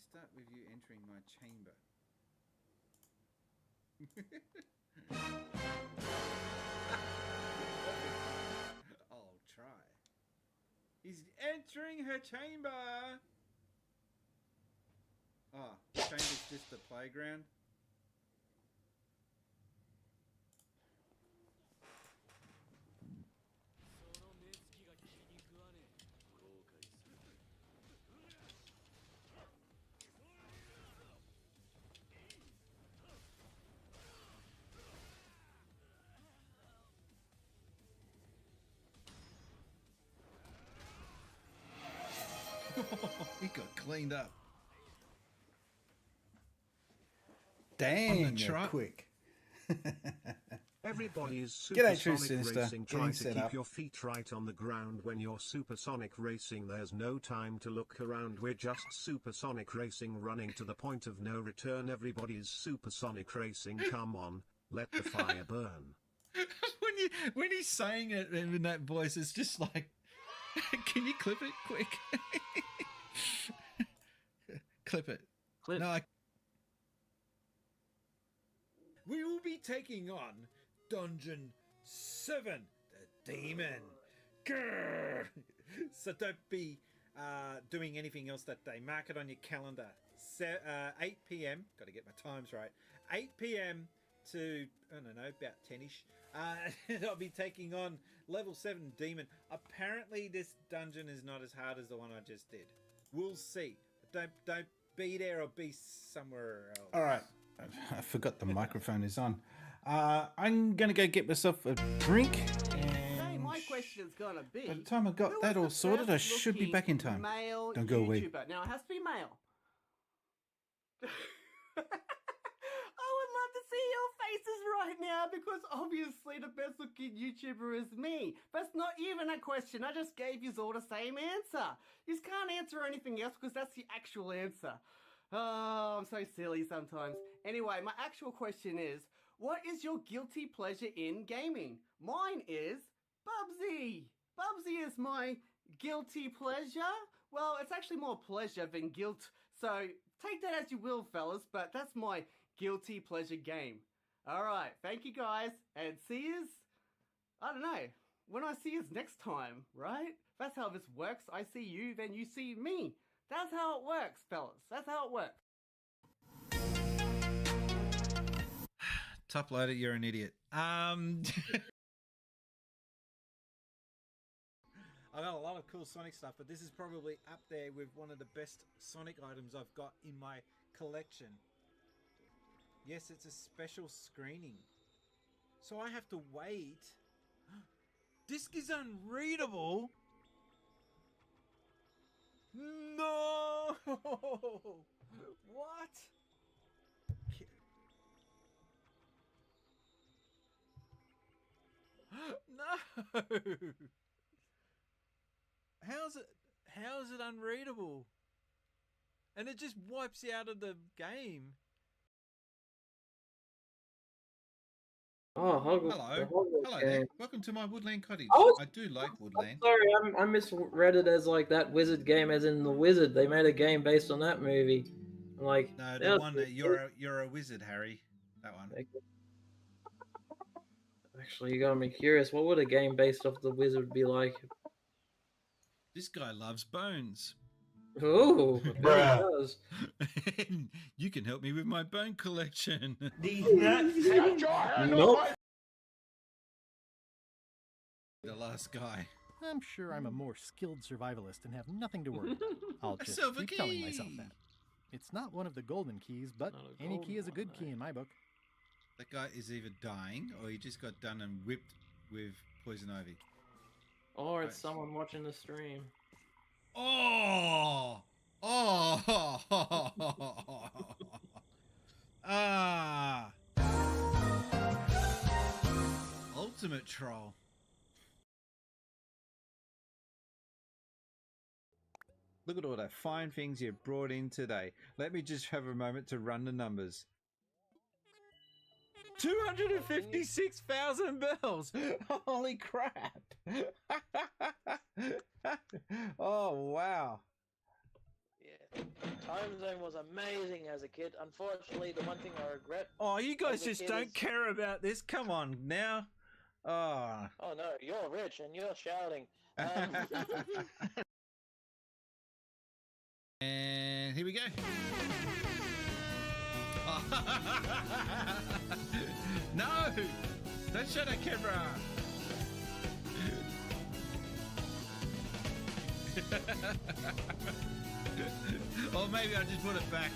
start with you entering my chamber. I'll try. He's entering her chamber. Oh, the chamber's just the playground. He got cleaned up. Dang, you're quick. Everybody is G'day, True supersonic Sinister. racing. Try to keep up. your feet right on the ground when you're supersonic racing. There's no time to look around. We're just supersonic racing, running to the point of no return. Everybody is supersonic racing. Come on, let the fire burn. when he's saying it in that voice, it's just like, can you clip it quick? Clip it. Clip. No, we will be taking on Dungeon 7, the Demon. Grrr. So don't be doing anything else that day. Mark it on your calendar. 8 p.m. Got to get my times right. 8 p.m. to, I don't know, about 10ish. I'll be taking on level 7 Demon. Apparently this dungeon is not as hard as the one I just did. We'll see. Don't be there or be somewhere else. All right. I forgot the microphone is on. I'm going to go get myself a drink. Hey, my question is going to be... By the time I got that all sorted, I should be back in time. Male Don't go away. YouTuber. Now, it has to be male. I would love to see your faces right now because obviously the best looking YouTuber is me. But it's not even a question. I just gave you all the same answer. You just can't answer anything else because that's the actual answer. Oh, I'm so silly sometimes. Anyway, my actual question is, what is your guilty pleasure in gaming? Mine is Bubsy. Bubsy is my guilty pleasure. Well, it's actually more pleasure than guilt. So take that as you will, fellas, but that's my guilty pleasure game. Alright, thank you guys, and see yous, I don't know, when I see yous next time, right? That's how this works. I see you, then you see me. That's how it works, fellas. That's how it works. Top loader, you're an idiot. I've got a lot of cool Sonic stuff, but this is probably up there with one of the best Sonic items I've got in my collection. Yes, it's a special screening. So I have to wait. Disc is unreadable. No! What? No! How's it unreadable? And it just wipes you out of the game. Oh, Hello there. Welcome to my woodland cottage. I do like woodland. Sorry, I misread it as like that wizard game, as in the wizard. They made a game based on that movie. I'm like, no, the one that you're a wizard, Harry. That one. Actually, you got me curious. What would a game based off the wizard be like? This guy loves bones. Ooh, he does. You can help me with my bone collection. These nuts. Nope. The last guy. I'm sure I'm a more skilled survivalist and have nothing to worry about. I'll just Silver keep telling key. myself that. It's not one of the golden keys, but any key is a good key in my book. That guy is either dying or he just got done and whipped with poison ivy. Or it's someone watching the stream. Oh! Oh! Ah! Ultimate troll. Look at all the fine things you've brought in today. Let me just have a moment to run the numbers. 256,000 bells! Holy crap! Oh, wow. Yeah. Time Zone was amazing as a kid. Unfortunately, the one thing I regret. Oh, you guys as a just kid don't is- care about this. Come on now. Oh. Oh no, you're rich and you're shouting. And here we go. No! Don't show that camera! Or maybe I just put it back.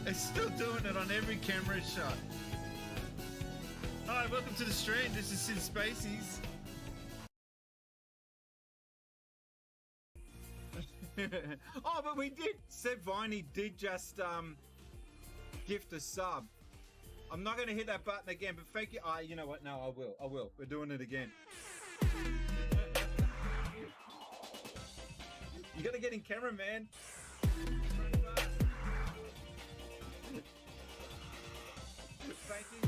It's still doing it on every camera shot. Hi, welcome to the stream. This is Since Spacies. Oh, but we did. Seb Viney did just gift a sub. I'm not going to hit that button again, but thank you. You know what? No, I will. I will. We're doing it again. You got to get in camera, man. Thank you.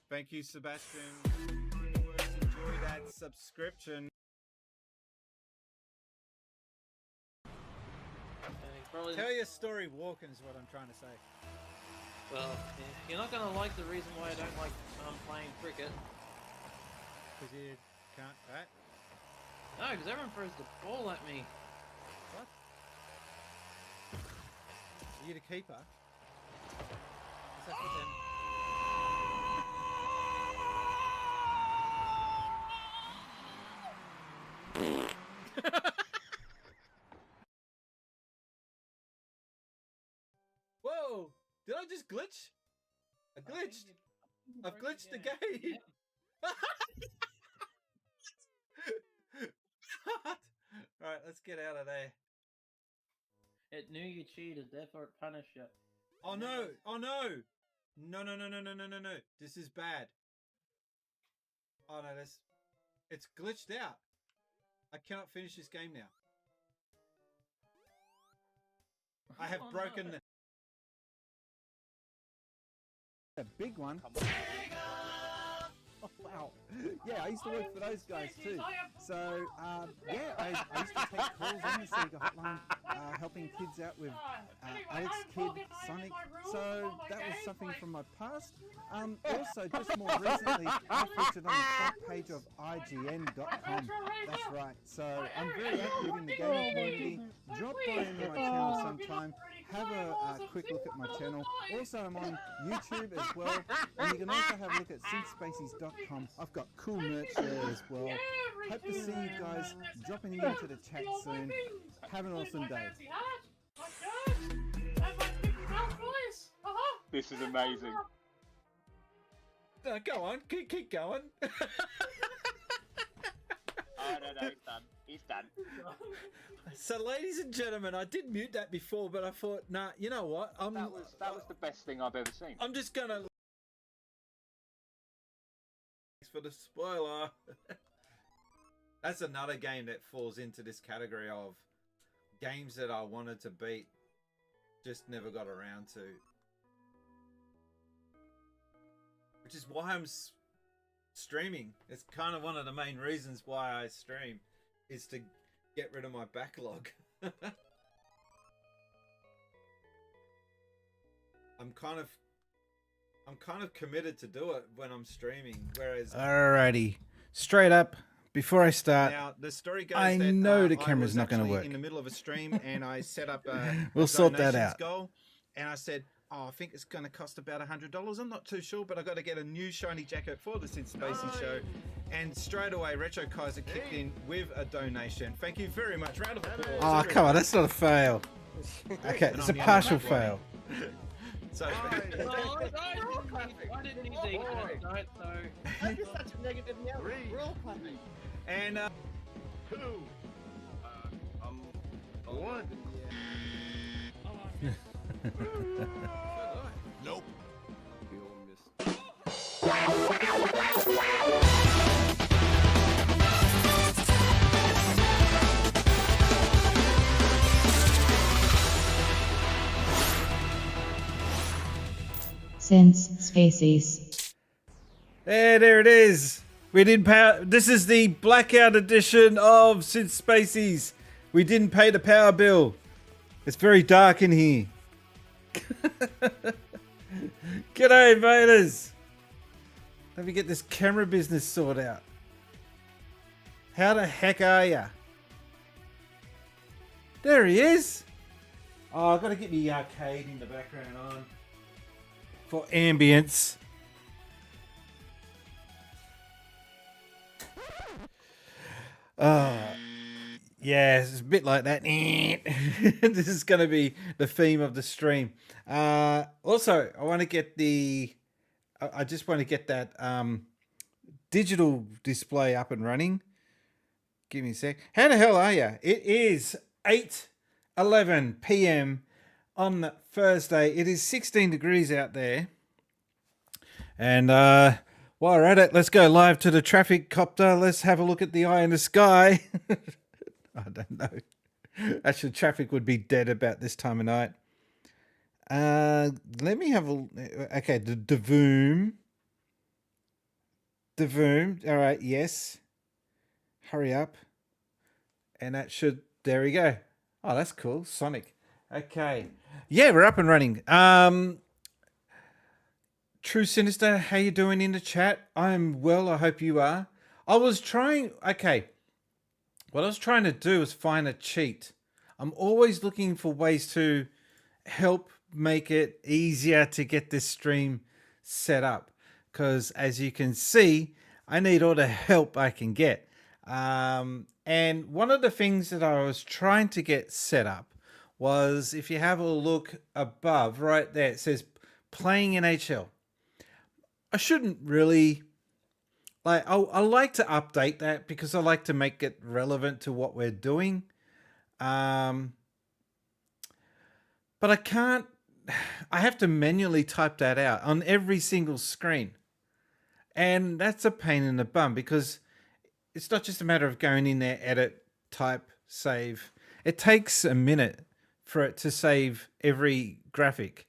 Thank you, Sebastian. Enjoy that subscription. Tell your story walking is what I'm trying to say. Well, you're not going to like the reason why I don't like playing cricket. Because you can't, right? No, because everyone throws the ball at me. What? Are you the keeper? What's that for them? Whoa! Did I just glitch? I glitched. I've glitched the game. Alright, let's get out of there. It knew you cheated, therefore it punished you. Oh no! Oh no! No, no, no, no, no, no, no, no. This is bad. Oh no, that's... It's glitched out. I cannot finish this game now. I have broken... A big one. Oh, wow. Yeah, I used to work for those guys too. So, yeah, I used to take calls on the Sega Hotline, helping kids out with Alex Kidd, Sonic. So that was something from my past. Also, just more recently, I featured on the front page of IGN.com. That's right. So I'm very active in the gaming community. Drop by into my channel sometime. Have a quick look at my channel. Also, I'm on YouTube as well. And you can also have a look at SinceSpacies.com. I've got cool merch there as well. Hope to see you guys dropping into the chat soon. Have an awesome day. This is amazing. Go on, keep going. Oh, no, he's done. He's done. So, ladies and gentlemen, I did mute that before, but I thought, nah, you know what? That was the best thing I've ever seen. I'm just gonna... Thanks for the spoiler. That's another game that falls into this category of games that I wanted to beat, just never got around to. Which is why I'm streaming. It's kind of one of the main reasons why I stream, is to get rid of my backlog. I'm kind of committed to do it when I'm streaming, whereas... Alrighty. Straight up, before I start, now, the story goes I that, know the camera's not going to work. In the middle of a stream, and I set up a we'll sort that out. Goal, and I said, oh, I think it's going to cost about $100. I'm not too sure, but I got to get a new shiny jacket for the Since Spacies show. And straight away, Retro Kaiser kicked in with a donation. Thank you very much. Round of applause. Oh, come on, that's not a fail. Okay, it's a partial fail. So, I didn't need the internet, so... That is such a negative yell. We're all clapping. And, 2. 1. Nope. Since Spacies. There it is. We didn't pay. This is the blackout edition of Since Spacies. We didn't pay the power bill. It's very dark in here. G'day, invaders. Let me get this camera business sorted out. How the heck are ya? There he is. Oh, I've got to get the arcade in the background on for ambience. Yeah, it's a bit like that. This is going to be the theme of the stream. Also, I want to get I just want to get that digital display up and running. Give me a sec. How the hell are you? It is 8:11 p.m. on Thursday. It is 16 degrees out there. And while we're at it, let's go live to the traffic copter. Let's have a look at the eye in the sky. I don't know. Actually, traffic would be dead about this time of night. Let me have a... Okay, the Devoom. All right, yes. Hurry up. And that should... There we go. Oh, that's cool. Sonic. Okay. Yeah, we're up and running. True Sinister, how you doing in the chat? I'm well, I hope you are. I was trying... Okay. What I was trying to do was find a cheat. I'm always looking for ways to help make it easier to get this stream set up. Because as you can see, I need all the help I can get. And one of the things that I was trying to get set up was, if you have a look above, right there, it says playing NHL. I shouldn't really... I like to update that because I like to make it relevant to what we're doing. But I can't... I have to manually type that out on every single screen. And that's a pain in the bum because it's not just a matter of going in there, edit, type, save. It takes a minute for it to save every graphic.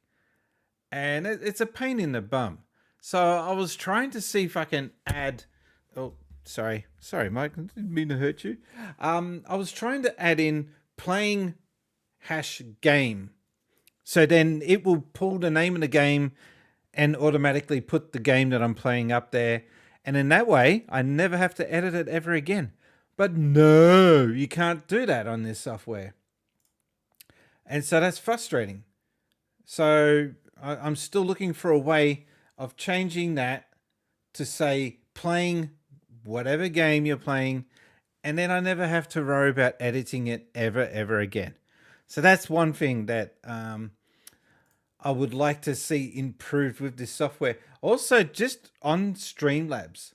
And it's a pain in the bum. So I was trying to see if I can add... Oh, sorry, Mike. I didn't mean to hurt you. I was trying to add in playing #game. So then it will pull the name of the game and automatically put the game that I'm playing up there. And in that way, I never have to edit it ever again. But no, you can't do that on this software. And so that's frustrating. So I'm still looking for a way of changing that to say playing whatever game you're playing, and then I never have to worry about editing it ever again. So that's one thing that I would like to see improved with this software. Also, just on Streamlabs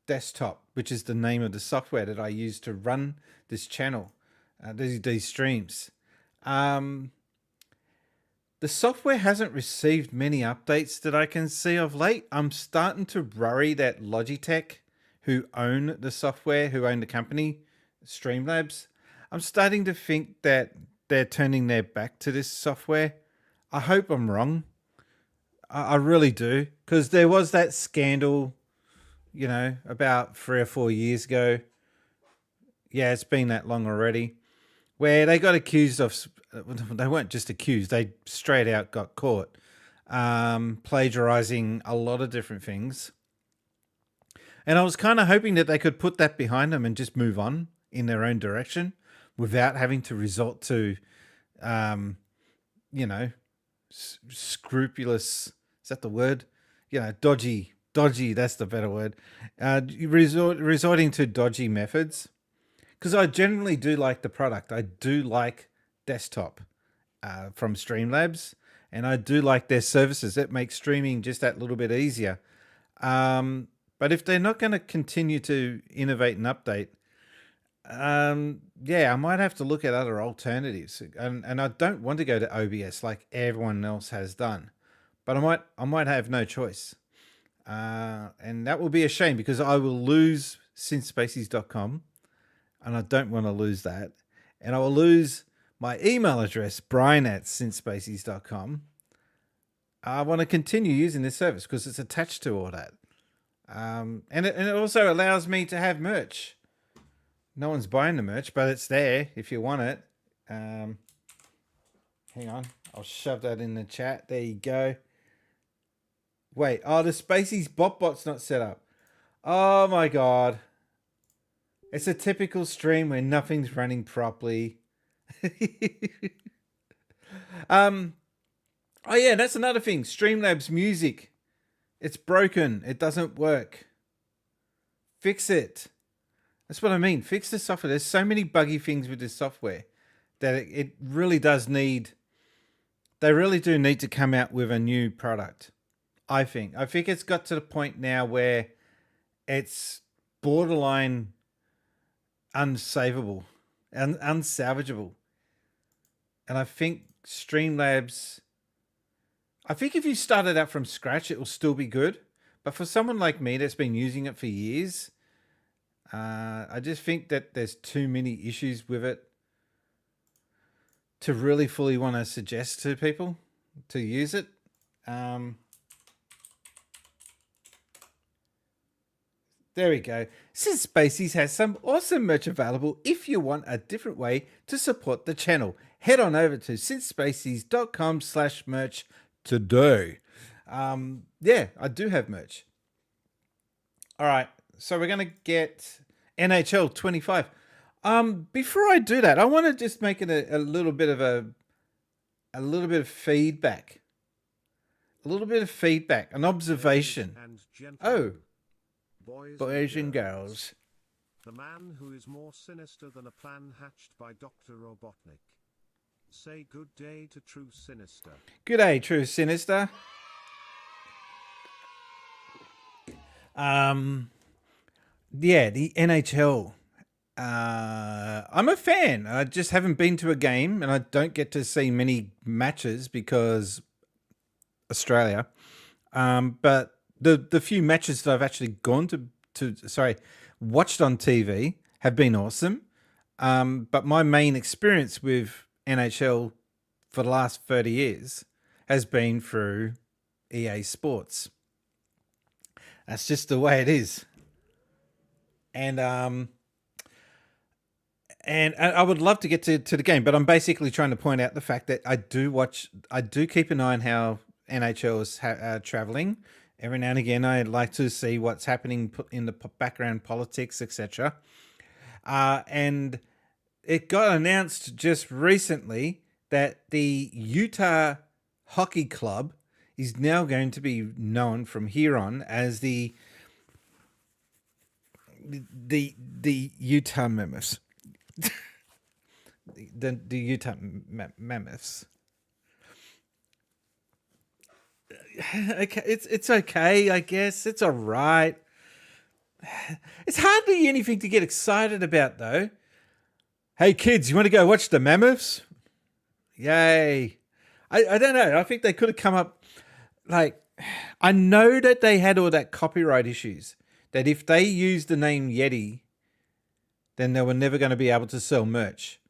desktop, which is the name of the software that I use to run this channel, these streams. The software hasn't received many updates that I can see of late. I'm starting to worry that Logitech, who own the software, who own the company, Streamlabs, I'm starting to think that they're turning their back to this software. I hope I'm wrong. I really do. Because there was that scandal, you know, about 3 or 4 years ago. Yeah, it's been that long already. Where they got accused of... They weren't just accused, they straight out got caught plagiarizing a lot of different things. And I was kind of hoping that they could put that behind them and just move on in their own direction without having to resort to, you know, scrupulous, is that the word? You know, dodgy, that's the better word. Resorting to dodgy methods. Because I generally do like the product. I do like desktop from Streamlabs, and I do like their services. It makes streaming just that little bit easier. But if they're not going to continue to innovate and update, yeah, I might have to look at other alternatives. And I don't want to go to OBS like everyone else has done, but I might have no choice. And that will be a shame because I will lose SinceSpacies.com, and I don't want to lose that. And I will lose my email address, brian@sincespacies.com. I want to continue using this service because it's attached to all that. And it also allows me to have merch. No one's buying the merch, but it's there if you want it. Hang on. I'll shove that in the chat. There you go. Wait. Oh, the Spacies bot's not set up. Oh, my God. It's a typical stream where nothing's running properly. Oh, yeah, that's another thing. Streamlabs music. It's broken. It doesn't work. Fix it. That's what I mean. Fix the software. There's so many buggy things with this software that it really does need. They really do need to come out with a new product. I think it's got to the point now where it's borderline unsavable and unsalvageable. And I think Streamlabs, I think if you started out from scratch, it will still be good. But for someone like me that's been using it for years, I just think that there's too many issues with it to really fully want to suggest to people to use it. There we go. Since Spacies has some awesome merch available if you want a different way to support the channel. Head on over to sincespacies.com/merch today. Yeah, I do have merch. All right, so we're going to get NHL 25. Before I do that, I want to just make it a little bit of feedback. A little bit of feedback, an observation. Oh, boys and girls. The man who is more sinister than a plan hatched by Dr. Robotnik. Say good day to True Sinister. Good day, True Sinister. Yeah, the NHL. I'm a fan. I just haven't been to a game, and I don't get to see many matches because Australia. But the few matches that I've actually gone to watched on TV have been awesome. But my main experience with NHL for the last 30 years has been through EA Sports. That's just the way it is. And I would love to get to the game, but I'm basically trying to point out the fact that I do keep an eye on how NHL is traveling. Every now and again, I like to see what's happening in the background politics, etc. And it got announced just recently that the Utah Hockey Club is now going to be known from here on as the Utah Mammoths. the Utah Mammoths. Okay, it's okay, I guess. It's all right. It's hardly anything to get excited about, though. Hey, kids, you want to go watch the Mammoths? Yay. I don't know. I think they could have come up, like, I know that they had all that copyright issues, that if they used the name Yeti, then they were never going to be able to sell merch.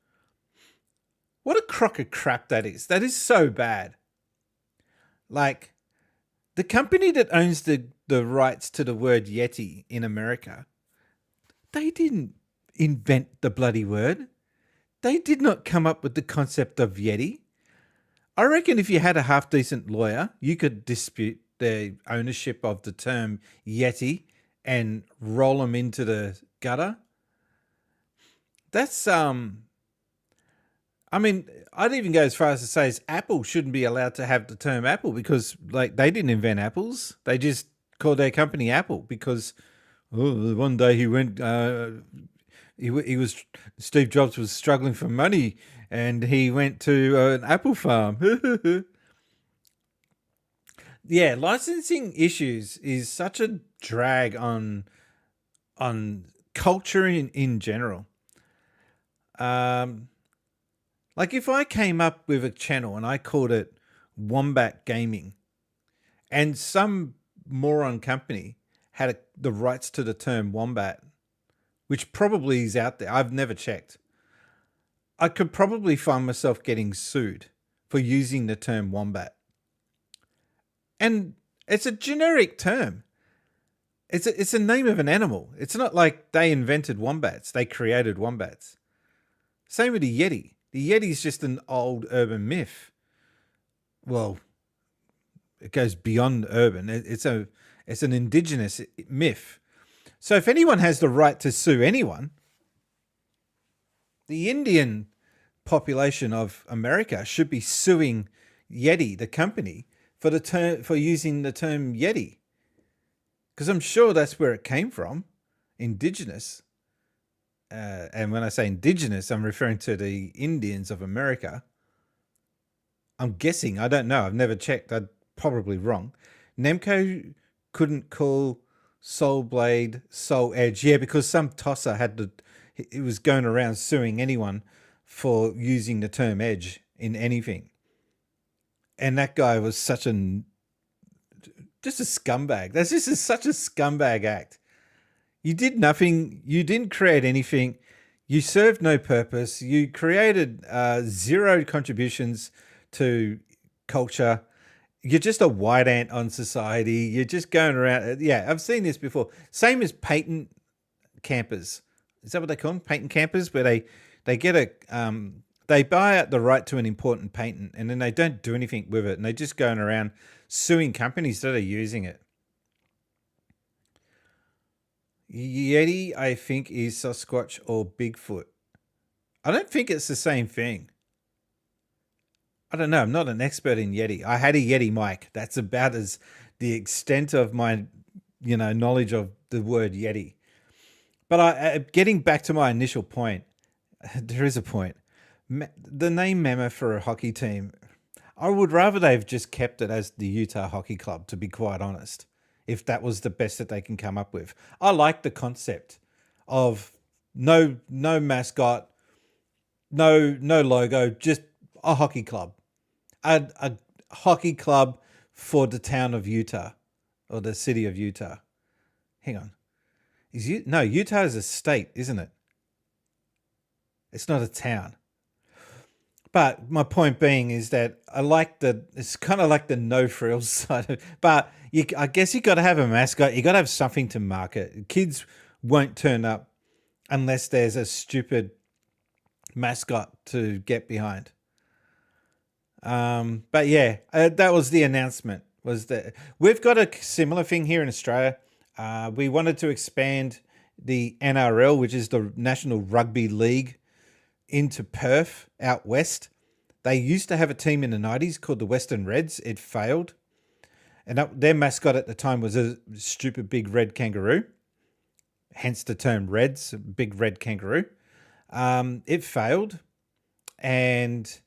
What a crock of crap that is. That is so bad. Like, the company that owns the rights to the word Yeti in America, they didn't invent the bloody word. They did not come up with the concept of Yeti. I reckon if you had a half-decent lawyer, you could dispute the ownership of the term Yeti and roll them into the gutter. That's, I mean, I'd even go as far as to say Apple shouldn't be allowed to have the term Apple because, like, they didn't invent apples. They just called their company Apple because, one day he went, Steve Jobs was struggling for money and he went to an apple farm. Yeah, licensing issues is such a drag on culture in general. Like if I came up with a channel and I called it Wombat Gaming and some moron company had the rights to the term Wombat, which probably is out there, I've never checked, I could probably find myself getting sued for using the term Wombat. And it's a generic term. It's a name of an animal. It's not like they invented wombats. They created wombats. Same with the Yeti. The Yeti is just an old urban myth. Well, it goes beyond urban. It's an indigenous myth. So if anyone has the right to sue anyone, the Indian population of America should be suing Yeti, the company, for using the term Yeti. Because I'm sure that's where it came from, indigenous. And when I say indigenous, I'm referring to the Indians of America. I'm guessing. I don't know. I've never checked. I'm probably wrong. Namco couldn't call Soul Blade Soul Edge. Yeah, because some tosser it was going around suing anyone for using the term edge in anything. And that guy was just a scumbag. That's just such a scumbag act. You did nothing. You didn't create anything. You served no purpose. You created zero contributions to culture. You're just a white ant on society. You're just going around. Yeah, I've seen this before. Same as patent campers. Is that what they call them? Patent campers, where they get they buy out the right to an important patent and then they don't do anything with it. And they're just going around suing companies that are using it. Yeti, I think, is Sasquatch or Bigfoot. I don't think it's the same thing. I don't know. I'm not an expert in Yeti. I had a Yeti mic. That's about as the extent of my, knowledge of the word Yeti. But getting back to my initial point, there is a point. The name Mammoth for a hockey team, I would rather they've just kept it as the Utah Hockey Club, to be quite honest, if that was the best that they can come up with. I like the concept of no mascot, no logo, just a hockey club. A hockey club for the town of Utah or the city of Utah. Hang on. Utah is a state, isn't it? It's not a town. But my point being is that it's kind of like the no frills side of it. But I guess you got to have a mascot. You got to have something to market. Kids won't turn up unless there's a stupid mascot to get behind. But yeah, that was the announcement. Was that we've got a similar thing here in Australia. We wanted to expand the NRL, which is the National Rugby League, into Perth out west. They used to have a team in the 90s called the Western Reds. It failed. And their mascot at the time was a stupid big red kangaroo. Hence the term Reds, big red kangaroo. It failed. And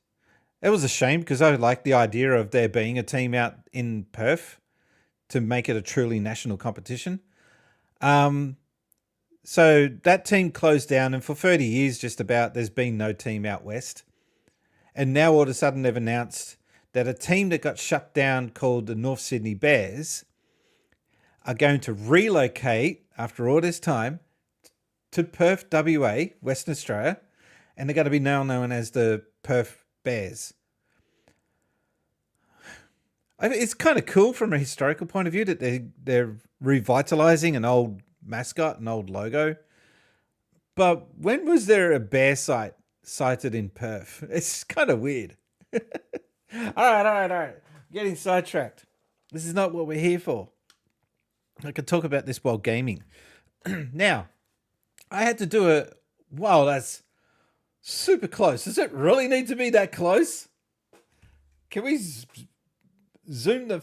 it was a shame because I liked the idea of there being a team out in Perth to make it a truly national competition. So that team closed down, and for 30 years just about, there's been no team out west. And now all of a sudden they've announced that a team that got shut down called the North Sydney Bears are going to relocate after all this time to Perth, WA, Western Australia, and they're going to be now known as the Perth Bears. It's kind of cool from a historical point of view that they're revitalizing an old mascot, an old logo. But when was there a bear site sighted in Perth? It's kind of weird. All right. Getting sidetracked. This is not what we're here for. I could talk about this while gaming. Now, I had to do wow, that's super close. Does it really need to be that close? Can we zoom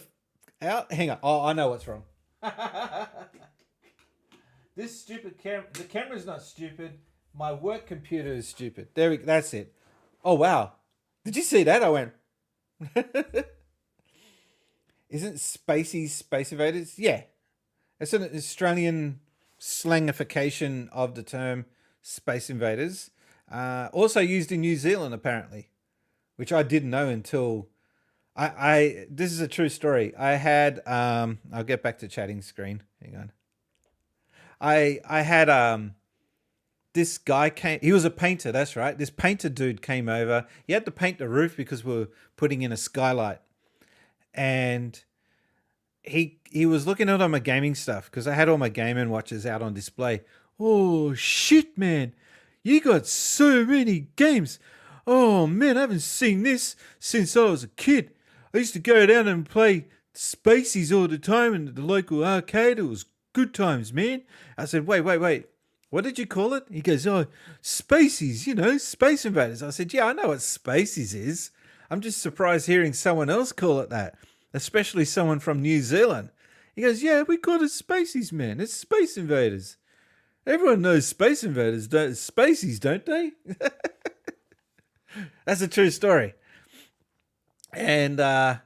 out? Hang on. Oh, I know what's wrong. This stupid camera. The camera's not stupid. My work computer is stupid. That's it. Oh, wow. Did you see that? I went. Isn't Spacies Space Invaders? Yeah. It's an Australian slangification of the term Space Invaders. Also used in New Zealand, apparently, which I didn't know until this is a true story. I had, I'll get back to chatting screen. Hang on. I had, this guy came, he was a painter. That's right. This painter dude came over. He had to paint the roof because we were putting in a skylight. And he was looking at all my gaming stuff because I had all my gaming watches out on display. Oh shit, man! You got so many games. Oh man, I haven't seen this since I was a kid. I used to go down and play Spacies all the time in the local arcade. It was good times, man. I said, wait. What did you call it? He goes, oh, Spacies, you know, Space Invaders. I said, yeah, I know what Spacies is. I'm just surprised hearing someone else call it that, especially someone from New Zealand. He goes, yeah, we call it Spacies, man. It's Space Invaders. Everyone knows Space Invaders, Spacies, don't they? That's a true story. And no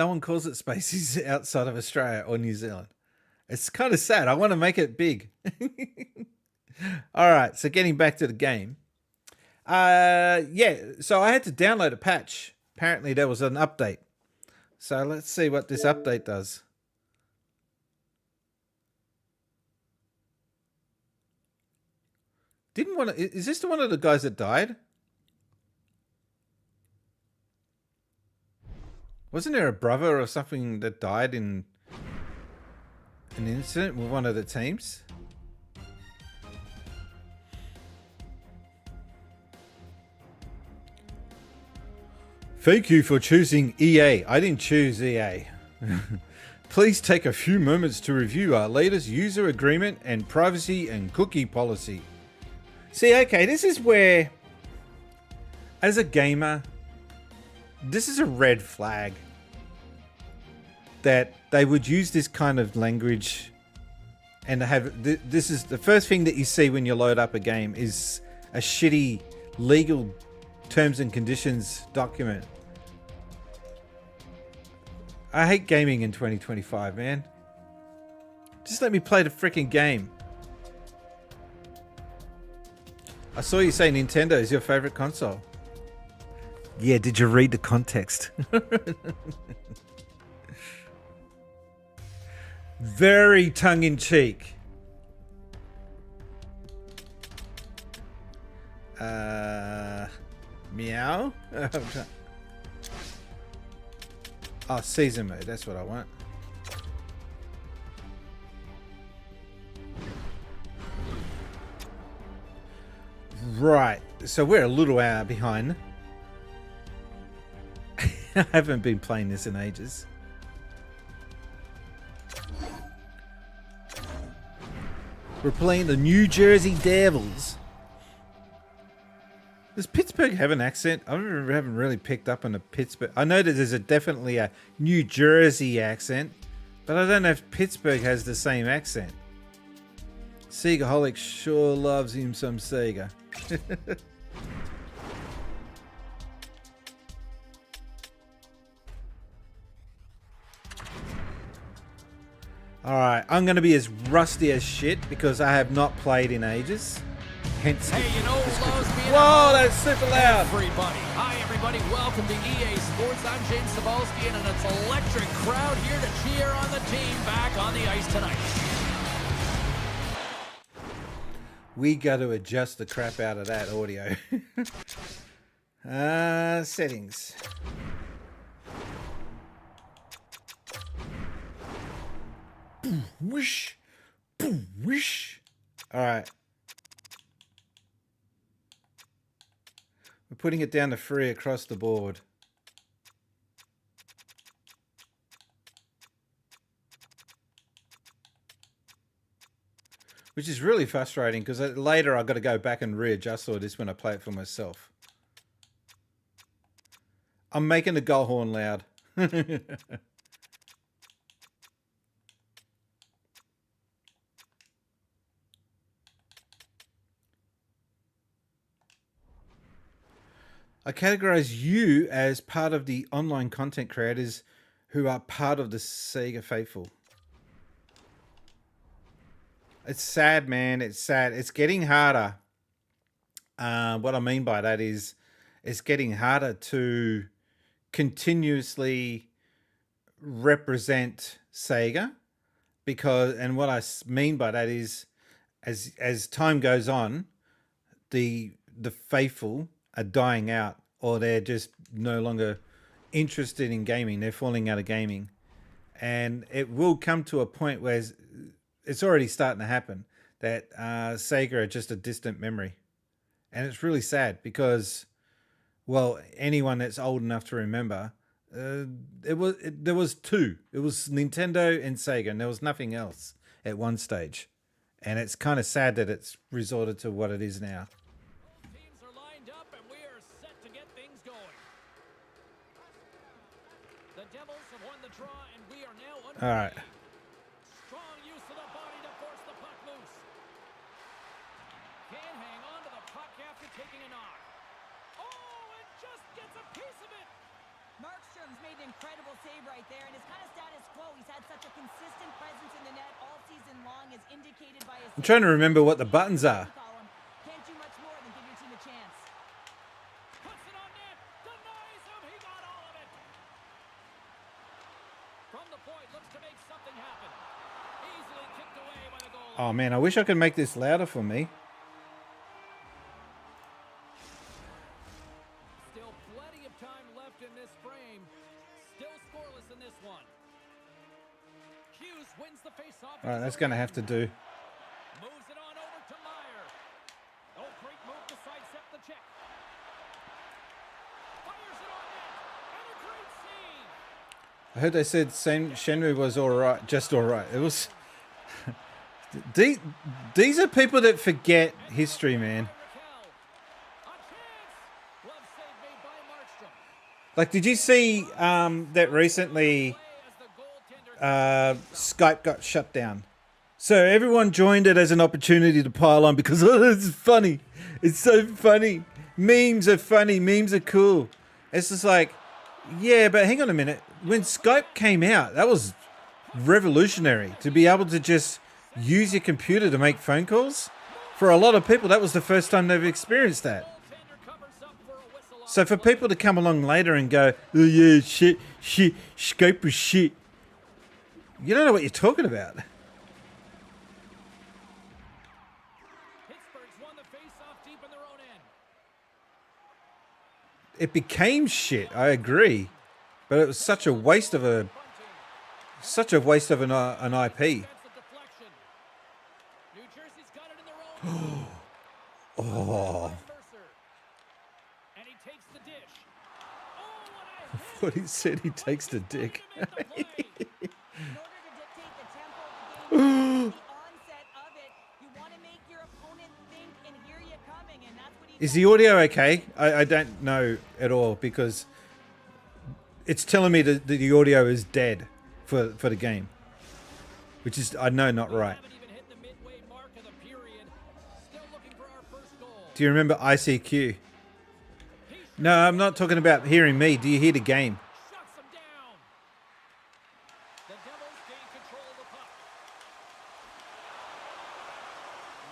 one calls it Spacies outside of Australia or New Zealand. It's kind of sad. I want to make it big. All right, so getting back to the game. Yeah, so I had to download a patch. Apparently there was an update. So let's see what this update does. Is this the one of the guys that died? Wasn't there a brother or something that died in an incident with one of the teams? Thank you for choosing EA. I didn't choose EA. Please take a few moments to review our latest user agreement and privacy and cookie policy. See, okay, this is where, as a gamer, this is a red flag that they would use this kind of language and have this is the first thing that you see when you load up a game is a shitty legal terms and conditions document. I hate gaming in 2025, man. Just let me play the freaking game. I saw you say Nintendo is your favorite console. Yeah, did you read the context? Very tongue-in-cheek. Meow? Oh, season mode. That's what I want. Right. So we're a little hour behind. I haven't been playing this in ages. We're playing the New Jersey Devils. Does Pittsburgh have an accent? I haven't really picked up on a Pittsburgh. I know that there's definitely a New Jersey accent, but I don't know if Pittsburgh has the same accent. Sega-holic sure loves him some Sega. Alright, I'm going to be as rusty as shit because I have not played in ages. Hence, hey, you know who loves being whoa, that's super loud. Hi, everybody. Welcome to EA Sports. I'm James Cebulski, and it's an electric crowd here to cheer on the team back on the ice tonight. We got to adjust the crap out of that audio. Settings. Boom, whoosh. Boom, whoosh. All right. We're putting it down to 3 across the board. Which is really frustrating because later I've got to go back and readjust all this when I play it for myself. I'm making the goal horn loud. I categorize you as part of the online content creators who are part of the Sega faithful. It's sad, man. It's sad. It's getting harder. What I mean by that is it's getting harder to continuously represent Sega because, and what I mean by that is as time goes on, the faithful are dying out or they're just no longer interested in gaming. They're falling out of gaming. and it will come to a point where it's already starting to happen, that Sega are just a distant memory. And it's really sad because, well, anyone that's old enough to remember, there was two. It was Nintendo and Sega, and there was nothing else at one stage. And it's kind of sad that it's resorted to what it is now. Teams are lined up and we are set to get things going. The Devils have won the draw and we are now under. All right. Strong use of the body to force the puck loose. Can hang on to the puck after taking a knock. Oh, and just gets a piece of it. Markstrom's made an incredible save right there, and it's kind of status quo. He's had such a consistent presence in the net all season long, as indicated by his. I'm trying to remember what the buttons are. Can't do much more than give your team a chance. Puts it on net. Denies him. He got all of it. From the point, looks to make something happen. Easily kicked away by the goal. Oh man, I wish I could make this louder for me. Still plenty of time left in this frame. Still scoreless in this one. Hughes wins the face-off. All right, that's going to have to do. Moves it on over to Meyer. Oh, great move to sidestep the check. Fires it on net. And a great save. I heard they said Shenmue was all right, just all right. It was. These are people that forget history, man. Like, did you see that recently Skype got shut down? So everyone joined it as an opportunity to pile on because, oh, this is funny. It's so funny. Memes are funny. Memes are cool. It's just like, yeah, but hang on a minute. When Skype came out, that was revolutionary. To be able to just use your computer to make phone calls. For a lot of people, that was the first time they've experienced that. So for people to come along later and go, oh yeah, shit, Skype was shit. You don't know what you're talking about. Pittsburgh's won the face-off deep in their own end. It became shit, I agree. But it was such a waste of an IP. New Jersey's got it in their own. Oh. And he takes the dish. I thought he said he takes the dick. In order to dictate the tempo of the game, the onset of it, you want to make your opponent think and hear you coming, and that's what he Is the audio okay? I don't know at all because it's telling me that the audio is dead for the game, which is, I know, not right. haven't even hit the midway mark of the period. Still looking for our first goal. Do you remember ICQ? No, I'm not talking about hearing me. Do you hear the game? Shuts him down. The Devils gain control of the puck.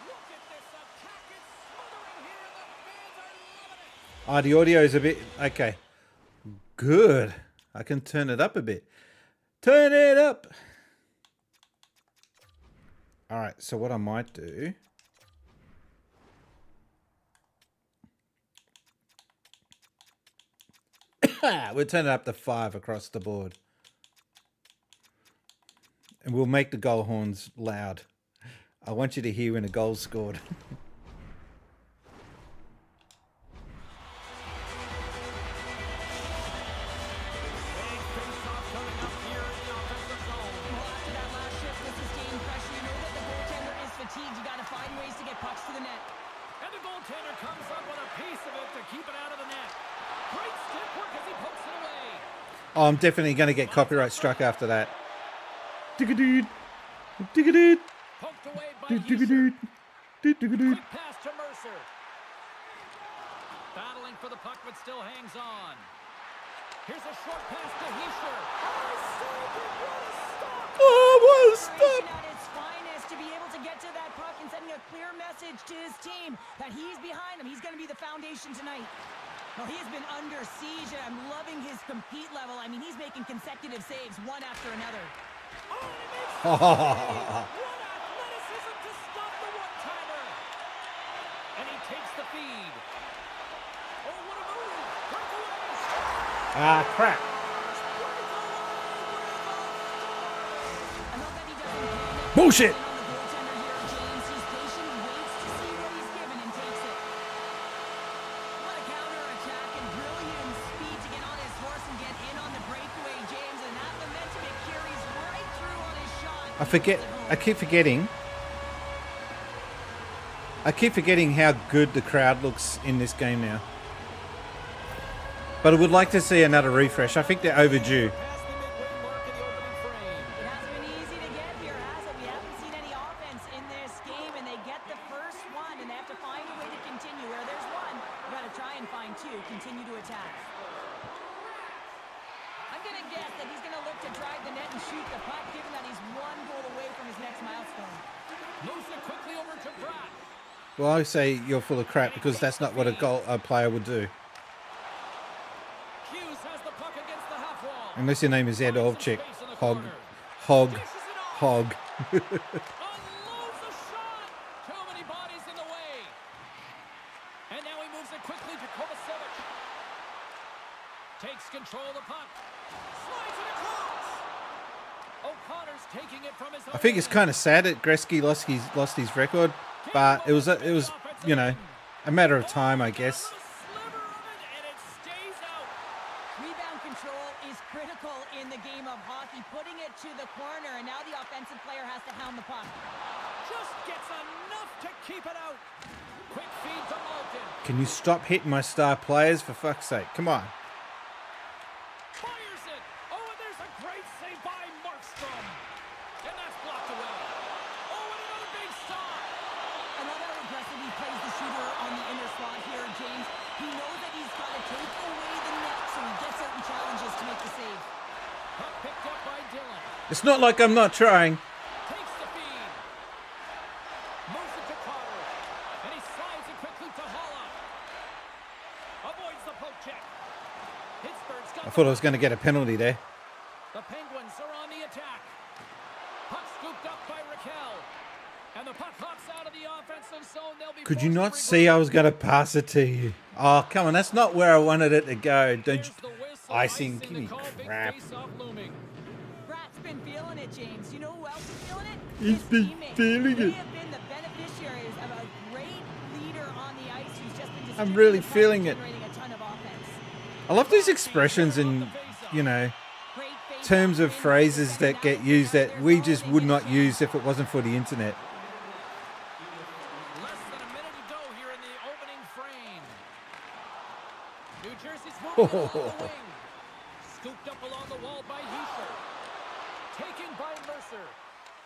Look at this attack. It's smothering here, and the fans are loving it. Ah, the audio is a bit... Okay. Good. I can turn it up a bit. Turn it up. All right, so what I might do... we'll turn it up to 5 across the board. And we'll make the goal horns loud. I want you to hear when a goal's scored. Oh, I'm definitely going to get copyright struck after that. Dig-a-dood. Dig-a-dood. Poked away by Dig-a-dood. Dig-a-dood. Quick pass to Mercer. Battling for the puck, but still hangs on. Here's a short pass to Heischer. Oh, what a stop! At its finest to be able to get to that puck and sending a clear message to his team that he's behind them. He's going to be the foundation tonight. Well, he has been under siege, and I'm loving his compete level. I mean, he's making consecutive saves, one after another. Oh, and he makes the save. What athleticism to stop the one-timer. And he takes the feed. Oh, what a move. Breakaway. Ah, crap. Bullshit. I keep forgetting how good the crowd looks in this game now. But I would like to see another refresh. I think they're overdue. Well, I say you're full of crap because that's not what a player would do. Unless your name is Ed Ovchik. Hog. Takes control of the puck. Slides it across. O'Connor's taking it from his own I think it's kind of sad that Gretzky lost his record, but it was you know, a matter of time, I guess. Rebound control is critical in the game of hockey, putting it to the corner, and now the offensive player has to hound the puck. Just gets enough to keep it out. Quick feed to Malkin. Can you stop hitting my star players for fuck's sake? Come on. Fires it. Oh, and there's a great save by Markstrom. And that's blocked away. Oh, and another big stop. I love how aggressive he plays the shooter on the inner slot here, James. He knows that he's got to take away the net, so he gets certain challenges to make the save. Puck picked up by Dylan. It's not like I'm not trying. Takes the feed. Moves it to Carter. And he slides it quickly to Holla. Avoids the poke check. Pittsburgh's got I thought I was going to get a penalty there. The Penguins are on the attack. Puck scooped up by Raquel. And the puck hops out of the offensive zone. They'll be Could you forced not to see I was going to pass it to you? Oh, come on. That's not where I wanted it to go. Don't you... Icing. Give me crap. Brat's been feeling it, James. You know who else is feeling it? He's been feeling They it. have been the beneficiaries of a great leader on the ice who's just been I'm really distributing the puck feeling and it. generating a ton of offense. I love these expressions and, you know, terms of phrases that get used that we just would not use if it wasn't for the internet. Less than a minute to go here in the opening frame. New Jersey's moving along the wing. Scooped up along the wall by Heischer. Taken by Mercer.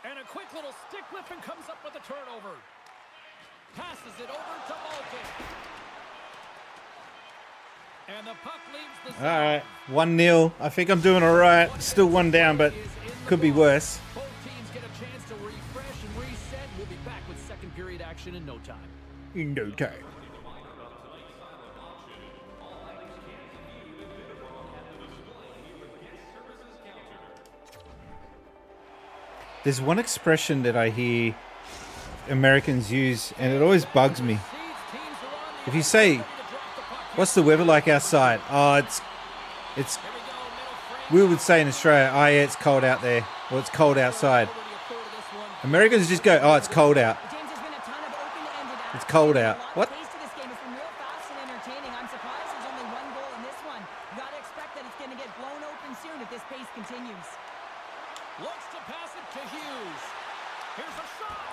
And a quick little stick lift and comes up with a turnover. Passes it over to Malkin. And the puck leaves the zone. All right, 1-0. I think I'm doing all right. Still one down, but could be worse. Both teams get a chance to refresh and reset. We'll be back with second period action in no time. In no time. There's one expression that I hear Americans use, and it always bugs me. If you say, "What's the weather like outside?" Oh, it's. We would say in Australia, "Oh yeah, it's cold out there," or "It's cold outside." Americans just go, "Oh, it's cold out." It's cold out. What? Pace to this game has been real fast and entertaining. I'm surprised there's only one goal in this one. You got to expect that it's going to get blown open soon if this pace continues. Looks to pass it to Hughes. Here's a shot.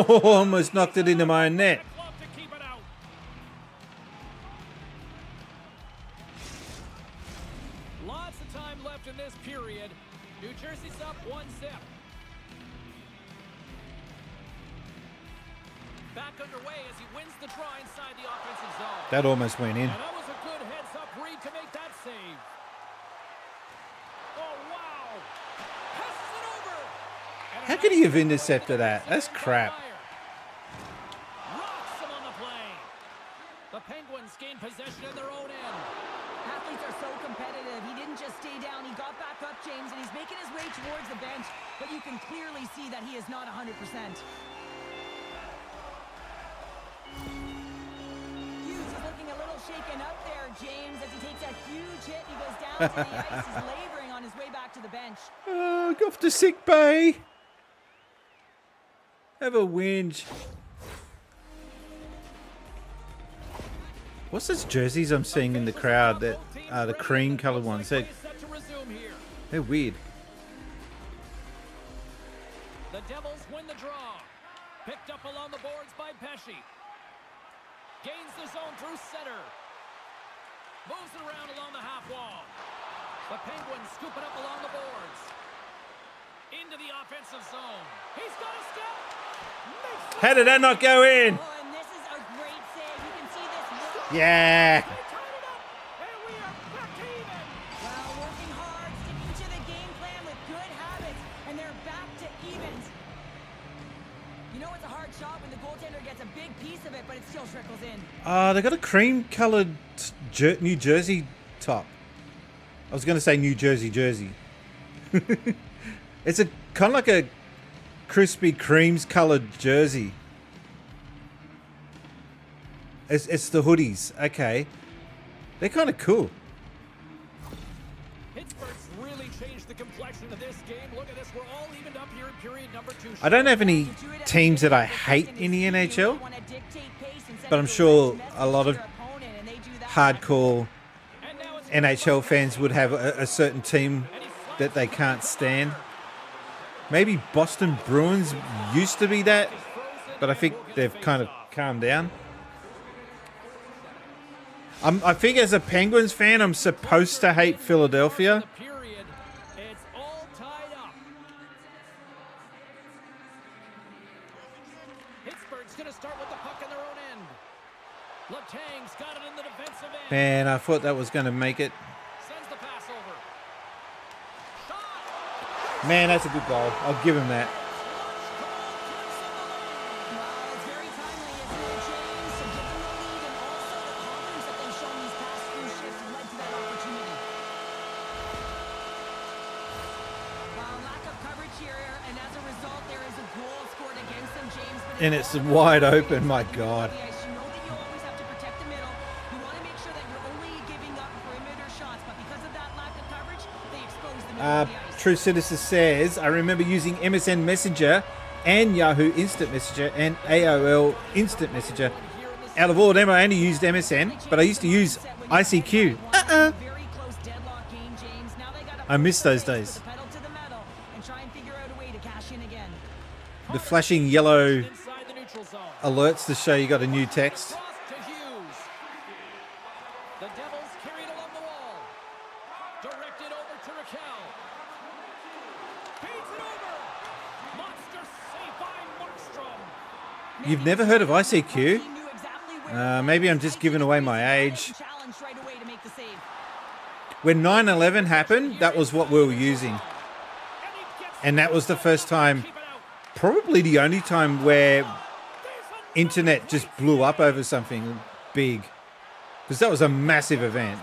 Oh, almost knocked it into my own net. Glove to keep it out. Lots of time left in this period. New Jersey's up 1-0. Back underway as he wins the draw inside the offensive zone. That almost went in. And that was a good heads-up read to make that save. Oh, wow. Passes it over. And How could he have intercepted that? That's crap. Rocks him on the play. The Penguins gain possession in their own end. Athletes are so competitive. He didn't just stay down. He got back up, James, and he's making his way towards the bench. But you can clearly see that he is not 100%. Hughes is looking a little shaken up there, James, as he takes a huge hit. He goes down to the ice. He's laboring on his way back to the bench. Go off to sick bay. Have a whinge. What's those jerseys I'm seeing in the crowd that are the cream coloured ones? They're weird. The Devils win the draw. Picked up along the boards by Pesci. Gains the zone through center. Moves it around along the half wall. The Penguins scoop it up along the boards. Into the offensive zone. He's got a step. How did that not go in? Oh, and this is a great save. You can see this. Yeah. And we are back to even. Well, working hard, sticking to the game plan with good habits, and they're back to evens. You know it's a hard shot when the goaltender gets a big piece of it, but it still trickles in. They got a cream coloured New Jersey top. I was going to say New Jersey jersey. It's a kind of like a Krispy Kreme's coloured jersey. It's the hoodies. Okay. They're kind of cool. Pittsburgh's really changed the complexion of this game. Look at this. We're all evened up here in period number 2. I don't have any teams that I hate in the NHL, but I'm sure a lot of hardcore NHL fans would have a certain team that they can't stand. Maybe Boston Bruins used to be that, but I think they've kind of calmed down. I think as a Penguins fan, I'm supposed to hate Philadelphia. It's all tied up. Pittsburgh's going to start with the puck in their own end. Letang's got it in the defensive end. Man, I thought that was going to make it. Sends the pass over. Man, that's a good goal. I'll give him that. It's very timely, isn't it, James? So getting the lead and also the confidence that they've shown these past few shifts led to that opportunity. Lack of coverage here, and as a result, there is a goal scored against them, James. And it's wide open, my God. You know that you always have to protect the middle. You want to make sure that you're only giving up perimeter shots, but because of that lack of coverage, they expose the middle of the ice. True Citizen says, I remember using MSN Messenger and Yahoo Instant Messenger and AOL Instant Messenger. Out of all of them, I only used MSN, but I used to use ICQ. I miss those days. The flashing yellow alerts to show you got a new text. The Devils carried along the wall. Directed over to Raquel. Feeds it over. Monster save by Markstrom. You've never heard of ICQ? Maybe I'm just giving away my age. When 9/11 happened, that was what we were using. And that was the first time, probably the only time where internet just blew up over something big. Because that was a massive event.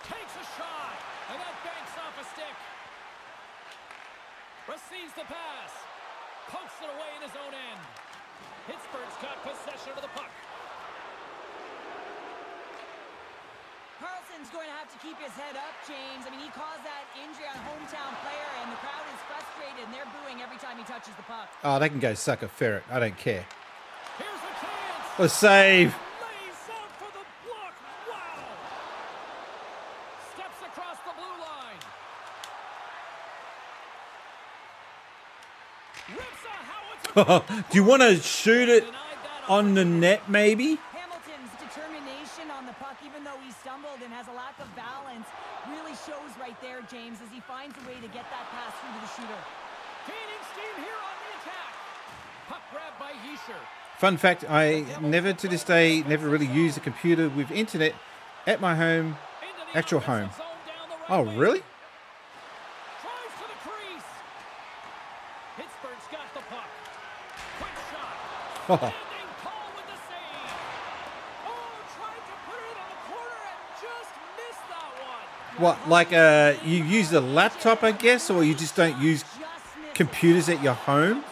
Takes a shot, and that banks off a stick. Receives the pass. Pokes it away in his own end. Pittsburgh's got possession of the puck. Carlson's going to have to keep his head up, James. I mean, he caused that injury on a hometown player, and the crowd is frustrated, and they're booing every time he touches the puck. Oh, they can go suck a ferret. I don't care. Here's a chance. A save. Lays out for the block. Wow. Steps across the blue line. Rips a howitzer. Do you want to shoot it on the net, maybe? Hamilton's determination on the puck, even though he stumbled and has a lack of balance, really shows right there, James, as he finds a way to get that pass through to the shooter. Gaining steam here on the attack. Puck grabbed by Yeischer. Fun fact, I never to this day, never really used a computer with internet at my home, actual home. Oh, really? Drives to the crease. Pittsburgh's got the puck. Quick shot. Oh. Standing tall with the save. Oh, tried to put it on the corner and just missed that one. What, like you use a laptop, I guess, or you just don't use computers at your home?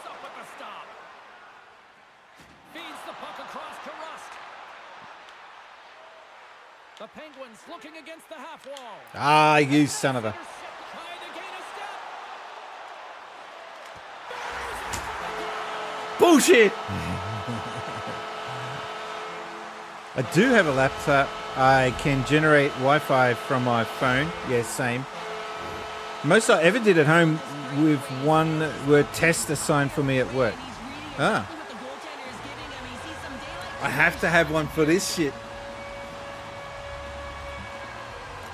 Feeds the puck across to Rust. The Penguins looking against the half wall. Ah, you son of a... Trying to gain a step. bullshit. I do have a laptop. I can generate Wi-Fi from my phone. Yeah, same. Most I ever did at home with one were tests assigned for me at work. Ah. I have to have one for this shit.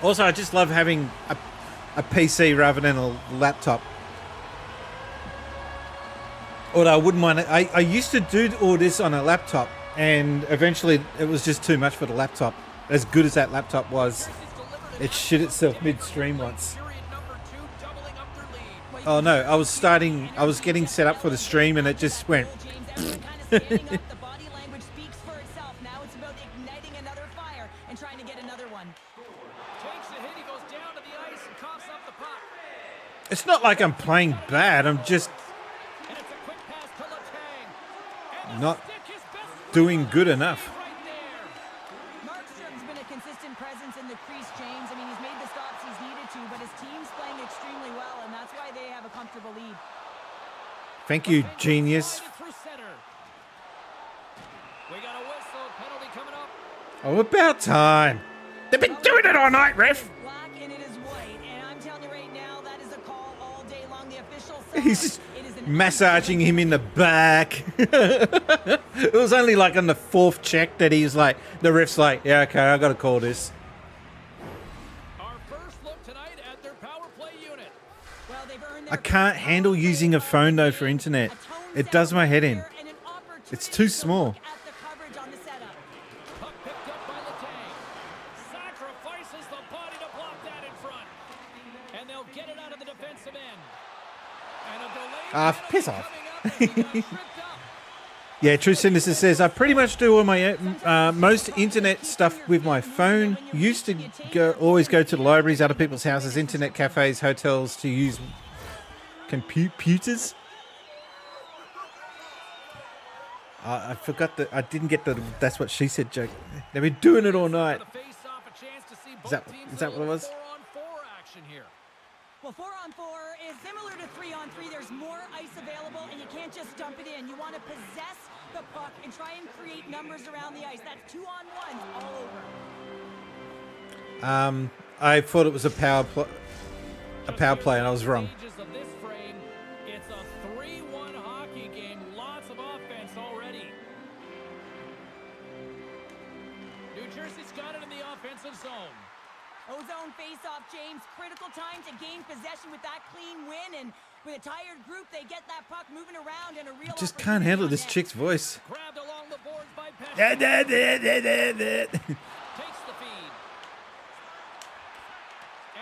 Also, I just love having a PC rather than a laptop. Although I wouldn't mind it. I used to do all this on a laptop, and eventually it was just too much for the laptop. As good as that laptop was, it shit itself midstream once. Oh no, I was getting set up for the stream and it just went. It's not like I'm playing bad, I'm just not doing good enough. Markstrom's been a consistent presence in the crease, James. I mean, he's made the stops he's needed to, but his team's playing extremely well, and that's why they have a comfortable lead. Thank you, genius. We got a whistle, penalty coming up. Oh, about time. They've been doing it all night, ref. Black and it is white, and I'm telling you right now, that is a call all day long. The official said He's just massaging him in the back. It was only like on the fourth check that he's like, the ref's like, yeah, okay, I got to call this. Our first look tonight at their power play unit. Well, they've earned I can't handle using a phone though for internet. It does my head in. It's too small. Puck picked up by Letang. Sacrifices the body to block that in front. And they'll get it out of the defensive end. And a delayed Piss off. Yeah, True Syndicist says, I pretty much do all my most internet stuff with my phone. Used to always go to the libraries, other people's houses, internet cafes, hotels to use computers. I forgot that I didn't get the "that's what she said" joke. They've been doing it all night. Is that what it was? Well, 4-on-4 is similar to 3-on-3. There's more ice available, and you can't just dump it in. You want to possess the puck and try and create numbers around the ice. That's 2-on-1 all over. I thought it was a power play, and I was wrong. It's a 3-1 hockey game. Lots of offense already. New Jersey's got it in the offensive zone. Ozone face-off, James. Critical time to gain possession with that clean win, and with a tired group, they get that puck moving around and a real. I just can't handle this chick's voice. Grabbed along the boards by Takes Takes the feed.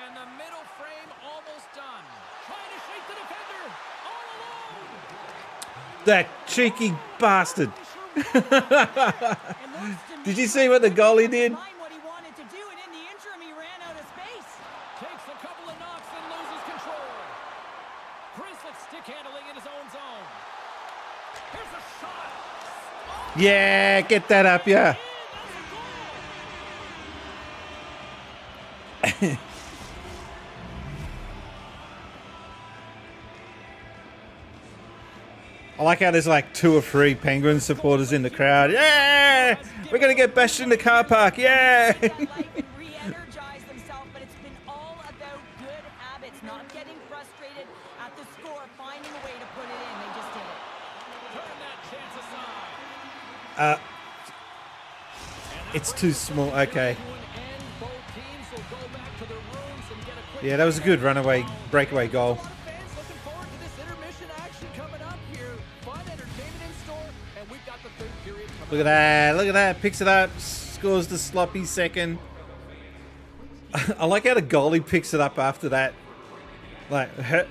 And the middle frame almost done. Trying to shake the defender. All alone. That cheeky bastard. Did you see what the goalie did? What he wanted to do, and in the interim, he ran out of space. Takes a couple of knocks and loses control. Grizzlick stick handling in his own zone. Here's a shot. Yeah, get that up, yeah. I like how there's like 2 or 3 Penguin supporters in the crowd. Yeah! We're going to get bashed in the car park. Yeah! Re-energize themselves, but it's been all about good habits, not getting frustrated at the score, finding a way to put it in. They just did it. Turn that chance aside. It's too small. Okay. Yeah, that was a good breakaway goal. Look at that. Look at that. Picks it up. Scores the sloppy second. I like how the goalie picks it up after that. Like, hurt.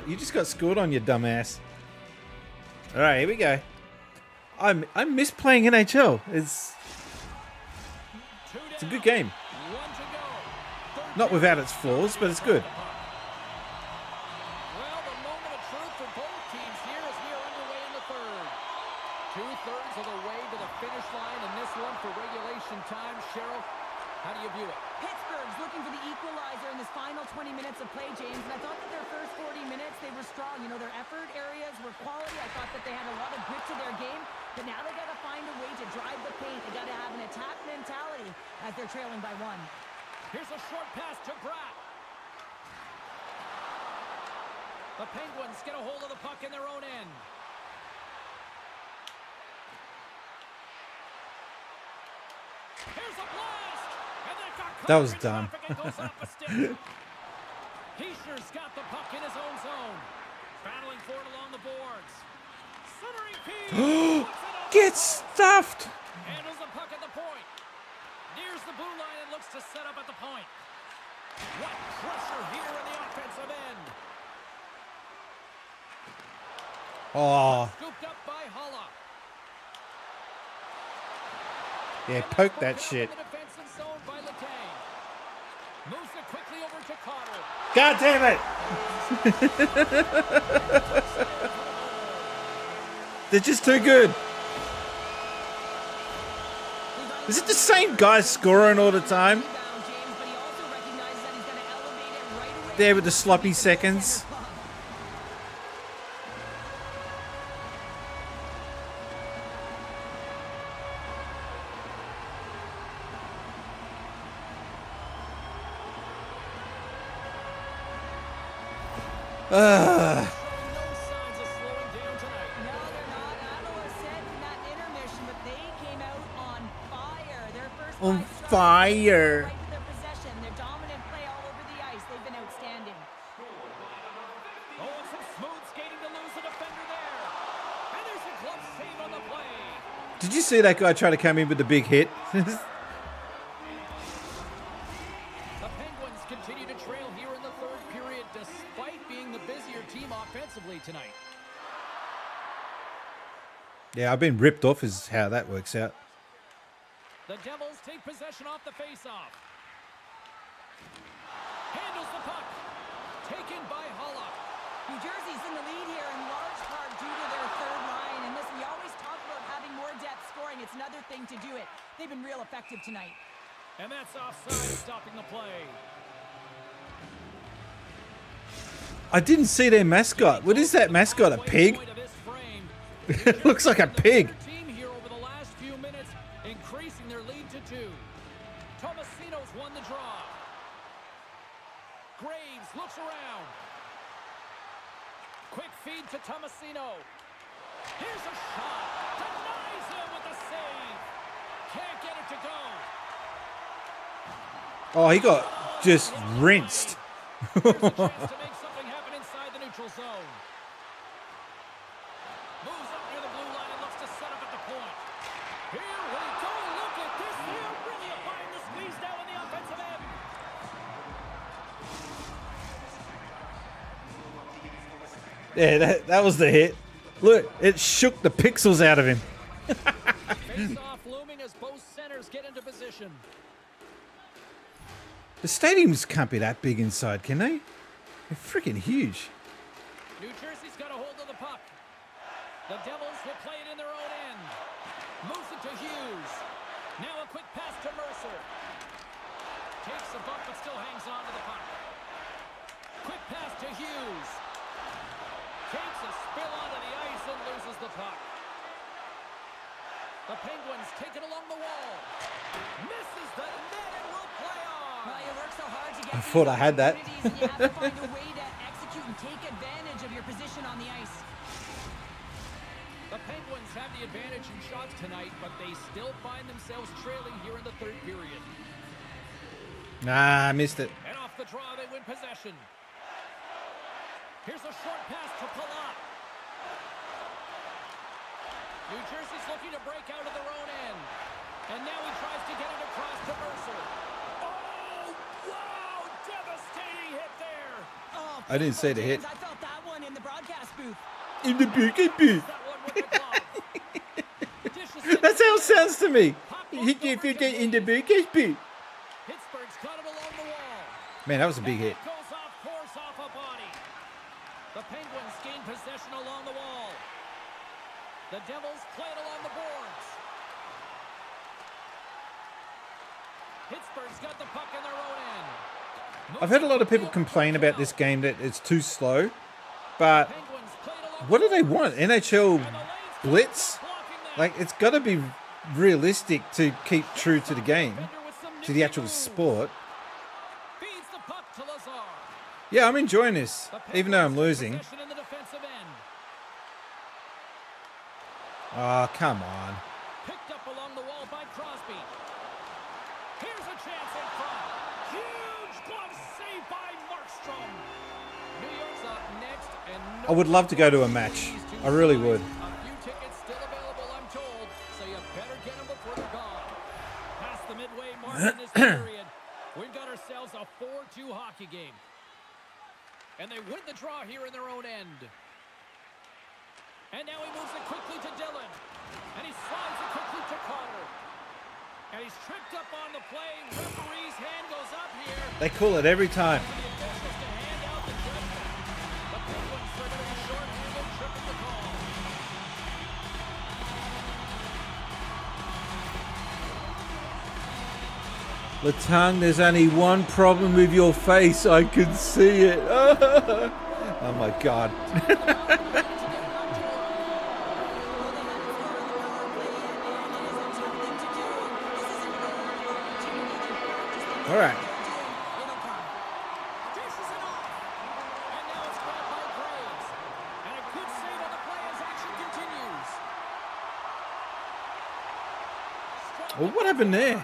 You just got scored on, you dumbass. All right, here we go. I miss playing NHL. It's a good game. Not without its flaws, but it's good. Well, the moment of truth for both teams here as we are underway in the third. 2/3 of the way to the finish line in this one for regulation time. Cheryl, how do you view it? Pittsburgh's looking for the equalizer in this final 20 minutes of play, James. And I thought that their first 40 minutes, they were strong. You know, their effort areas over quality. I thought that they had a lot of grit to their game, but now they got to find a way to drive the paint. They got to have an attack mentality as they're trailing by 1. Here's a short pass to Bratt. The Penguins get a hold of the puck in their own end. Here's a blast! And that got caught. That was dumb. Heischer's got the puck in his own zone. Battling for it along the boards. Centering feed. Get stuffed! Handles the puck at the point. Nears the blue line and looks to set up at the point. What pressure here in the offensive end. Oh, Scooped up by Holla. yeah, poke that shit. The defensive zone by Letang. Moves it quickly over to Cotter. God damn it! They're just too good. Is it the same guy scoring all the time? There with the sloppy seconds. On fire. Right to their possession. Their dominant play all over the ice. They've been outstanding. Oh, and some smooth skating to lose a defender there. And there's a glove save on the play. Did you see that guy try to come in with the big hit? The Penguins continue to trail here in the third period despite being the busier team offensively tonight. Yeah, I've been ripped off is how that works out. The Devils take possession off the faceoff. Handles the puck. Taken by Holla. New Jersey's in the lead here in large part due to their third line. And listen, we always talk about having more depth scoring. It's another thing to do it. They've been real effective tonight. And that's offside, stopping the play. I didn't see their mascot. What is that mascot? A pig? It looks like a pig. Team here over the last few minutes, increasing their lead to 2. Tomasino's won the draw. Graves looks around. Quick feed to Tomasino. Here's a shot. Denies him with a save. Can't get it to go. Oh, he got just rinsed. Here's a chance to make something happen inside the neutral zone. Moves up near the blue line and looks to set up at the point. Here we go. Look at this. They're really applying the squeeze down in the offensive end. Yeah, that was the hit. Look, it shook the pixels out of him. Face-off looming as both centers get into position. The stadiums can't be that big inside, can they? They're freaking huge. New Jersey's got a hold of the puck. The Devils will play it in their own end. Moves it to Hughes. Now a quick pass to Mercer. Takes a bump but still hangs on to the puck. Quick pass to Hughes. Takes a spill onto the ice and loses the puck. The Penguins take it along the wall. Misses the net and will play on. Well, you work so hard to get I thought I had that. and you have to find a way to execute and take advantage of your position on the ice. The Penguins have the advantage in shots tonight, but they still find themselves trailing here in the third period. Nah, I missed it. And off the draw, they win possession. Here's a short pass to Palat. New Jersey's looking to break out of their own end. And now he tries to get it across to Mercer. Oh, wow! Devastating hit there. Oh, I didn't say the hit. I felt that one in the broadcast booth. In the booth. That one with the glove. That's how it sounds to me. In the booth. Pittsburgh's got it along the wall. Man, that was a big hit. And it goes off course off a body. The Penguins gain possession along the wall. The Devils play it along the boards. Pittsburgh's got the puck in their own end. I've heard a lot of people complain about this game that it's too slow, but Penguins play it what do they want? NHL Blitz? Like, it's got to be realistic to keep true to the game, to the actual sport. Yeah, I'm enjoying this, even though I'm losing. Oh, come on. Picked up along the wall by Crosby. Here's a chance in front. Huge glove save by Markstrom. New York's up next, and I would love to go to a match. I really would. a few tickets still available, I'm told, so you better get them before they're gone. Past the midway mark in this period, we've got ourselves a 4-2 hockey game. And they win the draw here in their own end. And now he moves it quickly to Dillon. And he slides it quickly to Carter. And he's tripped up on the play. Referee's hand goes up here. They call it every time. The officials to hand out the judgment. The Penguins are going to be short-handed, tripping the call. Latang, there's only one problem with your face. I can see it. Oh my God. All right. Well, what happened there?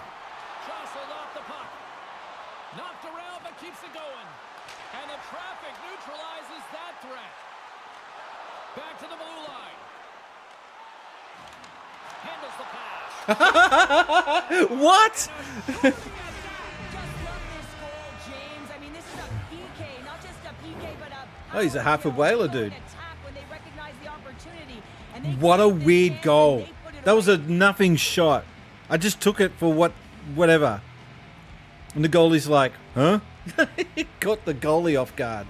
Jostled off the puck. Knocked around, but keeps it going. And the traffic neutralizes that threat. Back to the blue line. Handles the pass. What? Oh, he's a half a whaler, dude. What a weird goal. That was a nothing shot. I just took it for whatever. And the goalie's like, huh? He caught the goalie off guard.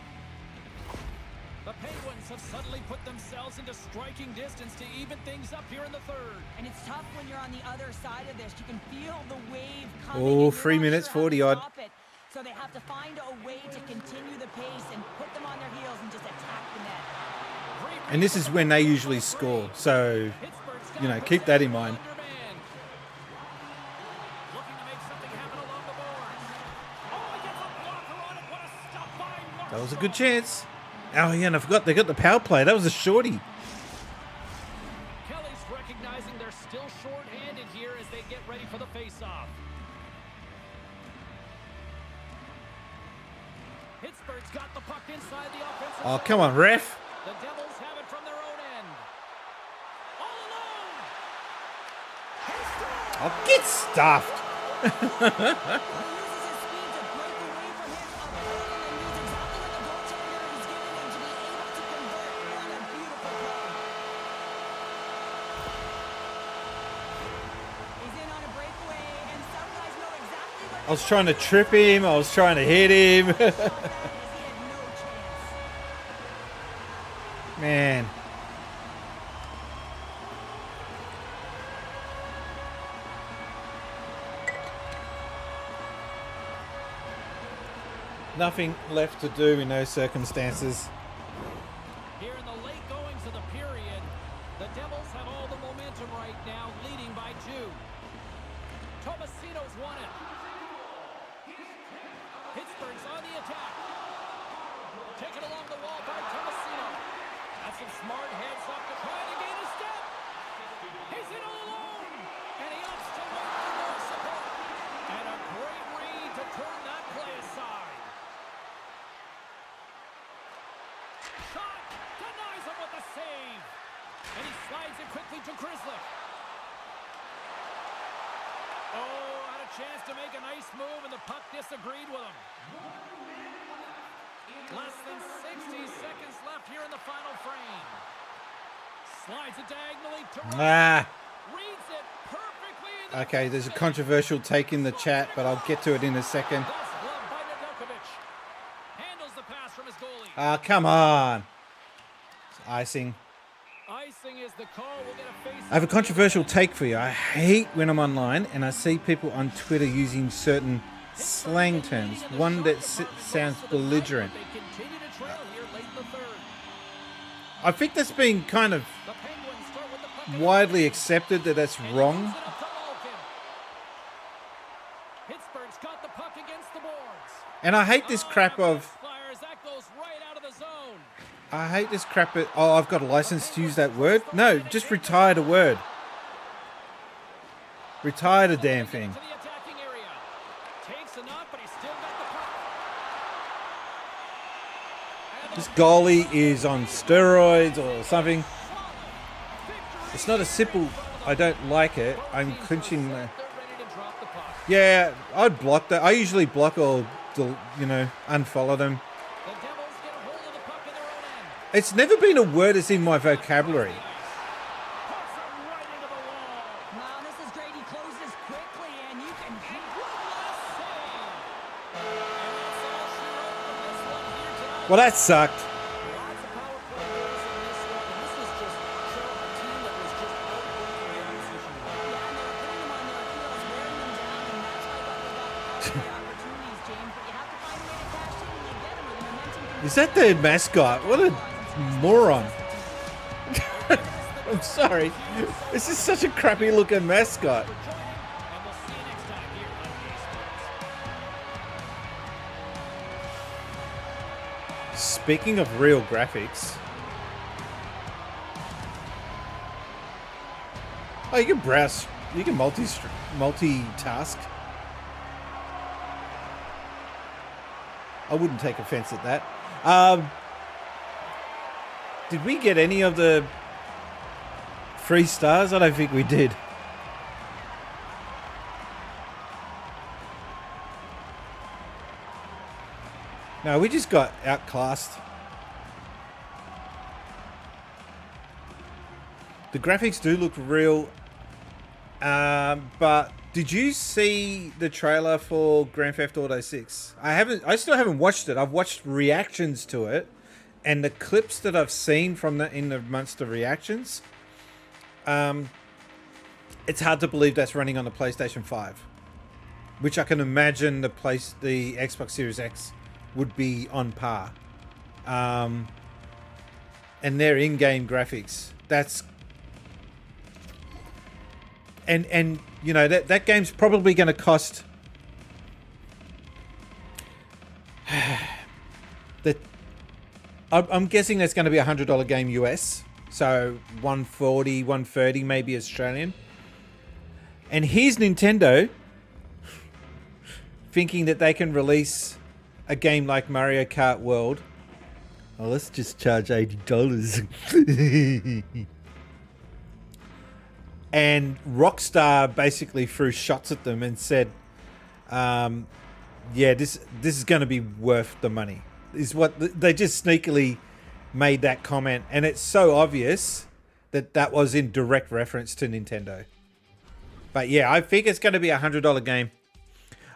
The Penguins have suddenly put themselves into striking distance to even things up here in the third. And it's tough when you're on the other side of this. You can feel the wave coming. Oh, 3 minutes, 40 odd. So they have to find a way to continue the pace and put them on their heels and just attack the net. And this is when they usually score. So, you know, keep that in mind. That was a good chance. Oh, yeah, and I forgot they got the power play. That was a shorty. Kelly's recognizing they're still short-handed here as they get ready for the face-off. Pittsburgh's got the puck inside the offensive. Oh, come on, ref. The Devils have it from their own end. All alone. Oh, get stuffed. I was trying to trip him. I was trying to hit him. Man. Nothing left to do in those circumstances. Here in the late goings of the period, the Devils have all the momentum right now, leading by 2. Tomasino's won it. Pittsburgh's on the attack. Taken along the wall by Tomasino. That's some smart heads up to try to gain a step. He's in all alone. And he opts to wait for more support. And a great read to turn that play aside. Shot denies him with the save. And he slides it quickly to Grizzly. Oh, had a chance to make a nice move, and the puck disagreed with him. Less than 60 seconds left here in the final frame. Slides it diagonally to Reads it perfectly. Okay, there's a controversial take in the chat, but I'll get to it in a second. Handles the pass from his goalie. Ah, come on. It's icing. Icing is the call. We'll get a face. I have a controversial take for you. I hate when I'm online and I see people on Twitter using certain slang terms. One that sounds belligerent. I think that's been kind of widely accepted that that's wrong. Pittsburgh's got the puck against the boards. And I hate this crap of... I hate this crap of... Oh, I've got a license to use that word? No, just retire the word. Retire the damn thing. This goalie is on steroids or something. It's not a simple, I don't like it. I'm clinching the... Yeah, I'd block that. I usually block or, unfollow them. It's never been a word that's in my vocabulary. Well, that sucked. Is that the mascot? What a moron. I'm sorry. This is such a crappy looking mascot. Speaking of real graphics. Oh, you can browse. You can multitask. I wouldn't take offense at that. Did we get any of the 3 stars? I don't think we did. No, we just got outclassed. The graphics do look real. But did you see the trailer for Grand Theft Auto 6? I still haven't watched it. I've watched reactions to it, and the clips that I've seen from amongst the reactions, it's hard to believe that's running on the PlayStation 5, which I can imagine the Xbox Series X would be on par. And their in-game graphics, that's and that game's probably going to cost I'm guessing that's going to be $100 game US, so 140, 130 maybe Australian. And here's Nintendo thinking that they can release a game like Mario Kart World. Oh, let's just charge $80. And Rockstar basically threw shots at them and said, yeah, this is going to be worth the money. Is what they just sneakily made that comment. And it's so obvious that was in direct reference to Nintendo. But yeah, I think it's going to be a $100 game.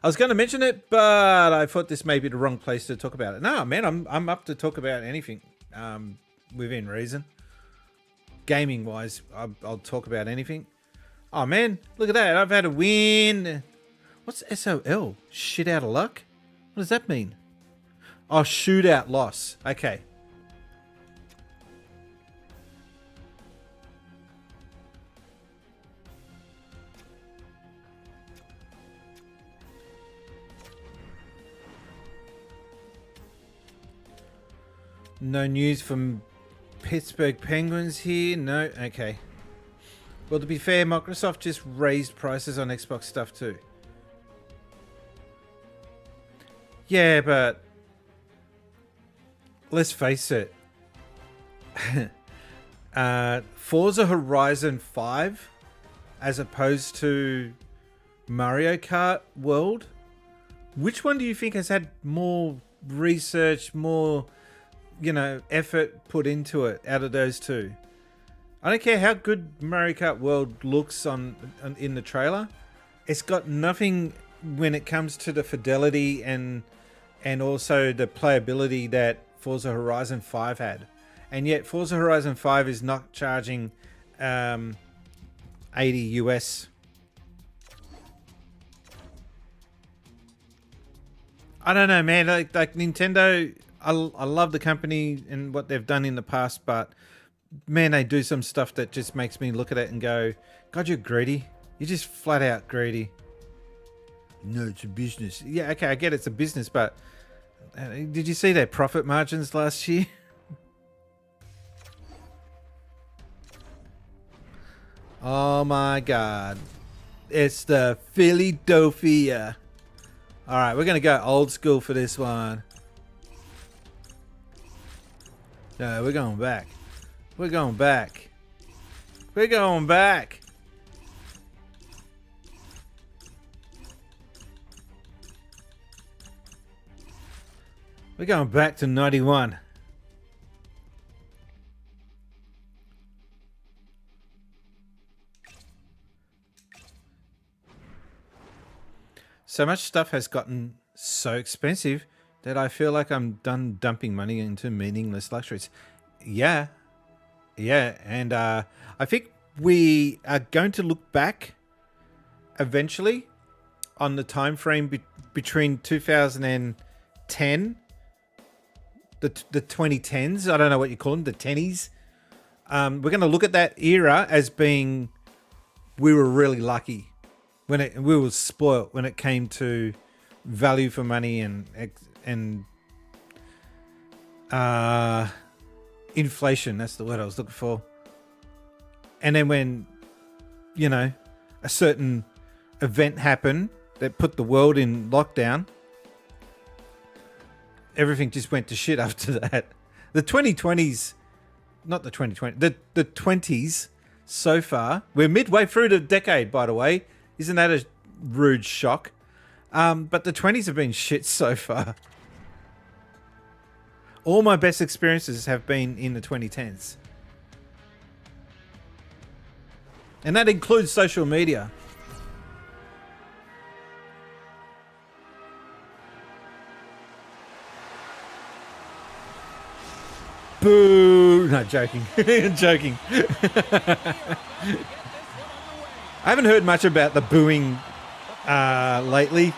I was going to mention it, but I thought this may be the wrong place to talk about it. No, man, I'm up to talk about anything within reason. Gaming wise, I'll talk about anything. Oh man, look at that. I've had a win. What's SOL? Shit out of luck? What does that mean? Oh, shootout loss. Okay. No news from Pittsburgh Penguins here. No, okay. Well, to be fair, Microsoft just raised prices on Xbox stuff too. Yeah, but let's face it. Forza Horizon 5 as opposed to Mario Kart World, which one do you think has had more research, more effort put into it out of those two? I don't care how good Mario Kart World looks in the trailer. It's got nothing when it comes to the fidelity and also the playability that Forza Horizon 5 had. And yet Forza Horizon 5 is not charging $80 US. I don't know, man. Like Nintendo, I love the company and what they've done in the past, but man, they do some stuff that just makes me look at it and go, God, you're greedy. You're just flat out greedy. No, it's a business. Yeah, okay, I get it's a business, but did you see their profit margins last year? Oh my God. It's the Philadelphia. All right, we're going to go old school for this one. No, we're going back. We're going back. We're going back. We're going back to 91. So much stuff has gotten so expensive that I feel like I'm done dumping money into meaningless luxuries. Yeah. And I think we are going to look back eventually on the time frame between 2010, the 2010s. I don't know what you call them, the tennies. We're going to look at that era as being, we were really lucky. We were spoilt when it came to value for money and inflation. That's the word I was looking for. And then when, a certain event happened that put the world in lockdown, everything just went to shit after that. The 2020s, not the 2020, the 20s so far. We're midway through the decade, by the way. Isn't that a rude shock? But the 20s have been shit so far. All my best experiences have been in the 2010s. And that includes social media. Boo! No, joking. Joking. I haven't heard much about the booing lately.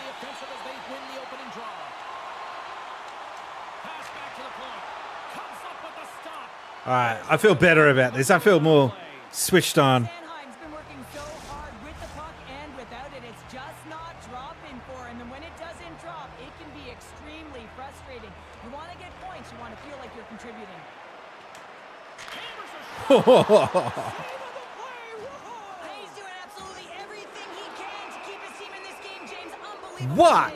All right, I feel better about this. I feel more switched on. Sanheim's been working so hard with the puck and without it. It's just not dropping for him. And when it doesn't drop, it can be extremely frustrating. You want to get points. You want to feel like you're contributing. He's doing absolutely everything he can to keep his team in this game, James. Unbelievable. What?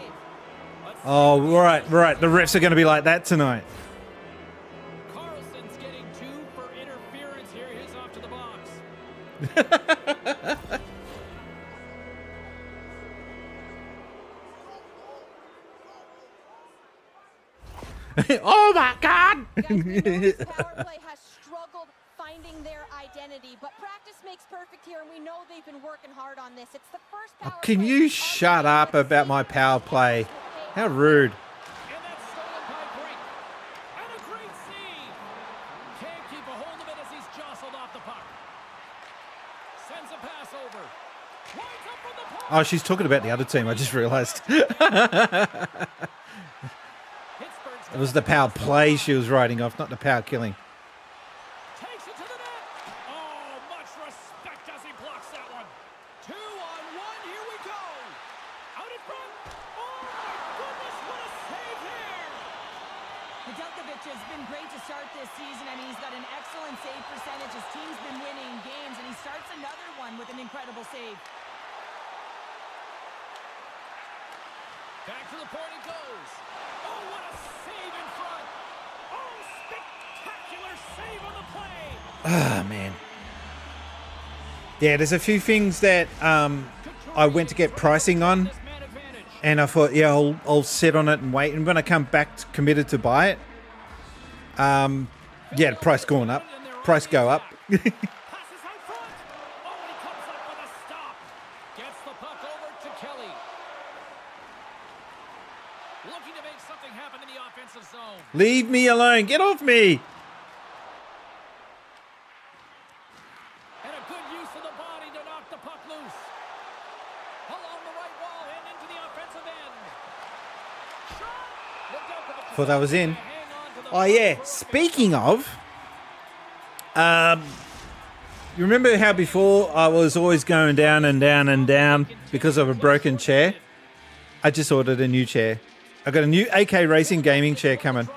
Oh, right. The refs are going to be like that tonight. Carlson's getting 2 for interference here. He's off to the box. Oh my God! Guys, we know this power play has struggled finding their identity, but practice makes perfect here, and we know they've been working hard on this. It's the first power Can play you shut up about my power play? How rude. And that's stolen by Brink. And a great save. Can't keep a hold of it as he's jostled off the puck. Sends a pass over. Winds up from the puck. Oh, she's talking about the other team. I just realized. It was the power play she was writing off, not the power killing. Takes it to the net. Oh, much respect as he blocks that one. 2-on-1. Here we go. Out in front. Oh, my goodness, what a save here. Nedeljkovic has been great to start this season. I mean, he's got an excellent save percentage. His team's been winning games, and he starts another one with an incredible save. Back to the point it goes. Oh, what a save in front. Oh, spectacular save on the play. Ah, man. Yeah, there's a few things that I went to get pricing on, and I thought, yeah, I'll sit on it and wait. And when I come back committed to buy it, yeah, the price going up. Price go up. Passes out front. Oh, and he comes up with a stop. Gets the puck over to Kelly. Looking to make something happen in the offensive zone. Leave me alone. Get off me. And a good use of the body to knock the puck loose. Along the right wall and into the offensive end. Shot. Thought that was in. Oh, yeah. Speaking of, You remember how before I was always going down and down and down because of a broken chair? I just ordered a new chair. I got a new AK Racing gaming chair coming.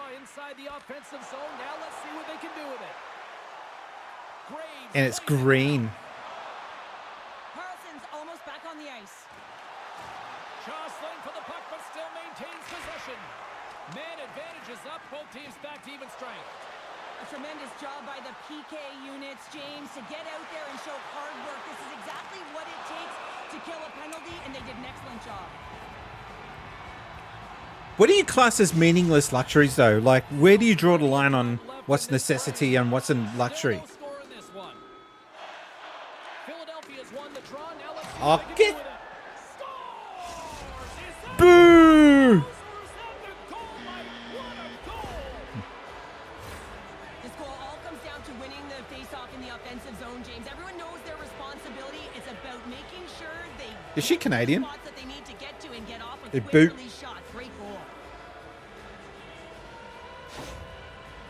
And it's green. Carlson's almost back on the ice. Jostling for the puck, but still maintains possession. Man advantage is up. Both teams back to even strength. A tremendous job by the PK units, James, to get out there and show hard work. This is exactly what it takes to kill a penalty, and they did an excellent job. What do you class as meaningless luxuries, though? Like, where do you draw the line on what's necessity and what's a luxury? Oh, get... Boo! This goal all comes down to winning the face-off in the offensive zone, James. Everyone knows their responsibility. It's about making sure they... Is she Canadian? ...spots that they need to get to and get off with They quick boot. release shots. Great goal.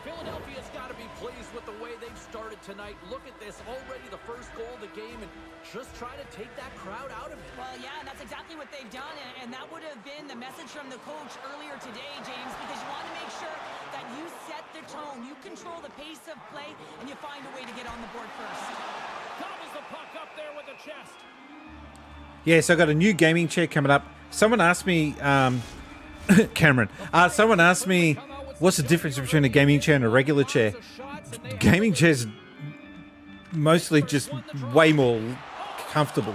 Philadelphia's got to be pleased with the way they've started tonight. Look at this, already the first goal of the game, and just try to take that crowd out of it. Well, yeah, and that's exactly what they've done, and that would have been the message from the coach earlier today, James, because you want to make sure that you set the tone, you control the pace of play, and you find a way to get on the board first. Gobbles the puck up there with the chest. Yeah, so I got a new gaming chair coming up. Someone asked me, Cameron, someone asked me, what's the difference between a gaming chair and a regular chair? Gaming chairs mostly just way more comfortable.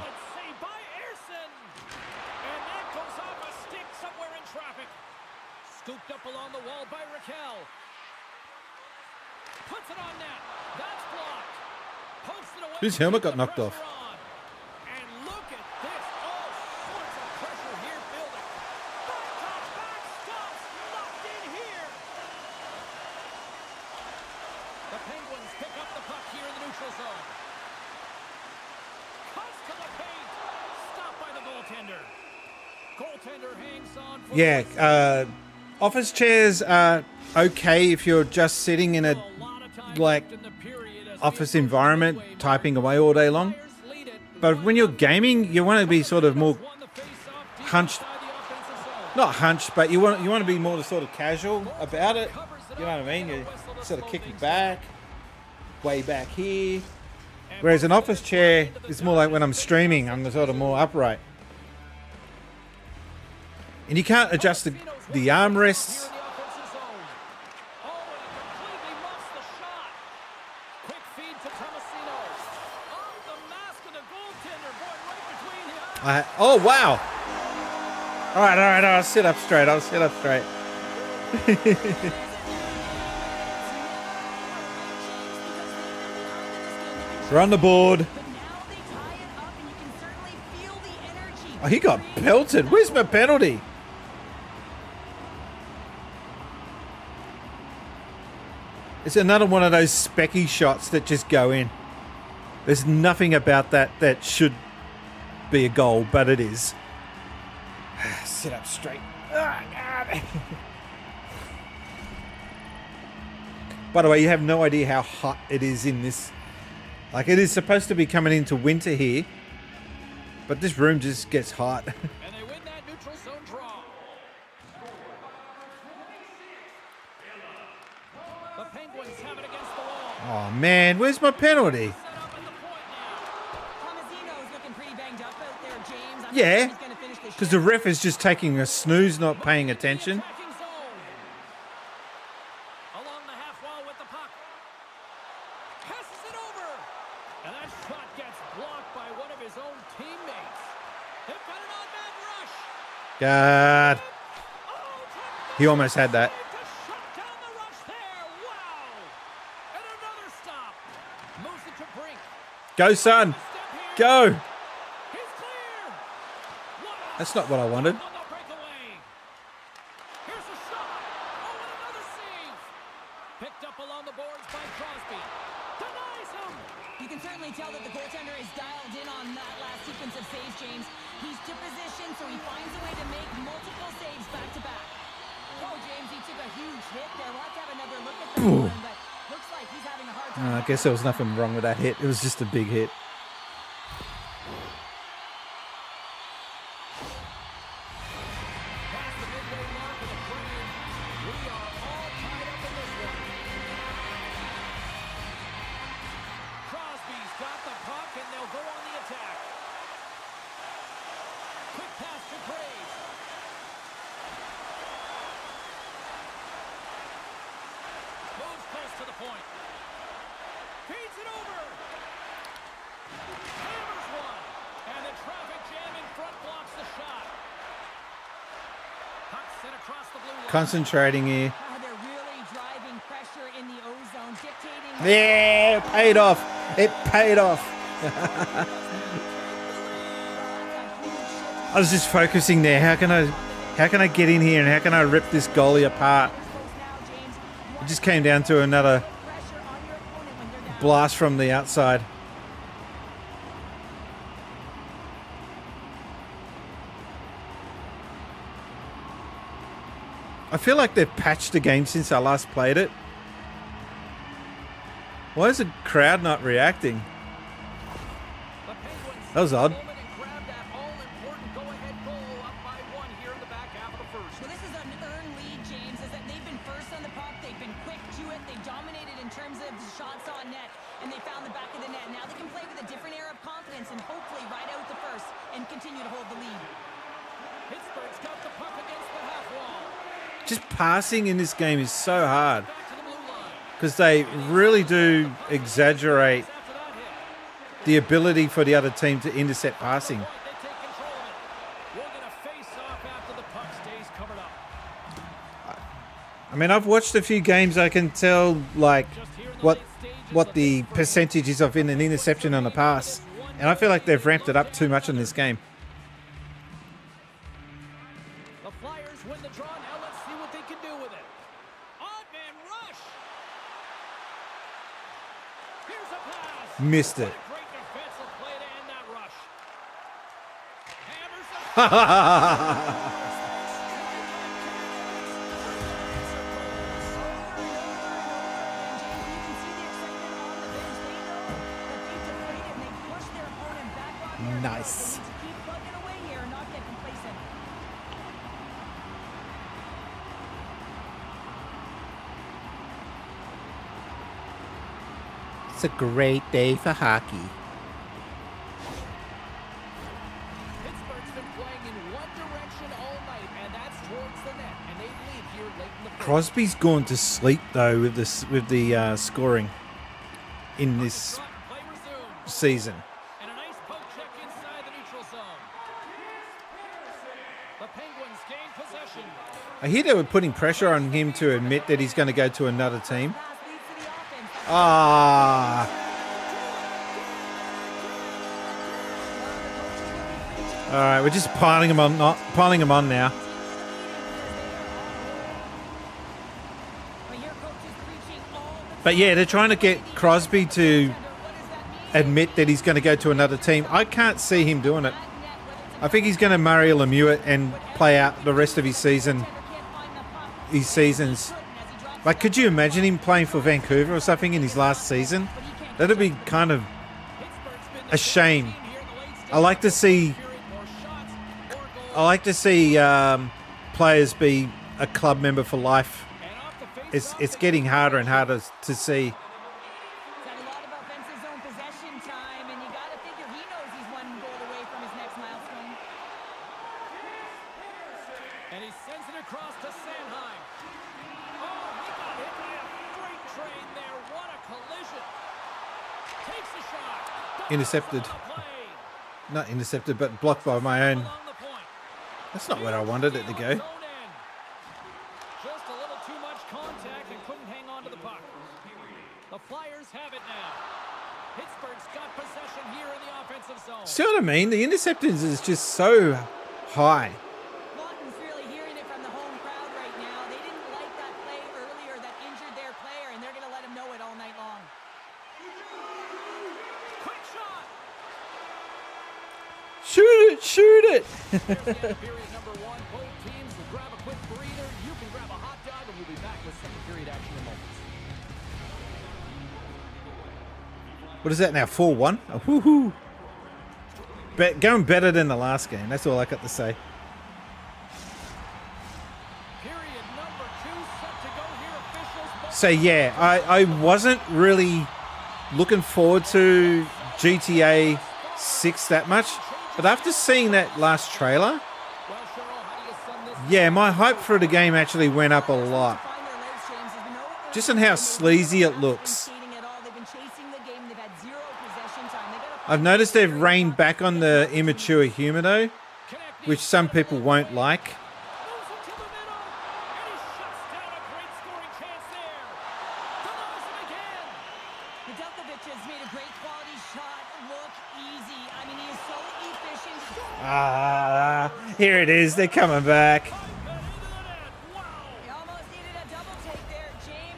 Scooped up along the wall by Raquel. Puts it on net. That's blocked. Posted away. Whose helmet got knocked off? And look at this. All sorts of pressure here building. Back stops. Locked in here. The Penguins pick up the puck here in the neutral zone. Cuts to the paint. Stopped by the goaltender. Goaltender hangs on. Yeah, office chairs are okay if you're just sitting in a, like, office environment, typing away all day long. But when you're gaming, you want to be sort of more hunched. Not hunched, but you want to be more sort of casual about it. You know what I mean? You sort of kicking back, way back here. Whereas an office chair is more like when I'm streaming, I'm sort of more upright. And you can't adjust the armrests. Oh, wow. All right. I'll sit up straight. We're on the board. Oh, he got pelted. Where's my penalty? It's another one of those specky shots that just go in. There's nothing about that should be a goal, but it is. Sit up straight. Oh, God. By the way, you have no idea how hot it is in this. Like, it is supposed to be coming into winter here, but this room just gets hot. And they win that neutral zone draw. The Penguins have it against the wall. Oh, man, where's my penalty? Yeah, because the ref is just taking a snooze, not paying attention. Along the half wall with the puck. Passes it over. And that shot gets blocked by one of his own teammates. They've got an on-man rush. God. He almost had that. Shut down the rush there. Wow. And another stop. Moves it to Brink. Go, son. Go. That's not what I wanted. Here's a shot. Oh, and another save. Picked up along the boards by Crosby. Denies him. You can certainly tell that the goaltender is dialed in on that last sequence of saves, James. He's to position, so he finds a way to make multiple saves back to back. Oh, James, he took a huge hit there. We'll have to have another look at that one, but Looks like he's having a hard time. I guess there was nothing wrong with that hit. It was just a big hit. Past the midway mark of the frame. We are all tied up in this one. Crosby's got the puck, and they'll go on the attack. Quick pass to Graves. Moves close to the point. Feeds it over. Hammers one. And the traffic jam in front blocks the shot. Puck sent across the blue line. Concentrating here. They're really driving pressure in the O-zone, dictating... Yeah, it paid off. It paid off. I was just focusing there. How can I get in here and how can I rip this goalie apart? It just came down to another blast from the outside. I feel like they've patched the game since I last played it. Why is the crowd not reacting? That was odd. So this is an earned lead, James, is that they've been first on the puck, they've been quick to it, they dominated in terms of shots on net, and they found the back of the net. Now they can play with a different air of confidence and hopefully ride out the first and continue to hold the lead. Pittsburgh's got the puck against the half wall. Just passing in this game is so hard because they really do exaggerate the ability for the other team to intercept passing. I mean, I've watched a few games. I can tell like what the percentage is of an interception on a pass, and I feel like they've ramped it up too much in this game. The Flyers win the draw. Now let's see what they can do with it. Odd man rush. Here's a pass. Missed it. Great defensive play to end that rush. Hammers it. Nice. It's a great day for hockey. Pittsburgh's been playing in one direction all night, and that's towards the net. And they lead here late in the first. Crosby's gone to sleep though with the scoring in this season. And a nice poke check inside the neutral zone. The Penguins gain possession. I hear they were putting pressure on him to admit that he's going to go to another team. Ah. All right, we're just piling him on now. But yeah, they're trying to get Crosby to admit that he's going to go to another team. I can't see him doing it. I think he's going to marry Lemieux and play out the rest of his seasons. Like, could you imagine him playing for Vancouver or something in his last season? That'd be kind of a shame. I like to see players be a club member for life. It's getting harder and harder to see. And he sends it across to Sanheim. Oh, he got hit by a freight train there. What a collision. Takes a shot. Intercepted. Not intercepted, but blocked by my own. That's not where I wanted it to go. Just a little too much contact and couldn't hang on to the puck. The Flyers have it now. Pittsburgh's got possession here in the offensive zone. See what I mean? The interceptions is just so high. Lawton's really hearing it from the home crowd right now. They didn't like that play earlier that injured their player, and they're going to let him know it all night long. Quick shot. Shoot it! Shoot it! Period number one. Both teams will grab a quick breather. You can grab a hot dog, and we'll be back with second period action in moments. What is that now? 4-1? Oh, woohoo! Going better than the last game. That's all I got to say. So yeah, I wasn't really looking forward to GTA 6 that much, but after seeing that last trailer, yeah, my hype for the game actually went up a lot. Just on how sleazy it looks. I've noticed they've reined back on the immature humor though, which some people won't like. Here it is. They're coming back.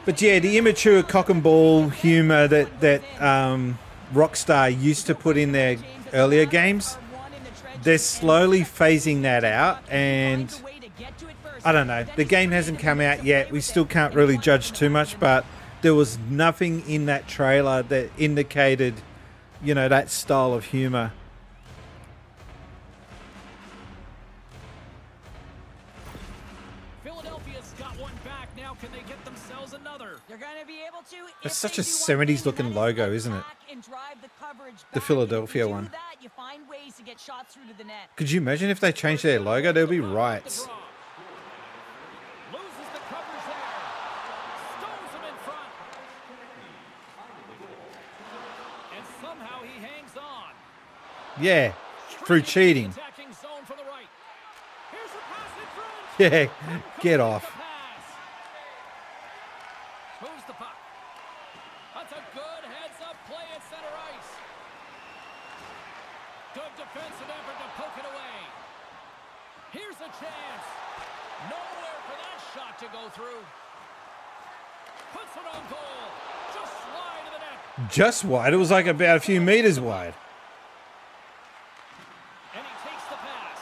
But yeah, the immature cock and ball humor that Rockstar used to put in their earlier games, they're slowly phasing that out. And I don't know. The game hasn't come out yet. We still can't really judge too much, but there was nothing in that trailer that indicated, you know, that style of humor. It's such a 70s looking logo, isn't it? The Philadelphia one. Could you imagine if they changed their logo? There'd be riots. Yeah, through cheating. Yeah, get off. Just wide. It was like about a few meters wide. And he takes the pass.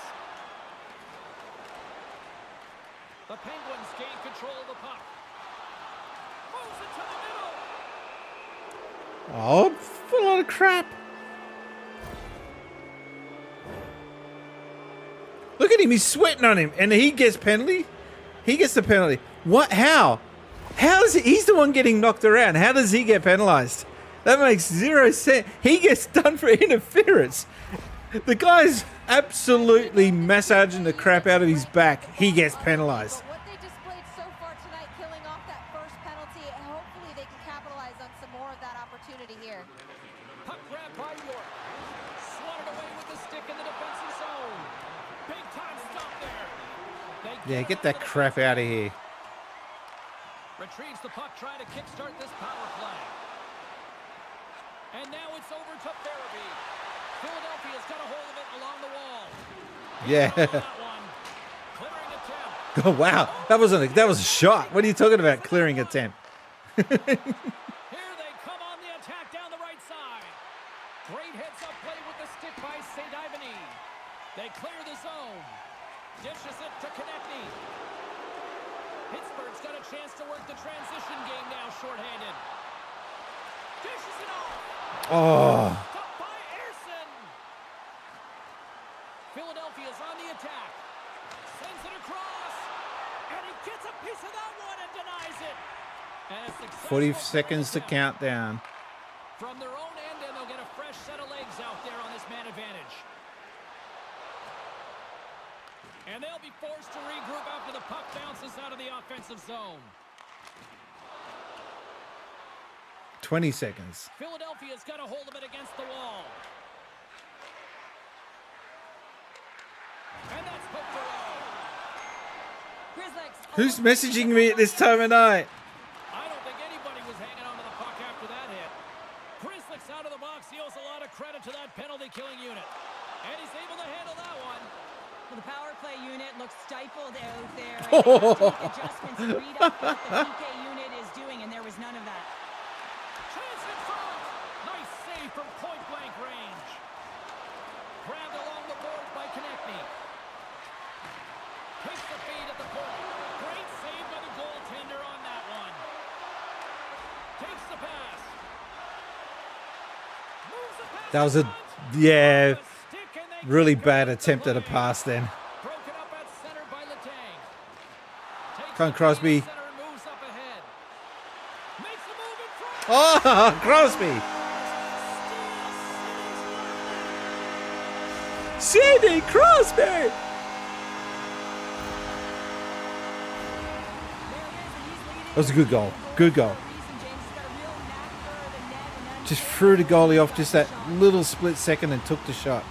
The Penguins gain control of the puck. Moves it to the middle. Oh, a lot of crap. Look at him. He's sweating on him. And he gets penalty. He gets the penalty. What? How? How is it? He's the one getting knocked around. How does he get penalized? That makes 0 sense. He gets done for interference. The guy's absolutely massaging the crap out of his back. He gets penalized. What they displayed so far tonight, killing off that first penalty, and hopefully they can capitalize on some more of that opportunity here. Puck grab by York. Swatted away with the stick in the defensive zone. Big time stop there. Yeah, get that crap out of here. Retrieves the puck, trying to kickstart this power play. And now it's over to Farabee. Philadelphia's got a hold of it along the wall. Yeah. Clearing attempt. Oh wow, that was a shot. What are you talking about? Clearing attempt. Here they come on the attack down the right side. Great heads-up play with the stick by St. Ivany. They clear the zone. Dishes it to Konechny. Pittsburgh's got a chance to work the transition game now, shorthanded. Dishes it off. Oh. Stopped by Ayerson. Philadelphia's on the attack. Sends it across. And he gets a piece of that one and denies it. And 40 seconds to count down. From their own end, and they'll get a fresh set of legs out there on this man advantage. And they'll be forced to regroup after the puck bounces out of the offensive zone. 20 seconds. Philadelphia's got a hold of it against the wall. And that's poked away. Who's messaging me at this time of night? I don't think anybody was hanging on to the puck after that hit. Grizzlick's out of the box. He owes a lot of credit to that penalty-killing unit. And he's able to handle that one. Well, the power play unit looks stifled out there. And they have to make adjustments to read up what the PK unit is doing, and there was none of that. Chance in front. Nice save from point-blank range. Grabbed along the boards by Konechny. Takes the feed at the point. Great save by the goaltender on that one. Takes the pass. That was a, yeah, really bad attempt at a pass then. Come on, Crosby. Oh, Crosby. Sidney Crosby. That was a good goal. Good goal. Just threw the goalie off just that little split second and took the shot.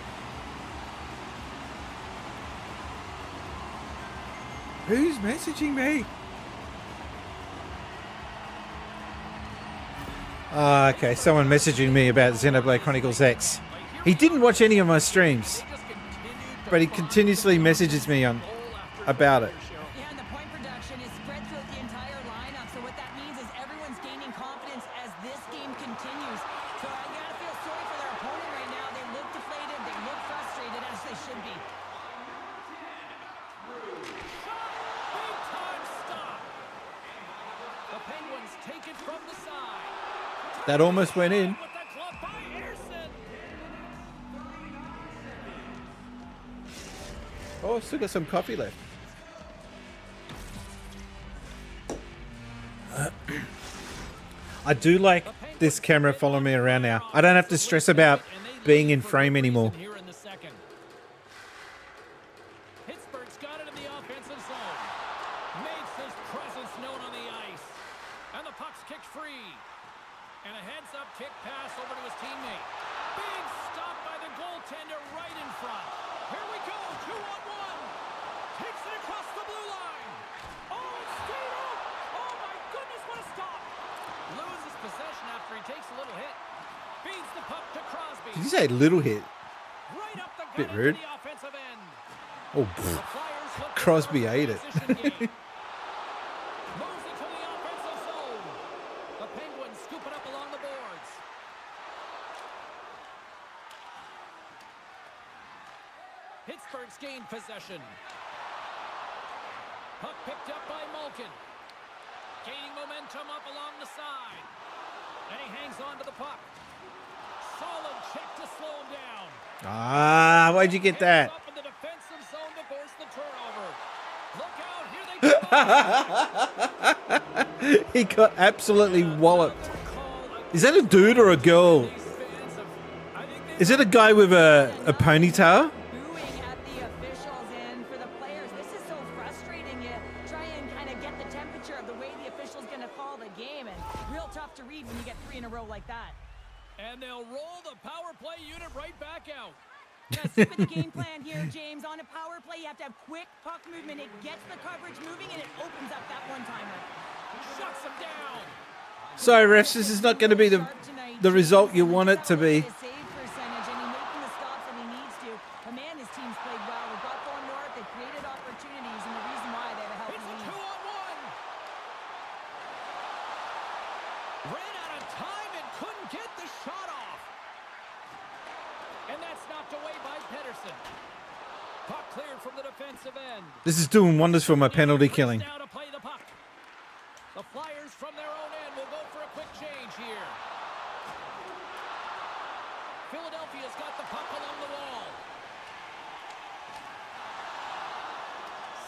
Who's messaging me? Okay, someone messaging me about Xenoblade Chronicles X. He didn't watch any of my streams, but he continuously messages me on about it. Yeah, and the point production is spread throughout the entire lineup. So what that means is everyone's gaining confidence as this game continues. So I gotta feel sorry for their opponent right now. They look deflated, they look frustrated, as they should be. Big time stop. The Penguins take it from the side. That almost went in. With the glove by Ersson. Oh, still got some coffee left. I do like this camera following me around now. I don't have to stress about being in frame anymore. Here in the second. Pittsburgh's got it in the offensive zone. Makes his presence known on the ice. And the puck's kicked free. And a heads-up kick pass over to his teammate. Big stop by the goaltender right in front. Here we go, 2-on-1. Takes it across the blue line. Oh, it's stayed up. Oh, my goodness, what a stop. Loses possession after he takes a little hit. Feeds the puck to Crosby. Did you say little hit? Right up the Bit gut rude. to the offensive end. Oh, The Flyers look for Crosby a ate it. position game. Moves into the offensive zone. The Penguins scoop it up along the boards. Pittsburgh's gained possession. Puck picked up by Malkin. Gaining momentum up along the side. And he hangs on to the puck. Solid check to slow him down. Ah, why'd you get that? Up in the defensive zone to force the turnover. Look out, here they come. He got absolutely walloped. Is that a dude or a girl? Is it a guy with a ponytail? Booing at the officials, and for the players, this is so frustrating. You try and kind of get the temperature of the way the official's going to call the game, and real tough to read when you get 3 in a row like that. And they'll roll the power play unit right back out. Yeah, stick with the game plan here, James. On a power play, you have to have quick puck movement. It gets the coverage moving, and it opens up that one-timer. Shuts him down. Sorry, refs, this is not going to be the result you want it to be. His save percentage, and he's making the stops that he needs to. But man, his team's played well. We've got going north. They created opportunities, and the reason why they have a healthy It's a lead. 2-on-1. Ran out of time and couldn't get the shot off. And that's knocked away by Pedersen. Puck cleared from the defensive end. This is doing wonders for my penalty killing. Now to play the puck. The Flyers from their own end will go for a quick change here. Philadelphia's got the puck along the wall.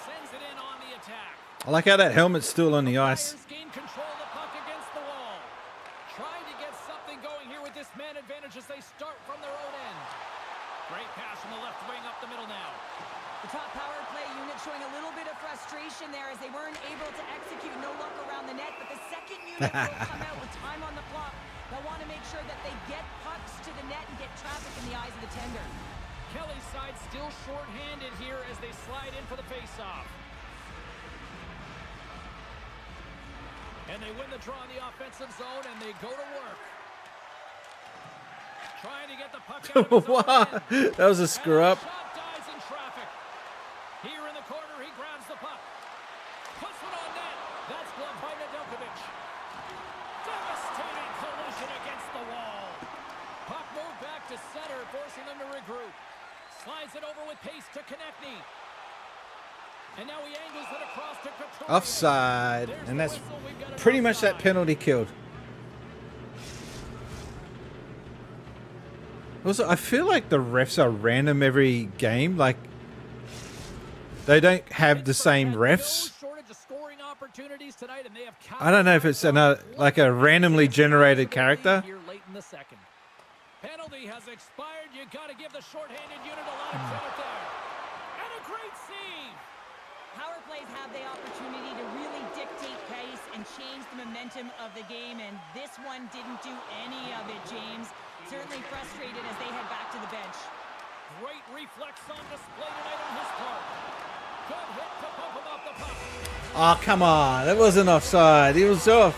Sends it in on the attack. I like how that helmet's still on the ice. Flyers gain control of the puck against the wall. Trying to get something going here with this man advantage as they start from their own end. Great pass from the left wing up the middle now. The top power play unit showing a little bit of frustration there as they weren't able to execute. No luck around the net, but the second unit will come out with time on the clock. They'll want to make sure that they get pucks to the net and get traffic in the eyes of the tender. Kelly's side still short-handed here as they slide in for the face-off. And they win the draw in the offensive zone, and they go to work. Trying to get the puck out of his own Wow, end. that was a screw up. And the shot dies in traffic. Here in the corner, he grabs the puck. Puts it on net. That's gloved by Nedeljkovic. Devastating collision against the wall. Puck moved back to center, forcing them to regroup. Slides it over with pace to Konechny. And now he angles it across to Couturier. Offside. There's And the that's whistle. We've got an pretty much that offside. penalty killed. Also, I feel like the refs are random every game. Like, they don't have the same refs. I don't know if it's like a randomly generated character. Penalty has expired. You got to give the short-handed unit a lot of credit there. And a great save. Power plays have the opportunity to really dictate pace and change the momentum of the game, and this one didn't do any of it, James. Certainly frustrated as they head back to the bench. Great reflex on display tonight on his part. Good hit to pump him off the puck. Oh, come on. That wasn't offside. He was off.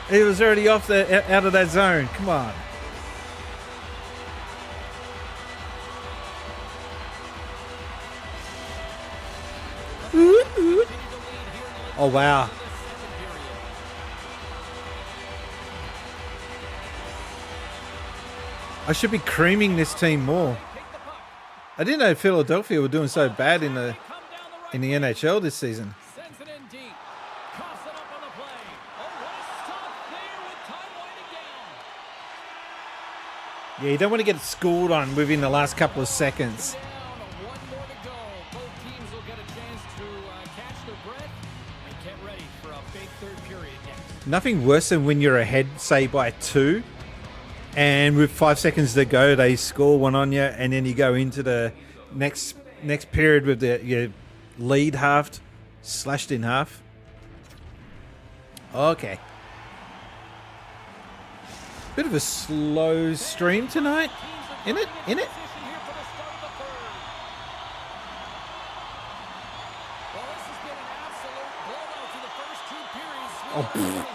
He was already off out of that zone. Come on. Oh, wow. I should be creaming this team more. I didn't know Philadelphia were doing so bad in the NHL this season. Yeah, you don't want to get schooled on within the last couple of seconds. Nothing worse than when you're ahead, say, by 2, and with 5 seconds to go, they score one on you, and then you go into the next period with your lead slashed in half. Okay. Bit of a slow stream tonight. In it? Oh,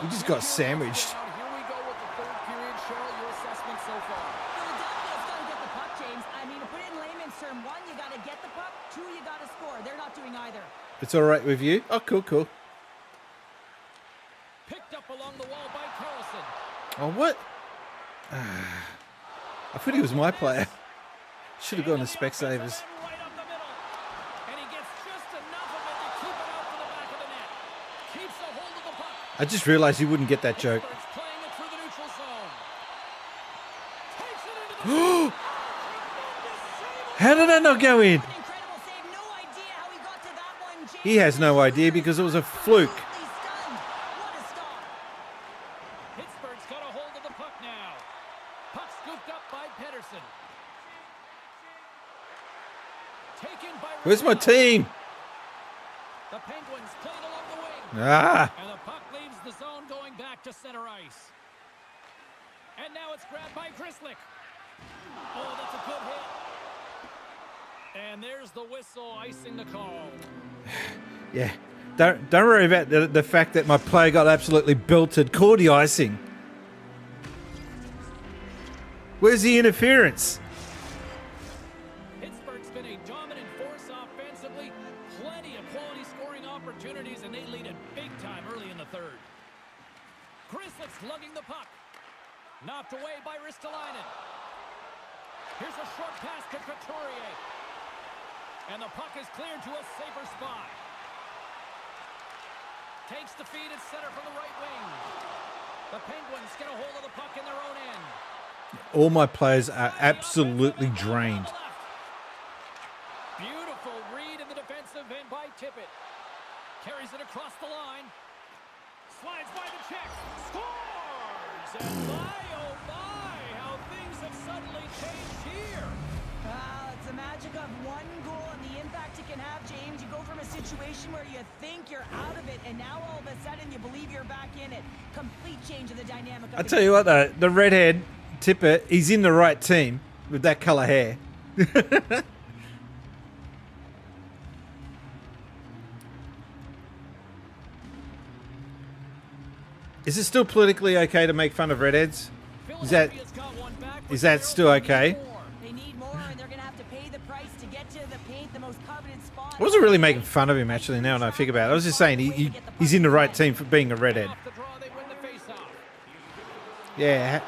we just got sandwiched. Here we go with the third period. Cheryl, your assessment so far. Philadelphia's got to get the puck, James. I mean, to put it in layman's term, 1, you got to get the puck. 2, you got to score. They're not doing either. It's all right with you? Oh, cool. Picked up along the wall by Carlson. Oh, what? I thought he was my player. Should have gone to Specsavers. I just realized you wouldn't get that joke. How did that not go in? He has no idea because it was a fluke. Pittsburgh's got a hold of the puck now. Puck scooped up by Pedersen. Taken by Where's my team? The Penguins played along the wing. And the puck leaves the zone going back to center ice. And now it's grabbed by Grislick. Oh, that's a good hit. And there's the whistle icing the call. Yeah. Don't worry about the fact that my player got absolutely belted. Call the icing. Where's the interference? Pittsburgh's been a dominant force offensively. Plenty of quality scoring opportunities, and they lead it big time early in the third. Grislick's lugging the puck. Knocked away by Ristolainen. Here's a short pass to Couturier. And the puck is cleared to a safer spot. Takes the feed at center from the right wing. The Penguins get a hold of the puck in their own end. All my players are absolutely drained. Beautiful read in the defensive end by Tippett. Carries it across the line. Slides by the check. Scores! And my, oh my, how things have suddenly changed here. It's the magic of one goal and the impact it can have, James. You go from a situation where you think you're out of it, and now all of a sudden you believe you're back in it. Complete change of the dynamic of I tell you what, though, the redhead Tippett, he's in the right team with that color hair. Is it still politically okay to make fun of redheads? Is that still okay? They need more, and they're going to have to pay the price to get to the paint, the most coveted spot. I wasn't really making fun of him, actually, now when I think about it. I was just saying he's in the right team for being a redhead. Yeah.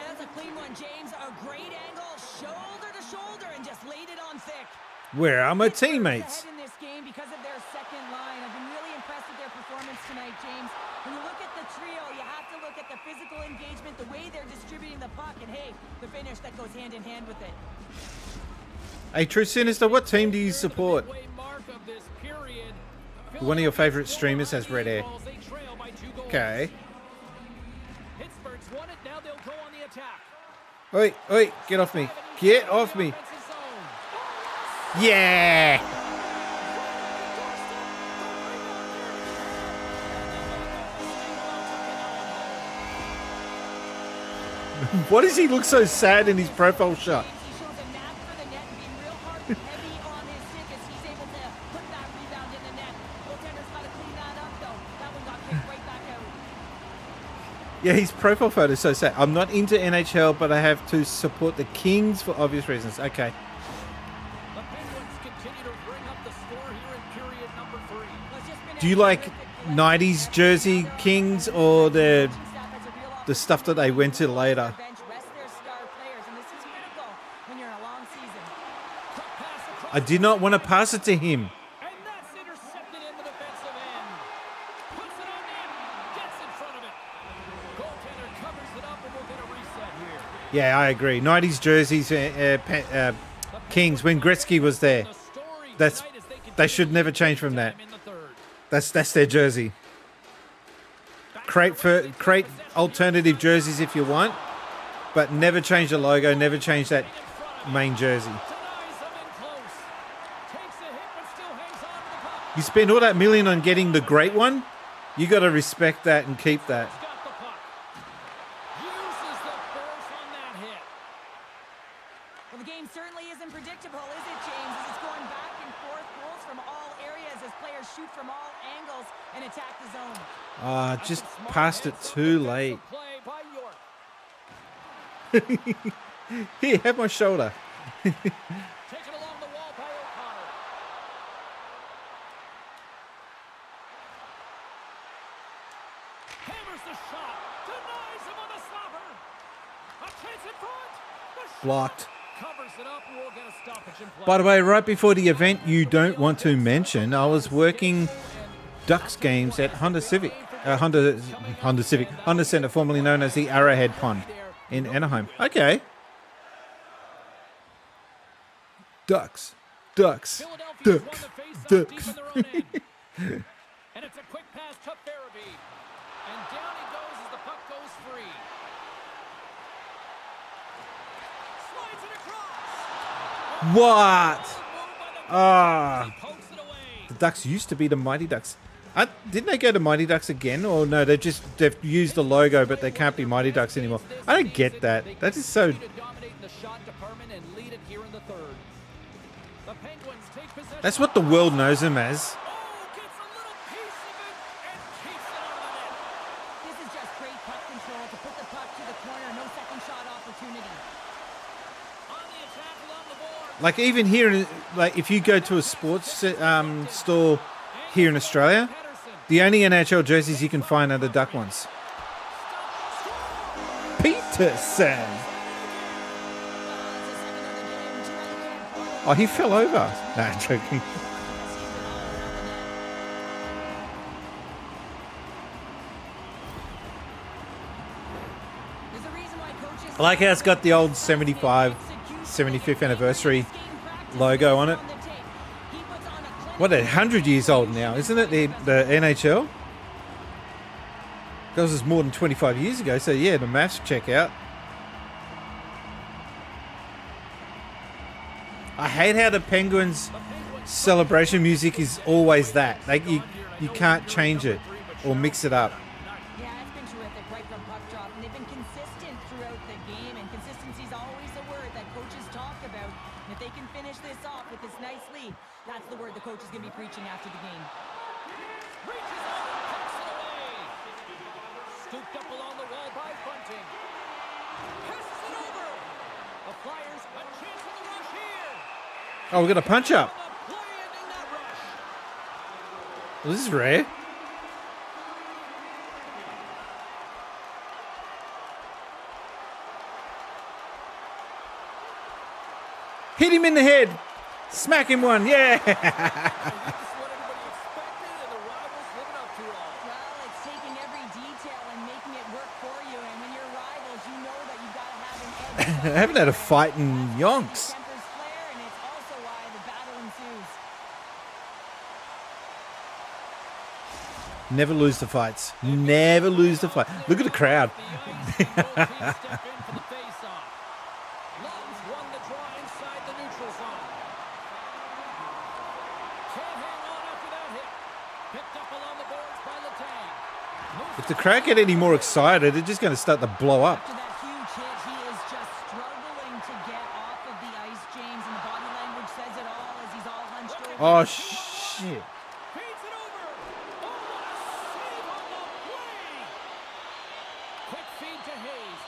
That's a clean one, James. A great angle, shoulder to shoulder, and just laid it on thick. Where are my teammates? In this game because of their second line. I've been really impressed with their performance tonight, James. When you look at the trio, you have to look at the physical engagement, the way they're distributing the puck, and hey, the finish that goes hand in hand with it. Hey, True Sinister, what team do you support? One of your favorite streamers has red hair. Okay. Pittsburgh's won it. Now they'll go on the attack. Oi, oi, get off me. Get off me. Yeah. Why does he look so sad in his profile shot? Yeah, his profile photo is so sad. I'm not into NHL, but I have to support the Kings for obvious reasons. Okay. Do you like 90s jersey Kings or the stuff that they went to later? I did not want to pass it to him. Yeah, I agree. 90s jerseys, Kings, when Gretzky was there, they should never change from that. That's their jersey. Create alternative jerseys if you want, but never change the logo, never change that main jersey. You spend all that million on getting the great one, you got to respect that and keep that. Just passed it too late. Here, have my shoulder. Blocked. By the way, right before the event you don't want to mention, I was working Ducks games at Honda Civic. Honda Center, formerly known as the Arrowhead Pond in Anaheim. Okay. Ducks. Ducks. Ducks. Ducks. And it's a quick pass to Farabee. And down he goes as the puck goes free. Slides it across. What? Ah. The Ducks used to be the Mighty Ducks. Didn't they go to Mighty Ducks again? Or no, they've used the logo, but they can't be Mighty Ducks anymore. I don't get that. That is so... That's what the world knows them as. Like even here, like if you go to a sports store here in Australia, the only NHL jerseys you can find are the Duck ones. Peterson. Oh, he fell over. Nah, I'm joking. I like how it's got the old 75th anniversary logo on it. What, 100 years old now, isn't it, the NHL? Because it's more than 25 years ago, so yeah, the maths check out. I hate how the Penguins' celebration music is always that. Like you can't change it or mix it up. Yeah, it's been terrific right from puck drop, and they've been consistent throughout the game, and consistency is always a word that coaches talk about. And if they can finish this off with this nice lead, that's the word the coach is going to be preaching after the game. Reaches out and pucks it away. Scooped up along the wall by Bunting. Passes it over. The Flyers a chance in the rush here. Oh, we got a punch up. Well, this is rare. Hit him in the head. Smack him one. Yeah. This is what everybody expected, and the Rivals living up I haven't had a fight in yonks. Tempers flare, and it's also why the battle ensues. Never lose the fights. Never lose the fight. Look at the crowd. If the crowd get any more excited, they're just going to start to blow up. After that huge hit, he is just struggling to get off of the ice, James, and the body language says it all as he's all hunched over. Oh, shit. Feeds it over. Oh, what a save on the play. Quick feed to Hayes.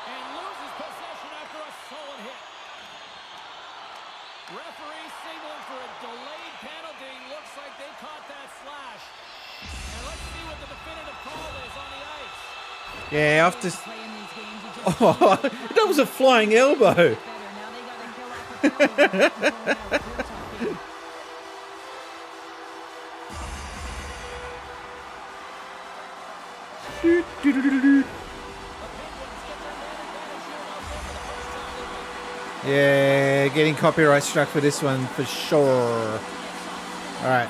And loses possession after a solid hit. Referee signaling for a delayed penalty. Looks like they caught that slash. And let's see what the definitive call is on the ice. Yeah, after... Oh, that was a flying elbow. Yeah, getting copyright struck for this one for sure. All right.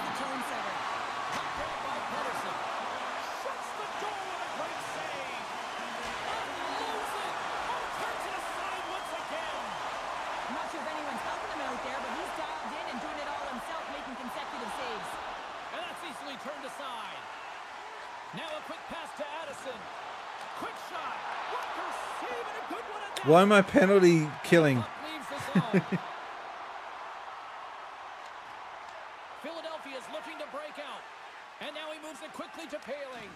Why am I penalty killing? Philadelphia is looking to break out. And now he moves it quickly to Paling.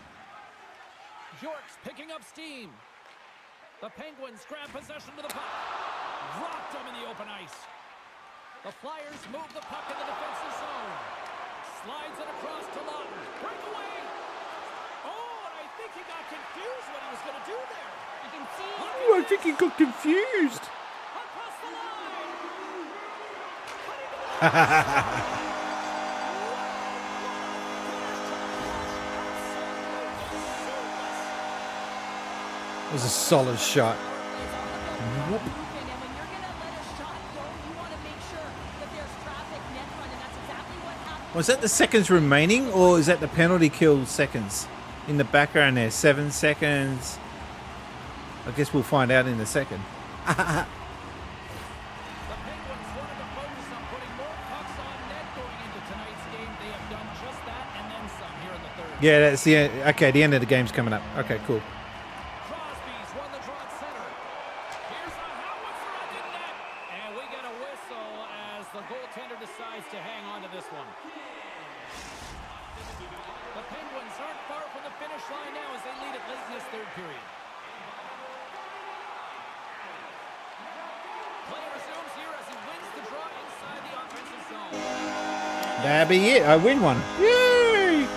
York's picking up steam. The Penguins grab possession to the puck. Rocked them in the open ice. The Flyers move the puck in the defensive zone. Slides it across to Lawton. Breakaway. Oh, and I think he got confused what he was going to do there. You can see. Oh, I think he got confused. Across the line. It was a solid shot. Whoop. Was that the seconds remaining, or is that the penalty kill seconds in the background there? 7 seconds. I guess we'll find out in a second. Yeah, that's the end. Okay, the end of the game's coming up. Okay, cool. Crosby's won the draw at center. Here's a howitzer under net. And we get a whistle as the goaltender decides to hang on to this one. The Penguins aren't far from the finish line now as they lead it late in this third period. Play resumes here as he wins the draw inside the offensive zone. That'll be it. I win one. Yay!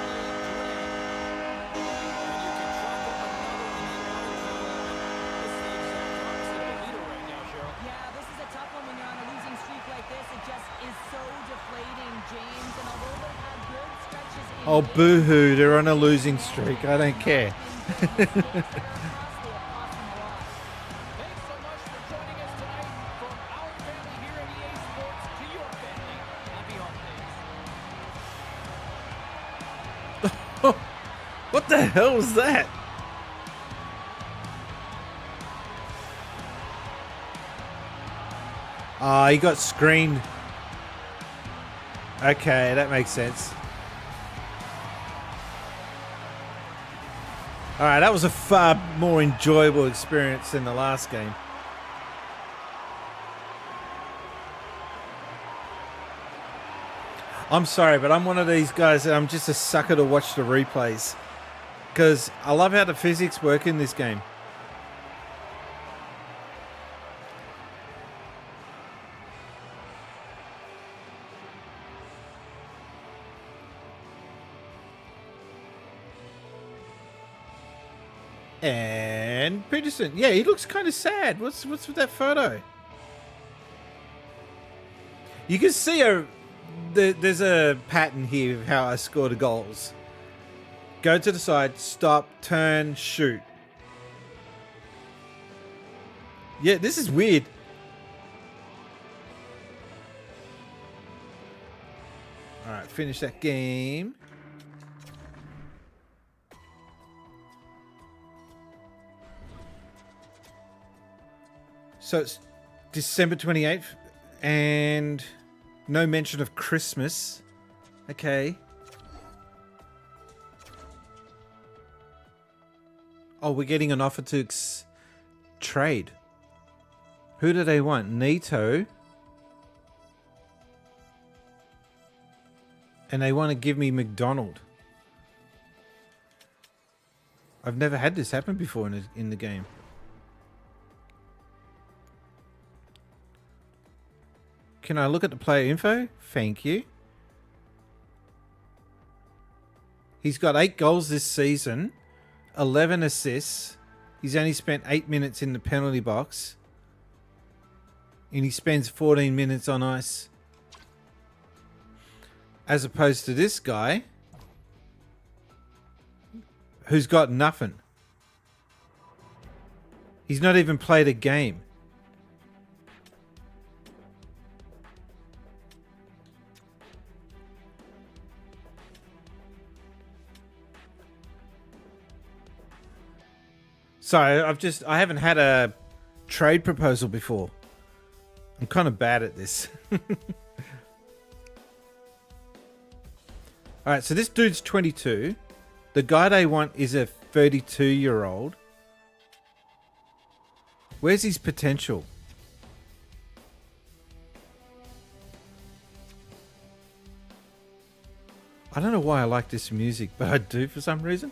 Oh, boo-hoo, they're on a losing streak. I don't care. What the hell was that? Ah, he got screened. Okay, that makes sense. Alright, that was a far more enjoyable experience than the last game. I'm sorry, but I'm one of these guys that I'm just a sucker to watch the replays. Because I love how the physics work in this game. And Peterson, yeah, he looks kind of sad. What's with that photo? You can see there's a pattern here of how I score the goals. Go to the side, stop, turn, shoot. Yeah, this is weird. Alright, finish that game. So it's December 28th and no mention of Christmas. Okay. Oh, we're getting an offer to trade. Who do they want? Nito. And they want to give me McDonald. I've never had this happen before in the game. Can I look at the player info? Thank you. He's got 8 goals this season, 11 assists. He's only spent 8 minutes in the penalty box. And he spends 14 minutes on ice. As opposed to this guy, who's got nothing. He's not even played a game. Sorry, I haven't had a trade proposal before. I'm kind of bad at this. Alright, so this dude's 22. The guy they want is a 32-year-old. Where's his potential? I don't know why I like this music, but I do for some reason.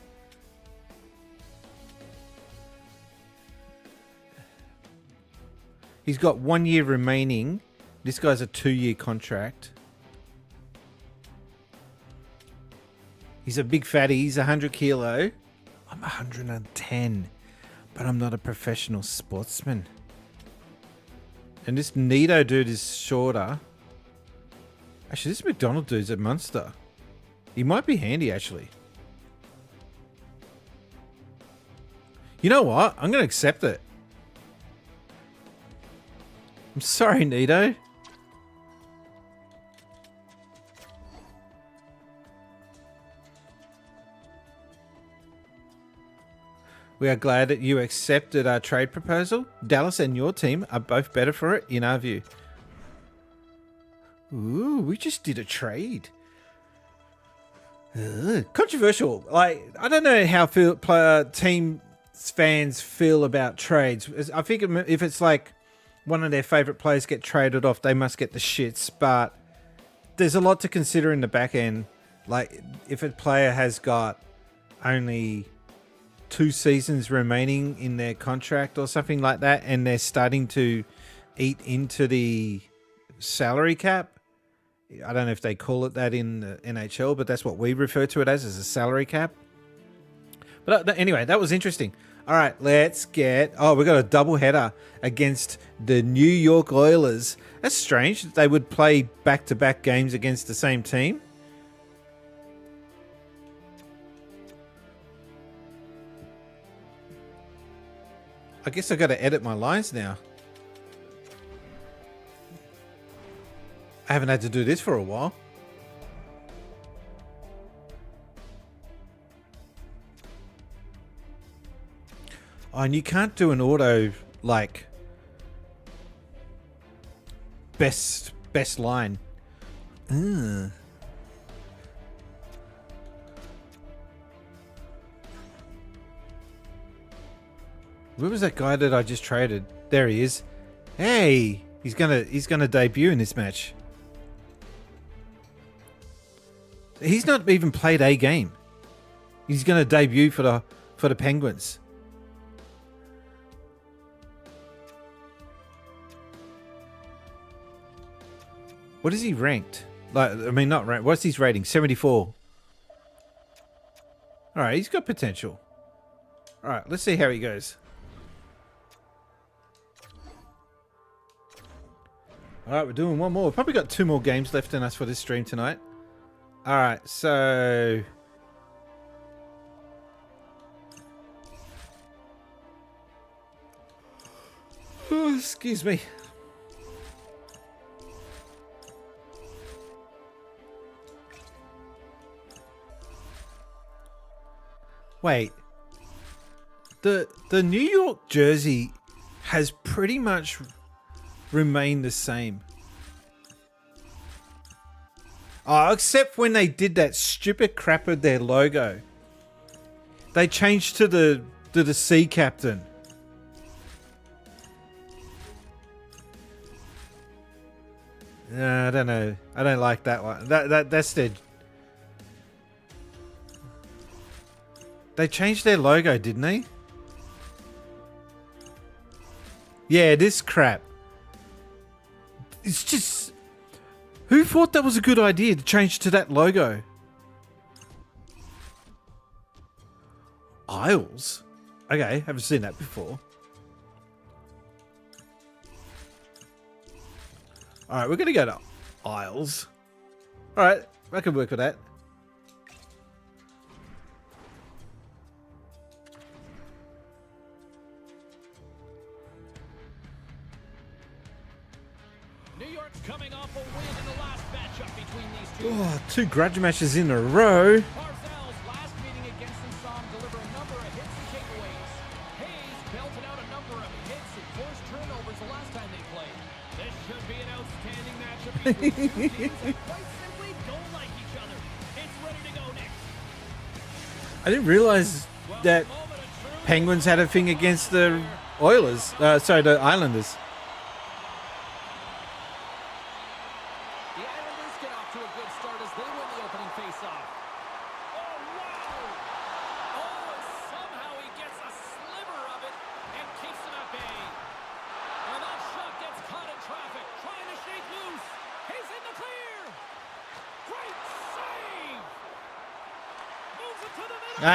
He's got 1 year remaining. This guy's a 2-year contract. He's a big fatty. He's 100 kilo. I'm 110. But I'm not a professional sportsman. And this Nito dude is shorter. Actually, this McDonald dude's a monster. He might be handy, actually. You know what? I'm going to accept it. I'm sorry, Nito. We are glad that you accepted our trade proposal. Dallas and your team are both better for it, in our view. Ooh, we just did a trade. Controversial. Like, I don't know how team fans feel about trades. I think if it's like one of their favourite players get traded off, they must get the shits. But there's a lot to consider in the back end. Like, if a player has got only 2 seasons remaining in their contract or something like that, and they're starting to eat into the salary cap. I don't know if they call it that in the NHL, but that's what we refer to it as a salary cap. But anyway, that was interesting. All right, let's get... Oh, we got a doubleheader against the New York Oilers. That's strange that they would play back-to-back games against the same team. I guess I got to edit my lines now. I haven't had to do this for a while. Oh, and you can't do an auto, like, best line. Ugh. Where was that guy that I just traded? There he is. Hey, he's gonna debut in this match. He's not even played a game. He's gonna debut for the Penguins. What is he ranked? Like, I mean, not ranked. What's his rating? 74. All right, he's got potential. All right, let's see how he goes. All right, we're doing one more. We've probably got 2 more games left in us for this stream tonight. All right, so... Oh, excuse me. Wait. The New York jersey has pretty much remained the same. Oh, except when they did that stupid crap with their logo. They changed to the sea captain. I don't know. I don't like that one. That's their. They changed their logo, didn't they? Yeah, this crap. It's just. Who thought that was a good idea to change to that logo? Isles? Okay, haven't seen that before. Alright, we're going to go to Isles. Alright, I can work with that. New York's coming off a win in the last matchup between these two. Oh, 2 grudge matches in a row. Parcells last meeting against them saw him deliver a number of hits and takeaways. Hayes belted out a number of hits and forced turnovers the last time they played. This should be an outstanding matchup between two teams that quite simply don't like each other. It's ready to go next. I didn't realize that Penguins had a thing against the Oilers. Sorry, the Islanders. The Islanders get off to a good start as they win the opening faceoff. Oh, wow! Oh, and somehow he gets a sliver of it and keeps him at bay. And that shot gets caught in traffic, trying to shake loose. He's in the clear. Great save! Moves it to the middle.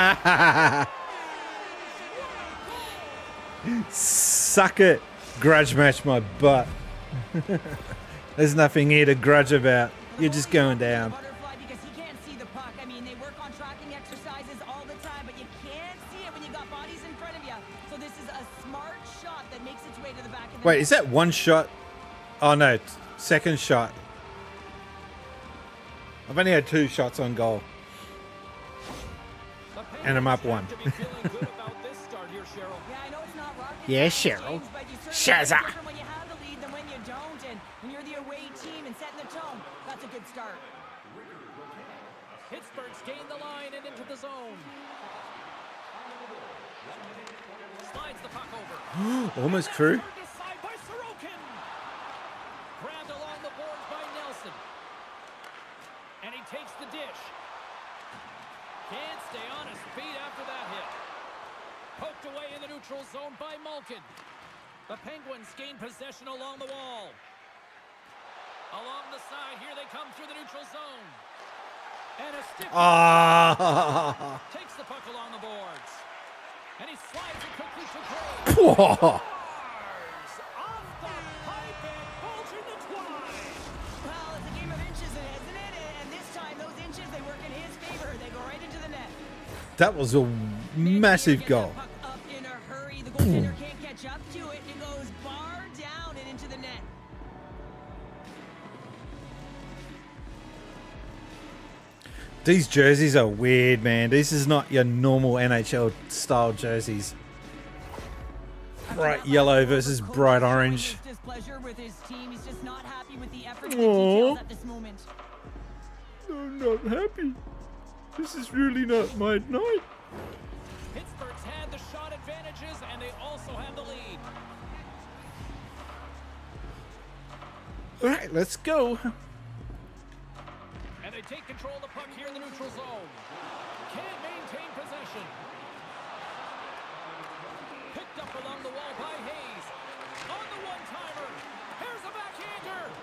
Suck it. Grudge match my butt. There's nothing here to grudge about. You're just going down. Butterfly because he can't see the puck. I mean, they work on tracking exercises all the time, but you can't see it when you got bodies in front of you. So this is a smart shot that makes its way to the back of the Wait, net. is that one shot? Oh no, second shot. I've only had 2 shots on goal. And I'm up 1. Yeah, Cheryl. Shazza. When you have the lead than when you don't, and when you're the away team and setting the tone, that's a good start. Pittsburgh's gained the line and into the zone. Slides the puck over. Almost through. Side by Sorokin. Grabbed along the boards by Nelson. And he takes the dish. Can't stay on his feet after that hit. Poked away in the neutral zone by Malkin. The Penguins gain possession along the wall. Along the side, here they come through the neutral zone. And a stiff takes the puck along the boards. And he slides it quickly to Gray. Off the pipe and bulging the twine. Well, it's a game of inches, isn't it? And this time, those inches, they work in his favor. They go right into the net. That was a massive goal. Puck up in a hurry. The goaltender can't catch up to it. It goes bar down and into the net. These jerseys are weird, man. This is not your normal NHL style jerseys. Bright yellow versus bright orange. Displeasure with his team. He's just not happy with the effort and the details at this moment. I'm not happy. This is really not my night. Pittsburgh's had the shot advantages, and they also have the lead. All right, let's go. And they take control of the puck here in the neutral zone. Can't maintain possession. Picked up along the wall by Hayes. On the one-timer. Here's a backhander.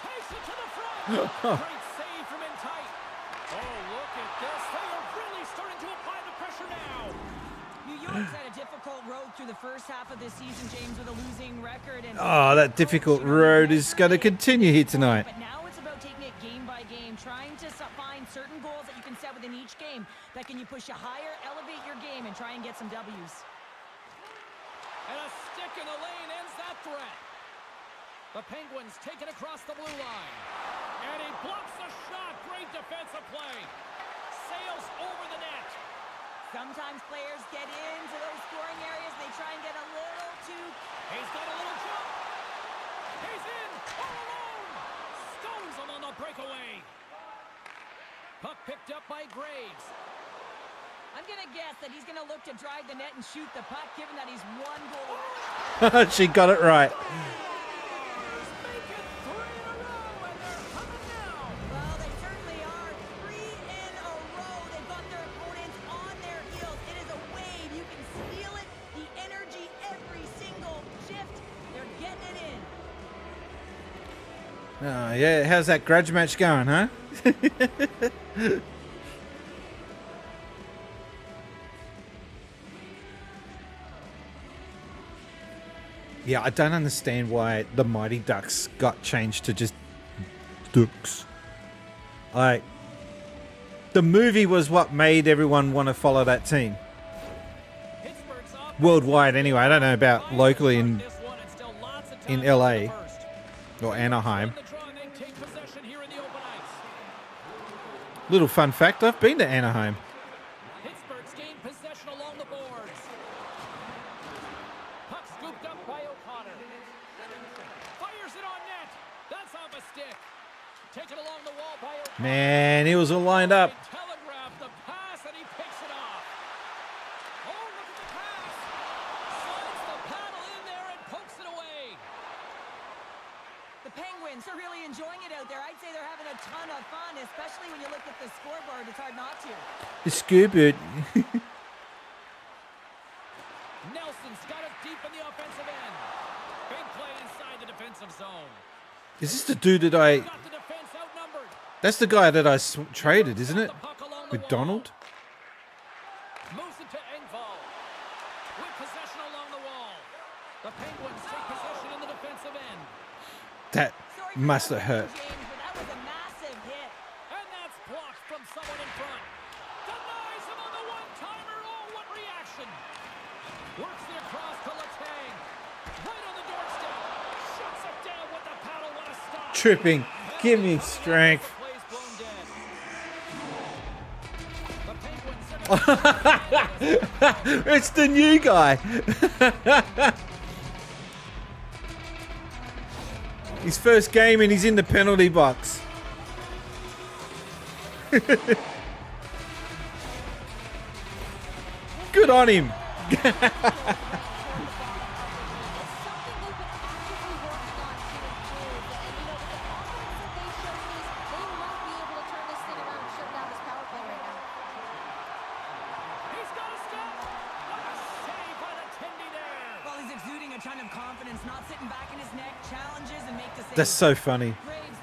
Takes it to the front. Great save from in tight. Oh, look at this. They are really starting to apply the pressure now. New York's had a difficult road through the first half of this season, James, with a losing record. And Oh, that difficult road is going to continue here tonight. But now it's about taking it game by game, trying to find certain goals that you can set within each game that can push you higher, elevate your game, and try and get some W's. And a stick in the lane ends that threat. The Penguins take it across the blue line. And he blocks the shot. Great defensive play. Sails over the net. Sometimes players get into those scoring areas. They try and get a little too... He's got a little jump. He's in all alone. Stones him on the breakaway. Puck picked up by Graves. I'm going to guess that he's going to look to drive the net and shoot the puck, given that he's one goal. She got it right. Well, they certainly are. 3 in a row. They've got their opponents on their heels. It is a wave. You can feel it. The energy every single shift. They're getting it in. Oh, yeah. How's that grudge match going, huh? Yeah, I don't understand why the Mighty Ducks got changed to just Ducks. Like, the movie was what made everyone want to follow that team. Worldwide, anyway. I don't know about locally in LA or Anaheim. Little fun fact, I've been to Anaheim. Pittsburgh's gained possession along the boards. Puck scooped up by O'Connor. Fires it on net. That's off a stick. Taken along the wall by O'Connor. Man, he was all lined up. Telegraphed the pass and he picks it off. Oh, look at the pass. Slides the paddle in there and pokes it away. The Penguins are really enjoying it out there. I'd say they're having a ton of fun, especially when you look at the scoreboard. It's hard not to. The scuba. Nelson's got it deep in the offensive end. Big play inside the defensive zone. Is this the dude that I... Got the defense outnumbered. That's the guy that I traded, isn't it? With Donald? Moves it to Engvall. With possession along the wall. The Penguins take possession in the defensive end. That must have hurt. James, but that was a massive hit. And that's blocked from someone in front. Denies him on the one-timer. Oh, what reaction. Works it across to Letang. Right on the doorstep. Shuts it down with the paddle. What a stop. Tripping. Give me strength. It's the new guy. His first game and he's in the penalty box. Good on him. Well, he's exuding a ton of confidence, not sitting back in his neck, challenges and make decisions. That's so funny.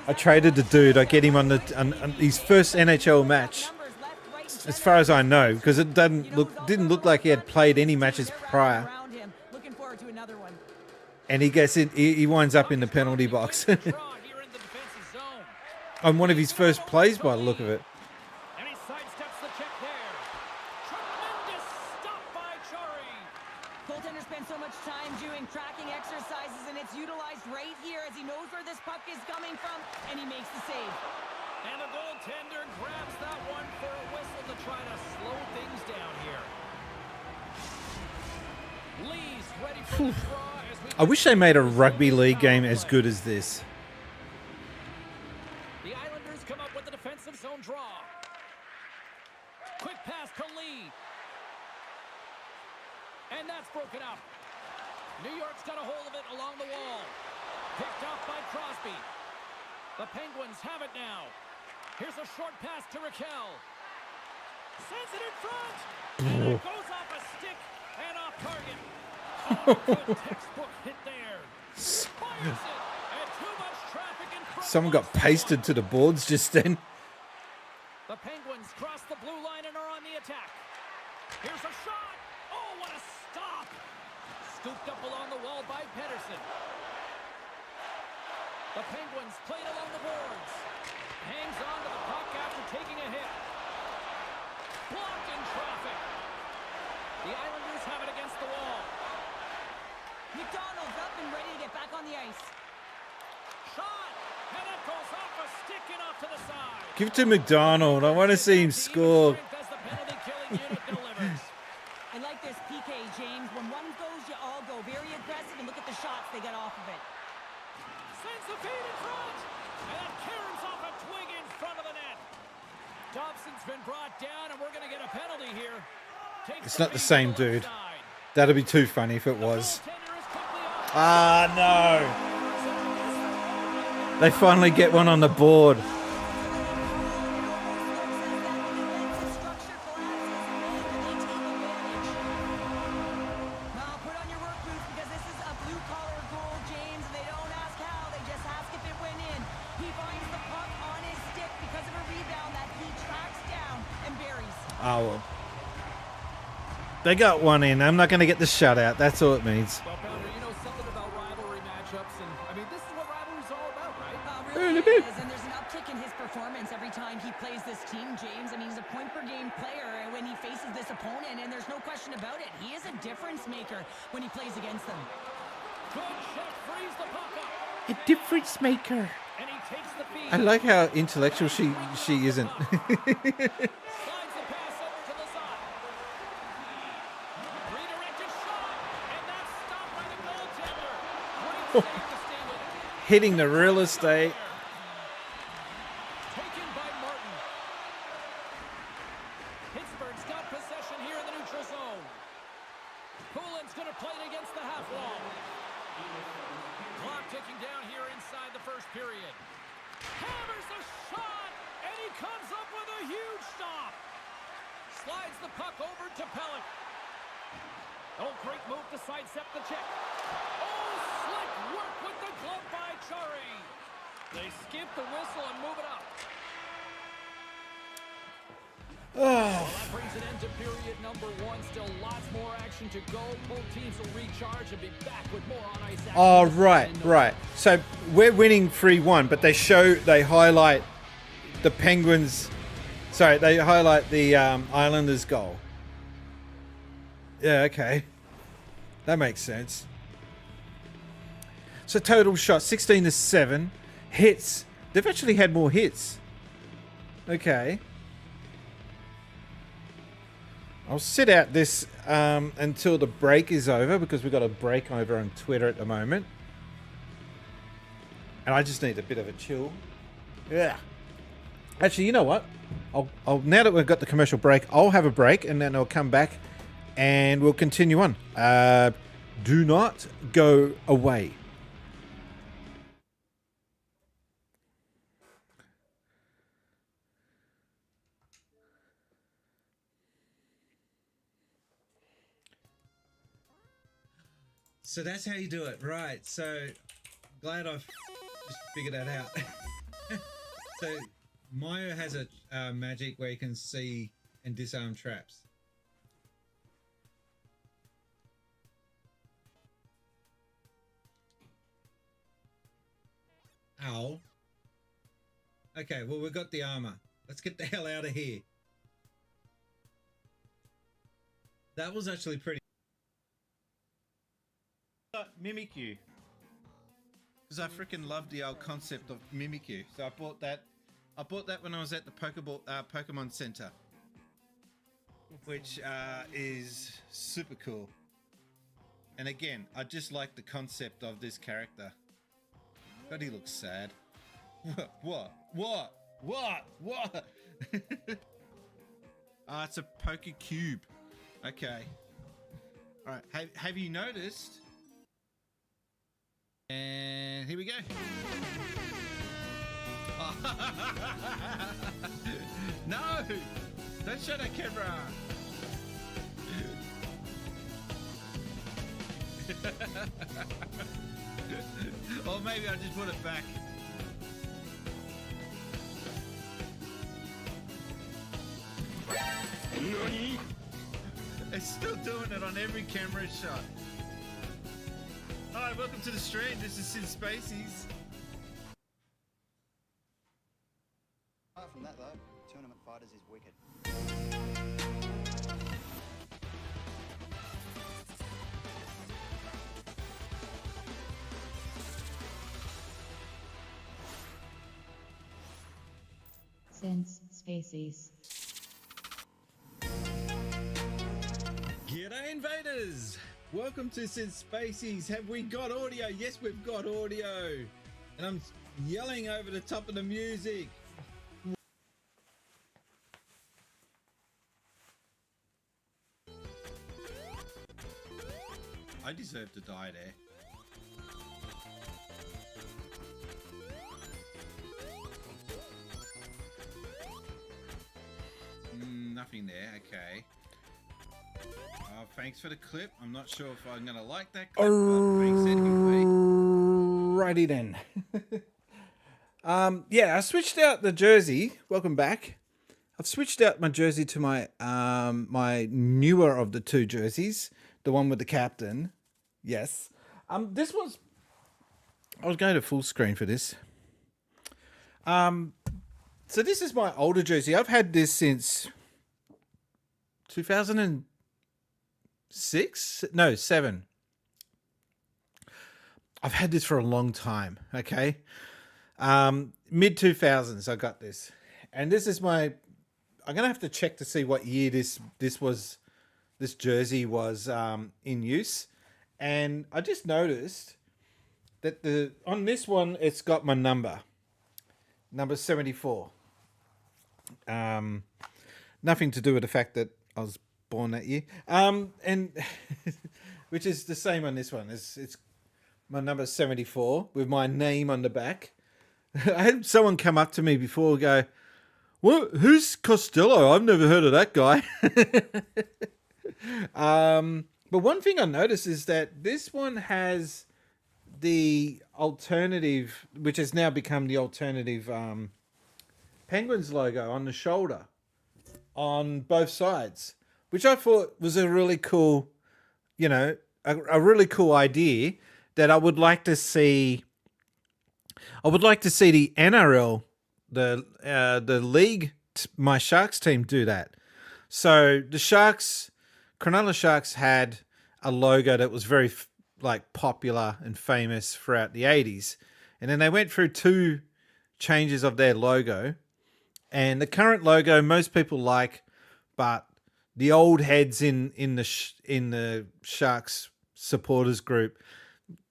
I traded the dude. I get him on his first NHL match, as far as I know, because it didn't look like he had played any matches prior. Looking forward to another one. And he gets in. He winds up in the penalty box on one of his first plays, by the look of it. And he sidesteps the check there. Tremendous stop by Chari. Goaltender spends so much time doing tracking exercises, and it's utilized right here as he knows where this puck is coming from, and he makes the save. And the goaltender grabs that one for a whistle to try to slow things down here. Lee's ready for the draw as we... I wish they made a rugby league game as good as this. The Islanders come up with the defensive zone draw. Quick pass to Lee. And that's broken up. New York's got a hold of it along the wall. Picked up by Crosby. The Penguins have it now. Here's a short pass to Raquel. Sends it in front. And it goes off a stick and off target. Oh, good textbook hit there. Fires it. And too much traffic in front. Someone got pasted to the boards just then. The Penguins cross the blue line and are on the attack. Here's a shot. Oh, what a stop. Scooped up along the wall by Pedersen. The Penguins played along the boards. Hangs on to the puck after taking a hit. Blocked in traffic. The Islanders have it against the wall. McDonald's up and ready to get back on the ice. Shot! And it goes off a stick and off to the side. Give it to McDonald. I want to see him score. As the penalty killing unit delivers. I like this PK, James. When one goes, you all go. Very aggressive, and look at the shots they got off of it. Sends the feed in front. And caroms off a twig in front of the net. Dobson's been brought down, and we're going to get a penalty here. It's not the same dude. That'd be too funny if it was. Ah, no. They finally get one on the board. Oh, well. They got one in. I'm not going to get the shutout. That's all it means. Well, Pounder, you know something about rivalry matchups, and I mean, this is what rivalry's all about, right? Really is, and there's an uptick in his performance every time he plays this team, James. I mean, he's a point-per-game player when he faces this opponent, and there's no question about it. He is a difference maker when he plays against them. Good check, frees the puck up. A difference maker. And he takes the feed. I like how intellectual she isn't. Hitting the real estate. Taken by Martin. Pittsburgh's got possession here in the neutral zone. Poulin's going to play it against the half wall. Clock ticking down here inside the first period. Hammers a shot, and he comes up with a huge stop. Slides the puck over to Pellick. Oh, great move to sidestep the check. Oh, slick work with the glove by Chari. They skip the whistle and move it up. Well, that brings an end to period number one. Still lots more action to go. Both teams will recharge and be back with more on ice action. Oh, right. So we're winning 3-1, but they highlight the Penguins. Sorry, they highlight the Islanders' goal. Yeah, okay. That makes sense. So total shots, 16-7. Hits. They've actually had more hits. Okay. I'll sit out this until the break is over, because we've got a break over on Twitter at the moment. And I just need a bit of a chill. Yeah. Actually, you know what? I'll now that we've got the commercial break, I'll have a break and then I'll come back and we'll continue on. Do not go away. So that's how you do it, right? So glad I've just figured that out. So Maya has a magic where you can see and disarm traps. Ow. Okay, well, we've got the armor. Let's get the hell out of here. That was actually pretty... Mimikyu. Because I freaking love the old concept of Mimikyu. So I bought that when I was at the Pokemon Center. Which is super cool. And again, I just like the concept of this character. But he looks sad. What? It's a Poke Cube. Okay. Alright, have you noticed? And here we go. No! Don't show that camera! Or maybe I'll just put it back. It's still doing it on every camera shot. Hi, welcome to the stream. This is Since Spacies. Since Spacies. G'day invaders! Welcome to Since Spacies. Have we got audio? Yes, we've got audio. And I'm yelling over the top of the music. I deserve to die there. Nothing there, okay. Thanks for the clip. I'm not sure if I'm going to like that clip, but thanks anyway. Righty then. Yeah, I switched out the jersey. Welcome back. I've switched out my jersey to my my newer of the two jerseys, the one with the captain. Yes. This was. I was going to full screen for this. So this is my older jersey. I've had this since 2006? No, 7. I've had this for a long time, okay? Mid 2000s I got this. And this is my, I'm going to have to check to see what year this jersey was in use. And I just noticed that on this one it's got my number 74. Nothing to do with the fact that I was born that year. And which is the same on this one. It's my number 74 with my name on the back. I had someone come up to me before and go, "Well, who's Costello? I've never heard of that guy." But one thing I noticed is that this one has the alternative, which has now become the alternative Penguins logo on the shoulder on both sides, which I thought was a really cool, a really cool idea that I would like to see. I would like to see the NRL, the league, my Sharks team do that. So the Sharks, Cronulla Sharks had a logo that was very popular and famous throughout the 80s. And then they went through 2 changes of their logo. And the current logo most people like, but the old heads in the Sharks supporters group,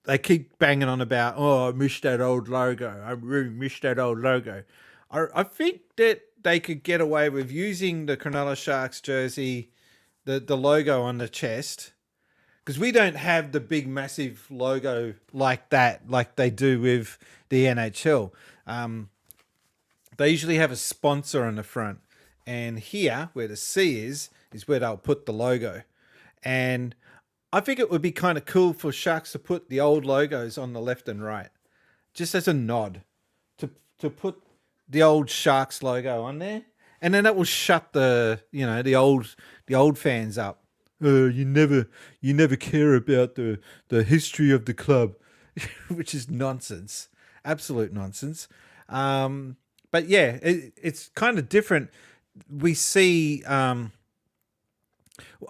they keep banging on about, "Oh, I miss that old logo. I really miss that old logo." I think that they could get away with using the Cronulla Sharks jersey, the logo on the chest, because we don't have the big massive logo like that, like they do with the NHL. They usually have a sponsor on the front, and here where the C is where they'll put the logo. And I think it would be kind of cool for Sharks to put the old logos on the left and right, just as a nod to put the old Sharks logo on there, and then that will shut the old fans up. You never care about the history of the club, which is nonsense, absolute nonsense. But yeah, it's kind of different. We see.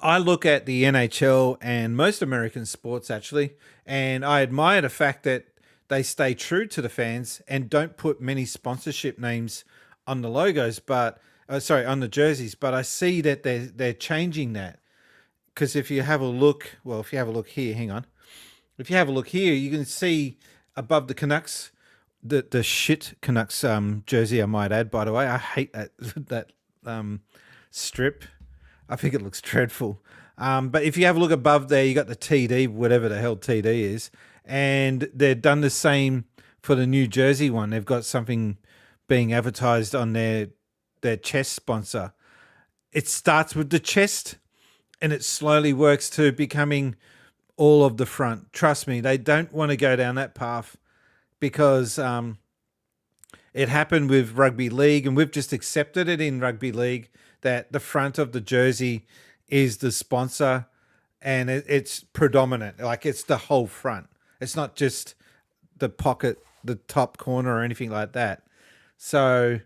I look at the NHL and most American sports actually, and I admire the fact that they stay true to the fans and don't put many sponsorship names on the logos, on the jerseys. But I see that they're changing that, because if you have a look here, hang on. If you have a look here, you can see above the Canucks, the shit Canucks jersey, I might add. By the way, I hate that strip. I think it looks dreadful. But if you have a look above there, you got the TD, whatever the hell TD is, and they've done the same for the New Jersey one. They've got something being advertised on their chest sponsor. It starts with the chest, and it slowly works to becoming all of the front. Trust me, they don't want to go down that path, because it happened with rugby league, and we've just accepted it in rugby league that the front of the jersey is the sponsor, and it's predominant. Like, it's the whole front. It's not just the pocket, the top corner, or anything like that. So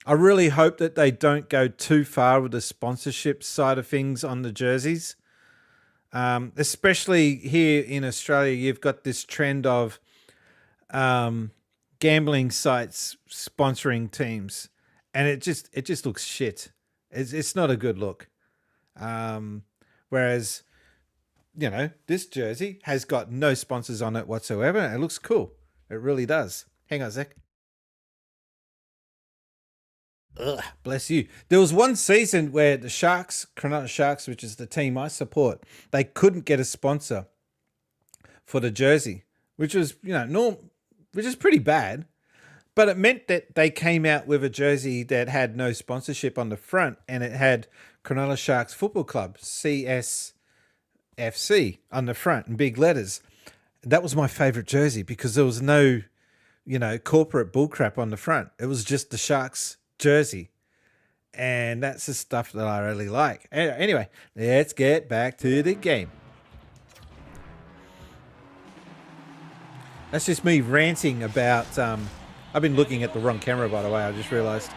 I really hope that they don't go too far with the sponsorship side of things on the jerseys. Especially here in Australia, you've got this trend of gambling sites sponsoring teams. and it just looks shit. It's not a good look. Whereas, you know, this jersey has got no sponsors on it whatsoever, and it looks cool. It really does. Hang on a sec. Ugh, bless you. There was one season where the Sharks, Cronulla Sharks, which is the team I support, they couldn't get a sponsor for the jersey, which was, you know, which is pretty bad. But it meant that they came out with a jersey that had no sponsorship on the front, and it had Cronulla Sharks Football Club, CSFC, on the front in big letters. That was my favorite jersey because there was no, you know, corporate bullcrap on the front. It was just the Sharks jersey. And that's the stuff that I really like. Anyway, let's get back to the game. That's just me ranting about... I've been looking at the wrong camera, by the way. I just realized.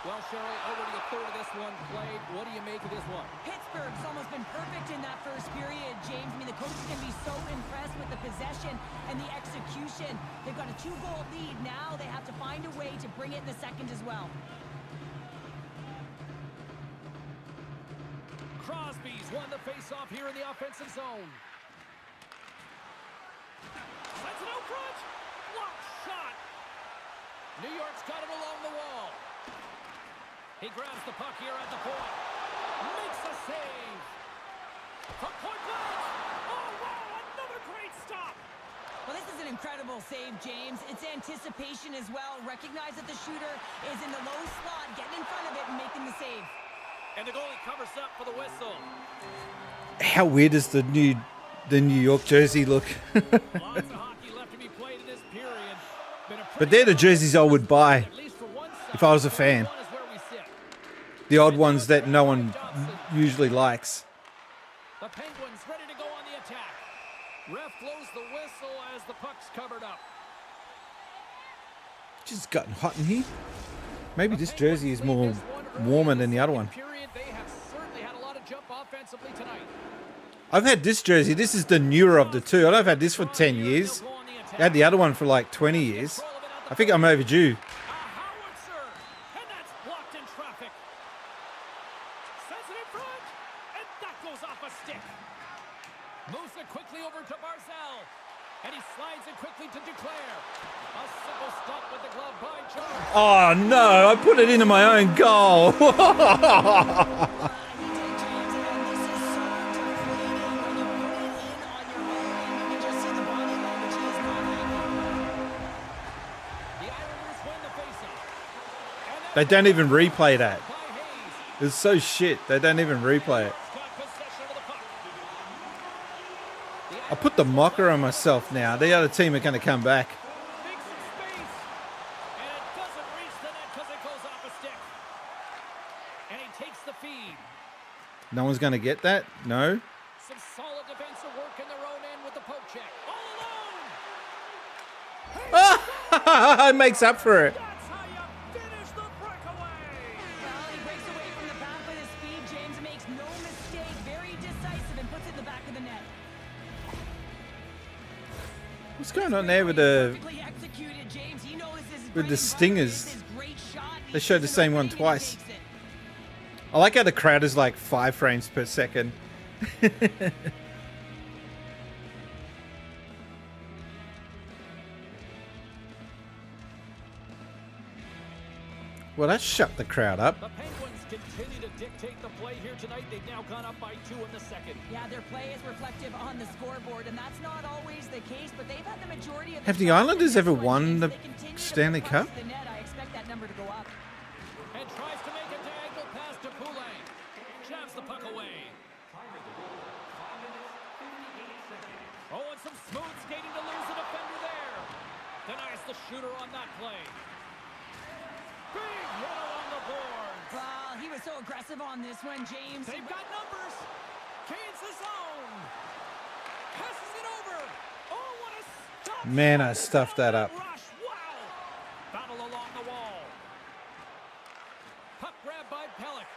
Well, Cheryl, already a third of this one played. What do you make of this one? Pittsburgh's almost been perfect in that first period, James. I mean, the coaches can be so impressed with the possession and the execution. They've got a 2-goal lead. Now they have to find a way to bring it in the second as well. Crosby's won the face-off here in the offensive zone. Sends it out front. Block shot. New York's got it along the wall. He grabs the puck here at the point. Makes a save. From point blank. Oh, wow, another great stop. Well, this is an incredible save, James. It's anticipation as well. Recognize that the shooter is in the low slot, getting in front of it and making the save. And the goalie covers up for the whistle. How weird does the New York jersey look? Lots of hockey left to be played in this period. But they're the jerseys I would buy if I was a fan. The odd ones that no one usually likes. The Penguins ready to go on the attack. Ref blows the whistle as the puck's covered up. Just gotten hot in here. Maybe this jersey is more warmer than the other one. They have certainly had a lot of jump offensively tonight. I've had this jersey. This is the newer of the two. I've had this for 10 years. I had the other one for like 20 years. I think I'm overdue. Oh no, I put it into my own goal. They don't even replay that. It's so shit. They don't even replay it. I put the mocker on myself now. The other team are going to come back. No one's going to get that? No? Some solid defensive work in their own end with the poke check. All alone! It makes up for it. That's how you finish the breakaway! Well, he breaks away from the back with his speed. James makes no mistake. Very decisive and puts it in the back of the net. What's going on there with the stingers? They showed the same one twice. I like how the crowd is like 5 frames per second. Well, that shut the crowd up. The Penguins continue to dictate the play here tonight. They've now gone up by 2 in the second. Yeah, their play is reflective on the scoreboard, and that's not always the case, but they've had the majority of Have the Islanders ever won the Stanley Cup? the net. I expect that number to go up. And tries to make a diagonal pass to Poulet. Jabs the puck away. Oh, and some smooth skating to lose the defender there. Denies the shooter on that play. Big hit along the boards. Well, he was so aggressive on this one, James. They've got numbers. Gains the zone. Passes it over. Oh, what a stop. Man, I stuffed that up. Rush. Wow. Battle along the wall. Puck grab by Pellick.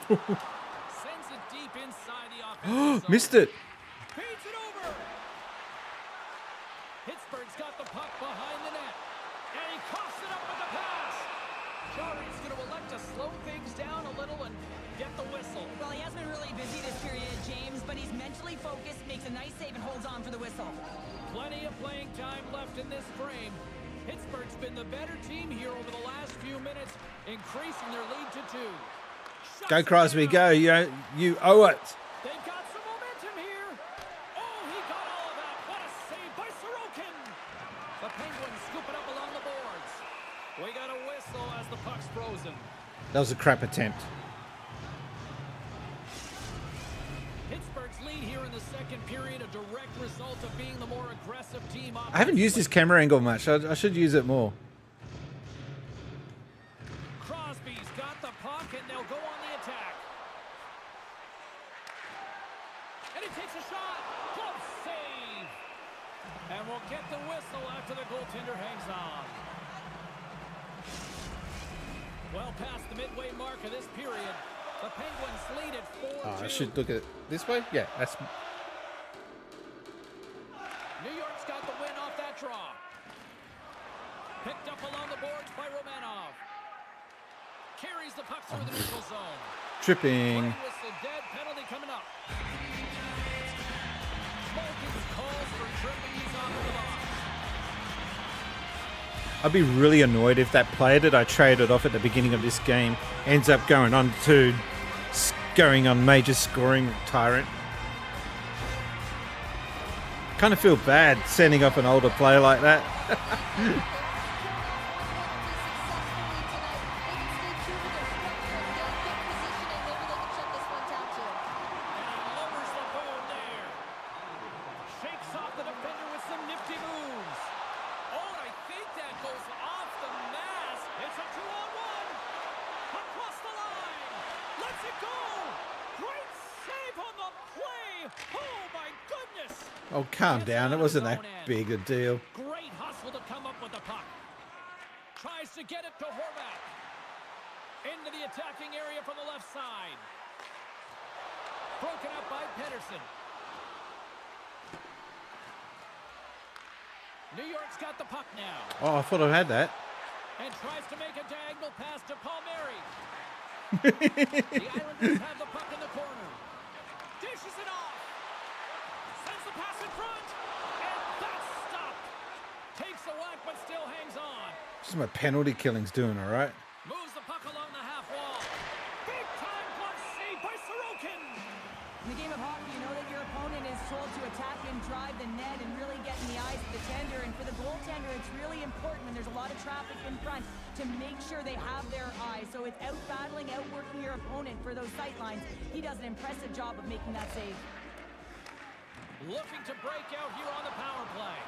Sends it deep Missed it. Feeds it over. Pittsburgh's got the puck behind the net. And he coughs it up with the pass. Jarry's going to elect to slow things down a little and get the whistle. Well, he has been really busy this period, James, but he's mentally focused, makes a nice save, and holds on for the whistle. Plenty of playing time left in this frame. Pittsburgh's been the better team here over the last few minutes, increasing their lead to 2. Go, Crosby, go. You owe it. They've got some momentum here. Oh, he got all of that. What a save by Sorokin. The Penguins scoop it up along the boards. We got a whistle as the puck's frozen. That was a crap attempt. Pittsburgh's lead here in the second period, a direct result of being the more aggressive team. I haven't used this camera angle much. I should use it more. Crosby's got the puck, and they'll go on the attack. And he takes a shot. Close save. And we'll get the whistle after the goaltender hangs on. Well past the midway mark of this period, the Penguins lead at 4-2. Oh, I should look at it this way. Yeah, that's. New York's got the win off that draw. Picked up along the boards by Romanov. Carries the puck through the neutral zone. Tripping. Whistle dead, penalty coming up. Malkin's calls for tripping. He's off the box. I'd be really annoyed if that player that I traded off at the beginning of this game ends up going on major scoring tyrant. Kind of feel bad sending off an older player like that. Shakes off the defender with some nifty moves. Oh, and I think that goes off the mask. It's a 2-on-1. Across the line. Lets it go. Great save on the play. Oh, my goodness. Oh, calm down. It wasn't that big a deal. Great hustle to come up with the puck. Tries to get it to Horvat. Into the attacking area from the left side. Broken up by Pedersen. New York's got the puck now. Oh, I thought I had that. And tries to make a diagonal pass to Palmieri. The Islanders have the puck in the corner. Dishes it off. Sends the pass in front. And that's stopped. Takes the whack but still hangs on. This is my penalty killing's doing all right. Moves the puck along the half wall. Big time glove save by Sorokin. In the game of hockey, you know that your opponent is told to attack and drive the net and really get in the eyes of the tender. And for the goaltender, it's really important when there's a lot of traffic in front to make sure they have their eyes. So it's out-battling, outworking your opponent for those sight lines. He does an impressive job of making that save. Looking to break out here on the power play.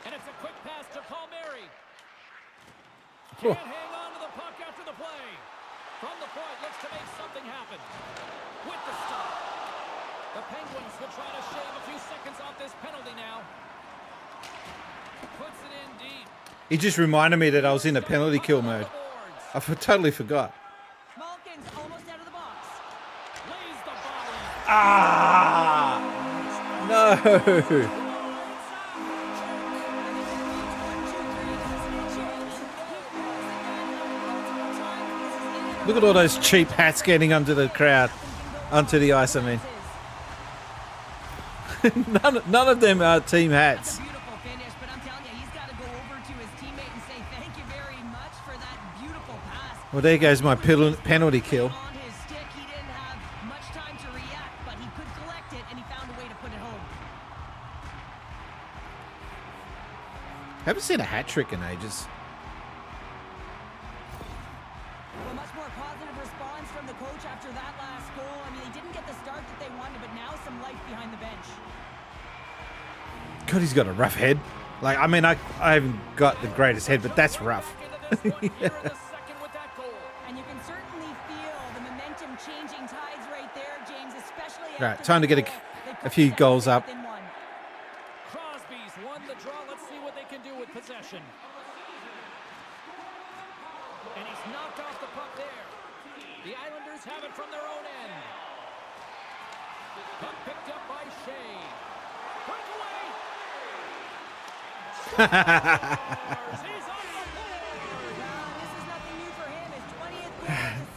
And it's a quick pass to Palmieri. Can't hang on to the puck after the play. From the point, looks to make something happen. With the stop. The Penguins will try to shave a few seconds off this penalty now. Puts it in deep. He just reminded me that I was in a penalty kill mode. I totally forgot. Malkin's almost out of the box. Lays the body. Ah! No! Look at all those cheap hats getting onto the crowd, onto the ice, I mean. none of them are team hats. Beautiful finish, but I'm telling you, he's got to go over to his teammate and say thank you very much for that beautiful pass. Well, there goes my penalty kill. On his stick, he didn't have much time to react, but he could collect it, and he found a way to put it home. Haven't seen a hat trick in ages. Well, much more positive response from the coach after that last goal. I mean, they didn't get the start that they wanted, but now some life behind the bench. God, he's got a rough head. Like, I mean, I haven't got the greatest head, but that's rough. And you can certainly feel the momentum changing tides right there, James, especially Right, time to get a few goals up. Crosby's won the draw. Let's see what they can do with possession. And he's knocked off the puck there. The Islanders have it from their own end. Puck picked up by Shea.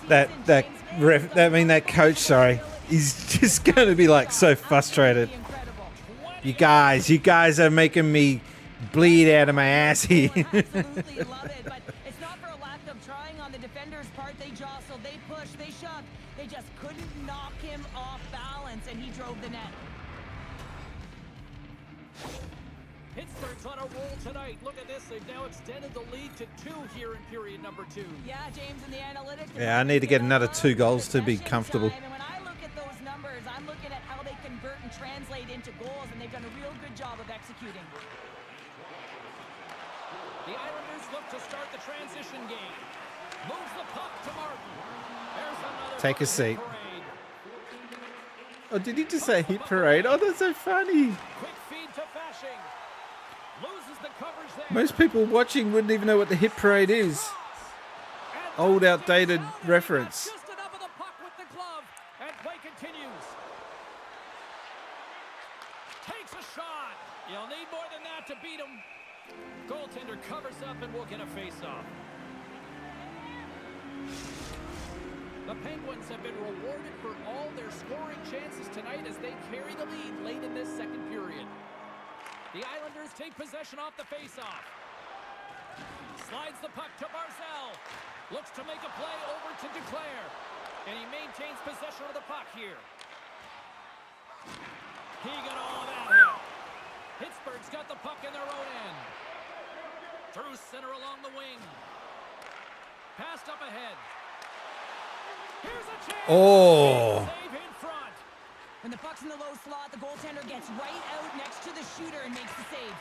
That coach, sorry, he's just going to be like so frustrated. You guys are making me bleed out of my ass here. Absolutely love it, but it's not for a lack of trying on the defender's part. They jostled, they pushed, they shoved. They just couldn't knock him off balance, and he drove the net. Pittsburgh's on a roll tonight. Look at this. They've now extended the lead to 2 here in period number 2. Yeah, James, in the analytics. Yeah, I need to get another 2 goals to be comfortable. And when I look at those numbers, I'm looking at how they convert and translate into goals, and they've done a real good job of executing. The Islanders look to start the transition game. Moves the puck to Martin. There's another Take a seat. parade. Oh, did he just say hit parade? Oh, that's so funny. Quick feed to Fashing. Loses the coverage there. Most people watching wouldn't even know what the hit parade is. Old, outdated reference. Just enough of the puck with the glove, and play continues. Takes a shot. You'll need more than that to beat him. Goaltender covers up and will get a face-off. The Penguins have been rewarded for all their scoring chances tonight as they carry the lead late in this second period. The Islanders take possession off the face-off. Slides the puck to Barzal. Looks to make a play over to Duclair. And he maintains possession of the puck here. He got all of that hit. Pittsburgh's got the puck in their own end. Through center along the wing. Passed up ahead. Here's a chance. Oh. Save in front. When the puck's in the low slot, the goaltender gets right out next to the shooter and makes the save.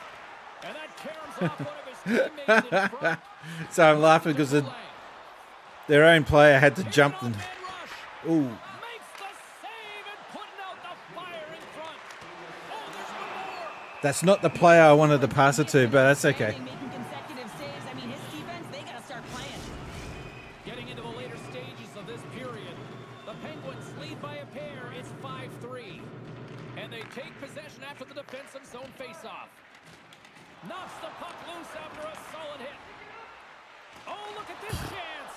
And that caroms off one of his teammates in front. So I'm laughing because their own player had to jump and. Ooh. Makes the save and putting out the fire in front. Oh, there's one more. That's not the player I wanted to pass it to, but that's okay. Making consecutive saves. I mean, his defense, they got to start playing. Getting into the later stages of this period, the Penguins lead by a pair. It's 5-3. And they take possession after the defensive zone faceoff. Knocks the puck loose after a solid hit. Oh, look at this chance.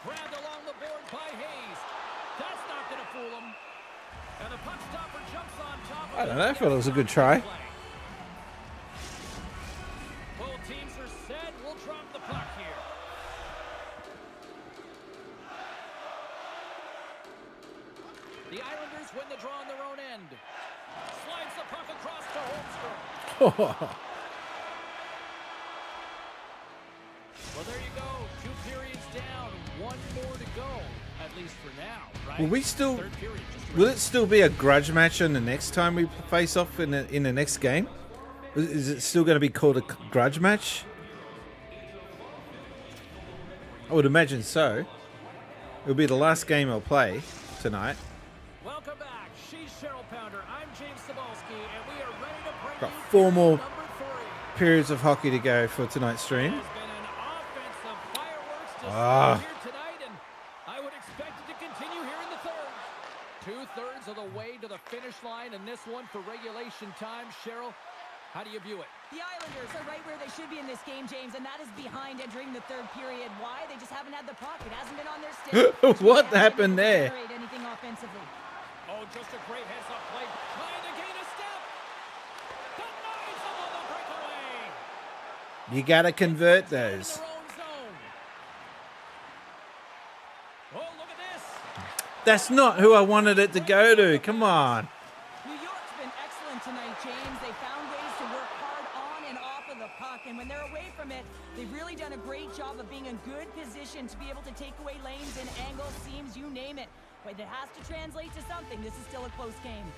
Grabbed along the board by Hayes. That's not going to fool him. And the puck stopper jumps on top of I don't know, I thought it was a good try. Both teams are set. We'll drop the puck here. The Islanders win the draw on their own end. Slides the puck across to Holmstrom. Well, there you go. 2 periods down. 1 more to go, at least for now, right? Will we still? Third period just Will it still be a grudge match on the next time we face off in the next game? Is it still going to be called a grudge match? I would imagine so. It'll be the last game I'll play tonight. Welcome back. She's Cheryl Pounder. I'm James Cebulski, and we are ready to bring Got you 4 more number 3. periods of hockey to go for tonight's stream. There's been an offensive fireworks display Ah. here tonight, and I would expect it to continue here in the third. 2/3 of the way to the finish line, and this one for regulation time. Cheryl, how do you view it? The Islanders are right where they should be in this game, James, and that is behind entering the third period. Why? They just haven't had the puck. It hasn't been on their stick. What happened there? Generate anything offensively. Oh, just a great heads-up play. Trying to gain a step. Denies them on the breakaway. You got to convert those. In their own zone. Oh, look at this. That's not who I wanted it to go to. Come on. New York's been excellent tonight, James. They found ways to work hard on and off of the puck, and when they're away from it, they've really done a great job of being in good position to be able to take away lanes and angles, seams, you name it. But it has to translate to something. This is still a close game.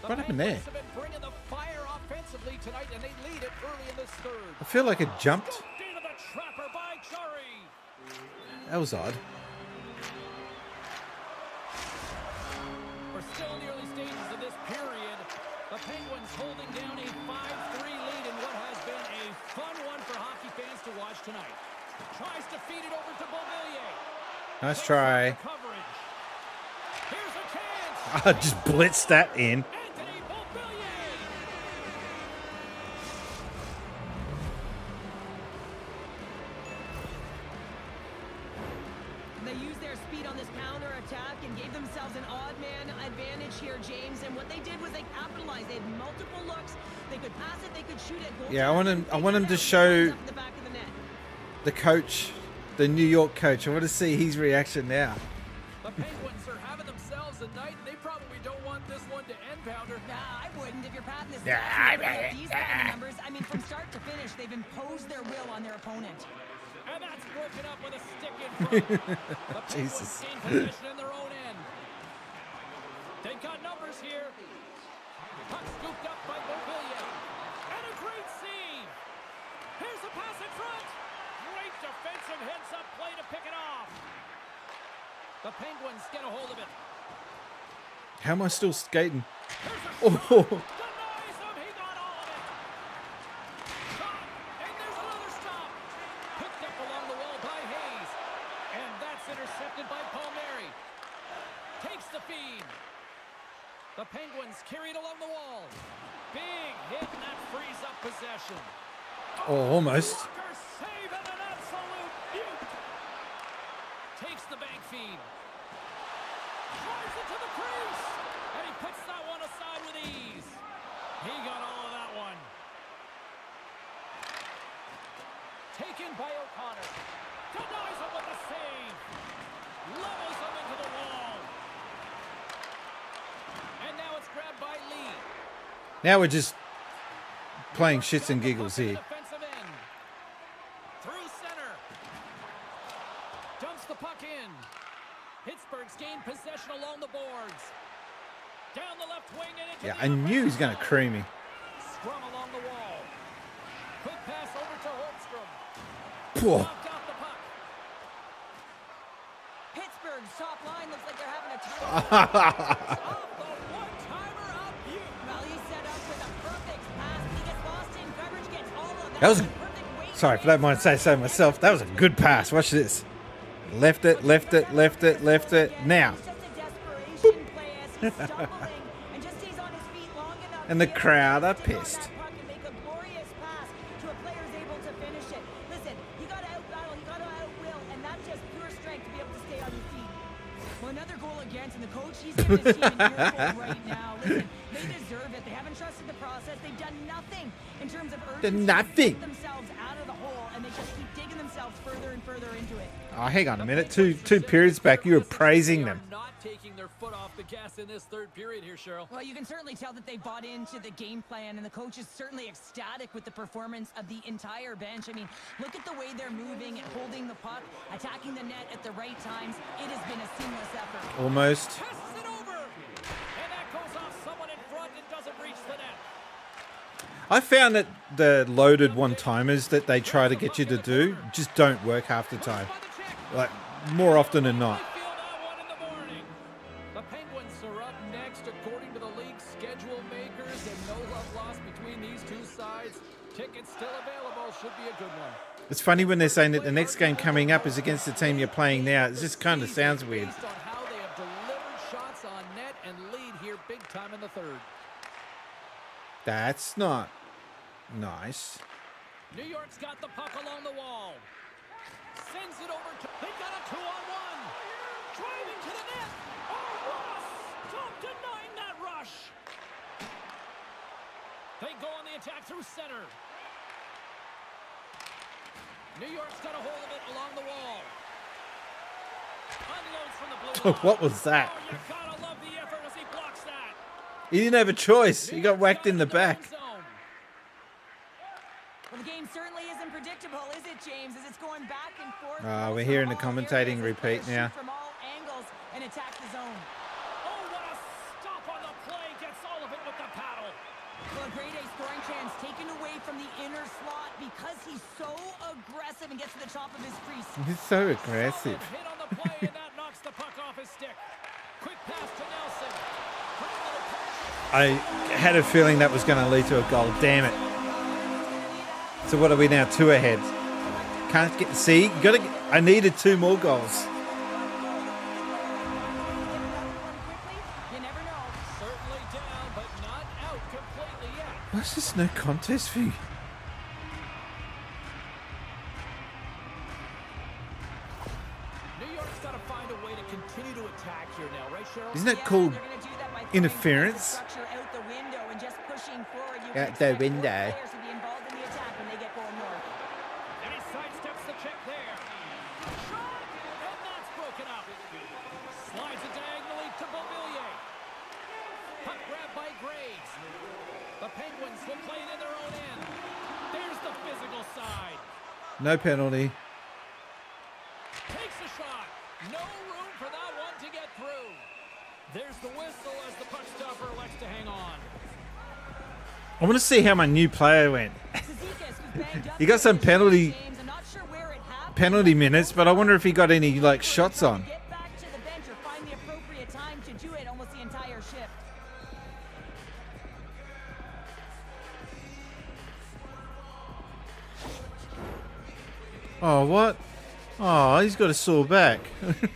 The What happened there? Penguins have been bringing the fire offensively tonight, and they lead it early in this third. I feel like it jumped. Scooped into the trapper by Chari. That was odd. We're still in the early stages of this period. The Penguins holding down a 5-3 lead in what has been a fun one for hockey fans to watch tonight. Tries to feed it over to Beauvillier. Nice try. Coverage. Here's a chance. I just blitzed that in. They used their speed on this counter attack and gave themselves an odd man advantage here, James. And what they did was they capitalized. They had multiple looks. They could pass it. They could shoot it. Yeah, I want him to show the coach, the New York coach. I want to see his reaction now. The Penguins are having themselves a night. They probably don't want this one to end, Pounder. Nah, I wouldn't if you're patting this. These kind of numbers. I mean, from start to finish, they've imposed their will on their opponent. And that's broken up with a stick in front. The Jesus. gain position in their own end. They've got numbers here. Puck scooped up by Mobilier. And a great save. Here's a pass in front. Great defensive heads-up play to pick it off. The Penguins get a hold of it. How am I still skating? Oh. Oh. Denies him. He got all of it. Shot. And there's another stop. Picked up along the wall by Hayes. And that's intercepted by Palmieri. Takes the feed. The Penguins carried along the wall. Big hit, and that frees up possession. Oh, almost. Walker saving an absolute beaut. Takes the bank feed. Drives it to the crease. And he puts that one aside with ease. He got all of that one. Taken by O'Connor. Denies him with the save. Levels him into the wall. And now it's grabbed by Lee. Now we're just playing shits and giggles here. Defensive end. Through center. Dumps the puck in. Pittsburgh's gained possession along the boards. Down the left wing and into Yeah, the I knew he was going to cream me. Scrum along the wall. Quick pass over to Holmstrom. Whoa. Knocked off the puck. Pittsburgh's top line looks like they're having a time. Well, he's set up with a perfect pass. He gets lost in coverage, gets all of that. That was, sorry, if I don't mind saying so myself, that was a good pass. Watch this. Left it, left it, left it, left it. Now. And the crowd are pissed. Well, another goal against, and the coach, he's giving his team an earful right now. Listen, they deserve it. They haven't trusted the process. They've done nothing in terms of urgency to get themselves out of the hole, and they just keep digging themselves further and further into it. Oh, hang on a minute. Two periods back, you were praising them. Not taking their foot off the gas in this third period here, Cheryl. Well, you can certainly tell that they bought into the game plan, and the coach is certainly ecstatic with the performance of the entire bench. I mean, look at the way they're moving and holding the puck, attacking the net at the right times. It has been a seamless effort. Almost. Passes it over. And that goes off someone in front and doesn't reach the net. I found that the loaded one-timers that they try to get you to do just don't work half the time. Like, more often than not. The Penguins are up next according to the league schedule makers, and no love lost between these two sides. Tickets still available. Should be a good one. It's funny when they're saying that the next game coming up is against the team you're playing now. It just kind of sounds weird. Based on how they have delivered shots on net and lead here big time in the third. That's not nice. New York's got the puck along the wall. Sends it over to... They've got a 2-on-1. Driving to the net. Oh, Ross! Stop denying that rush. They go on the attack through center. New York's got a hold of it along the wall. Unloads from the blue line. What was that? Oh, you gotta love the effort as he blocks that. He didn't have a choice. He got whacked in the back. Well, the game certainly isn't predictable, is it, James? As it's going back and forth. We're hearing the commentating repeat now. From all angles and attack the zone. Oh, what a stop on the play. Gets all of it with the paddle. Well, a grade A scoring chance taken away from the inner slot because he's so aggressive and gets to the top of his crease. He's so aggressive. Hit on the play, and that knocks the puck off his stick. Quick pass to Nelson. I had a feeling that was going to lead to a goal. Damn it. So what are we now? 2 ahead. Can't get... See? You gotta get, I needed 2 more goals. You never no contest fee. New York's got to find a way to continue to attack here now, right, Cheryl? Isn't that called interference? Out the window. And he sidesteps the check there. Shot! And that's broken up. Slides it diagonally to Beauvillier. Puck grabbed by Graves. The Penguins will play it in their own end. There's the physical side. No penalty. Takes a shot. No room for that one to get through. There's the whistle as the puck stopper elects to hang on. I want to see how my new player went. He got some penalty minutes, but I wonder if he got any like shots on. Get back to the bench or find the appropriate time to do it almost the entire shift. Oh, what? Oh, he's got a sore back.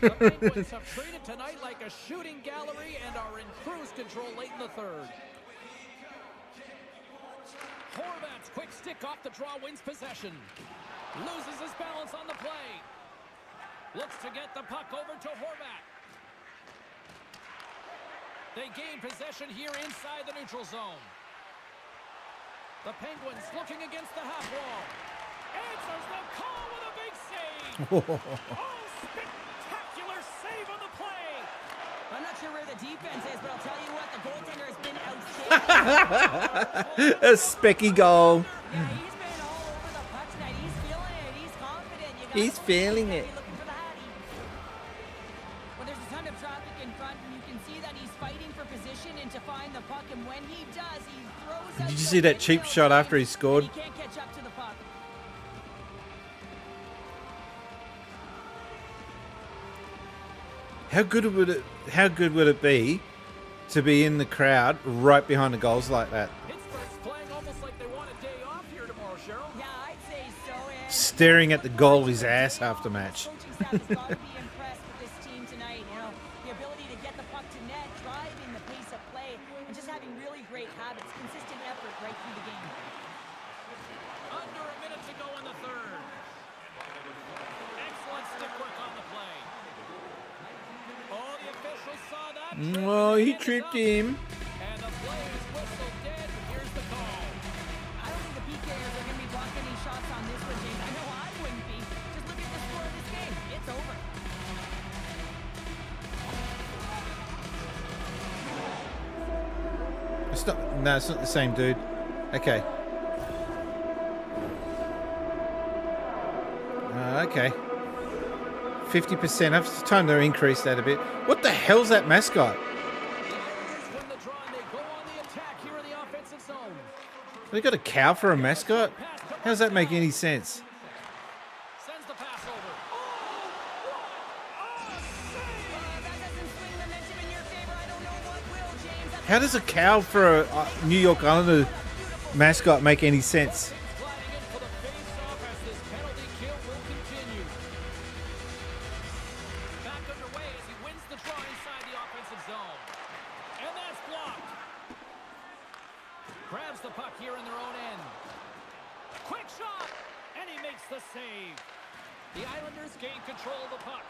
The Penguins have treated tonight like a shooting gallery and are in cruise control late in the third. Horvat's quick stick off the draw wins possession. Loses his balance on the play. Looks to get the puck over to Horvat. They gain possession here inside the neutral zone. The Penguins looking against the half wall. Answers the call with a big save. Oh, spectacular save on the play. I'm not sure where the defense is, but I'll tell you what, the goaltender has been outstanding. A specky goal. Yeah, he's been all over the puck tonight. He's feeling it. He's confident. He's feeling it. Looking for the hattie. Well, there's a ton of traffic in front, and you can see that he's fighting for position and to find the puck. And when he does, he throws out Did you the see that cheap window, shot after he scored? He can't catch up to the puck. How good would it be to be in the crowd right behind the goals like that? Pittsburgh's playing almost like they want a day off here tomorrow, Cheryl. Yeah, I'd say so. And Staring at the goalie's ass after match. coaching staff has got to be impressed with this team tonight. You know, the ability to get the puck to net, driving the pace of play, and just having really great habits, consistent effort right through the game. Under a minute to go in the third. Excellent stick work on the play. Oh, the officials saw that. Oh, he tripped him. And the play is whistled dead. Here's the call. I don't think the PKers are going to be blocking any shots on this one, James. I know I wouldn't be. Just look at the score of this game. It's over. It's not, no, it's not the same dude. Okay. Okay. 50%. It's time to increase that a bit. What the hell's that mascot? Win the draw and they go on the attack here in the offensive zone. They got a cow for a mascot? How does that make any sense? Sends the pass over. That doesn't swing momentum in your favor. I don't know what will, James. How does a cow for a New York Islander mascot make any sense? Sliding in for the face-off as this penalty kill will continue. Back underway as he wins the draw inside the offensive zone. And that's blocked. Grabs the puck here in their own end. Quick shot! And he makes the save. The Islanders gain control of the puck.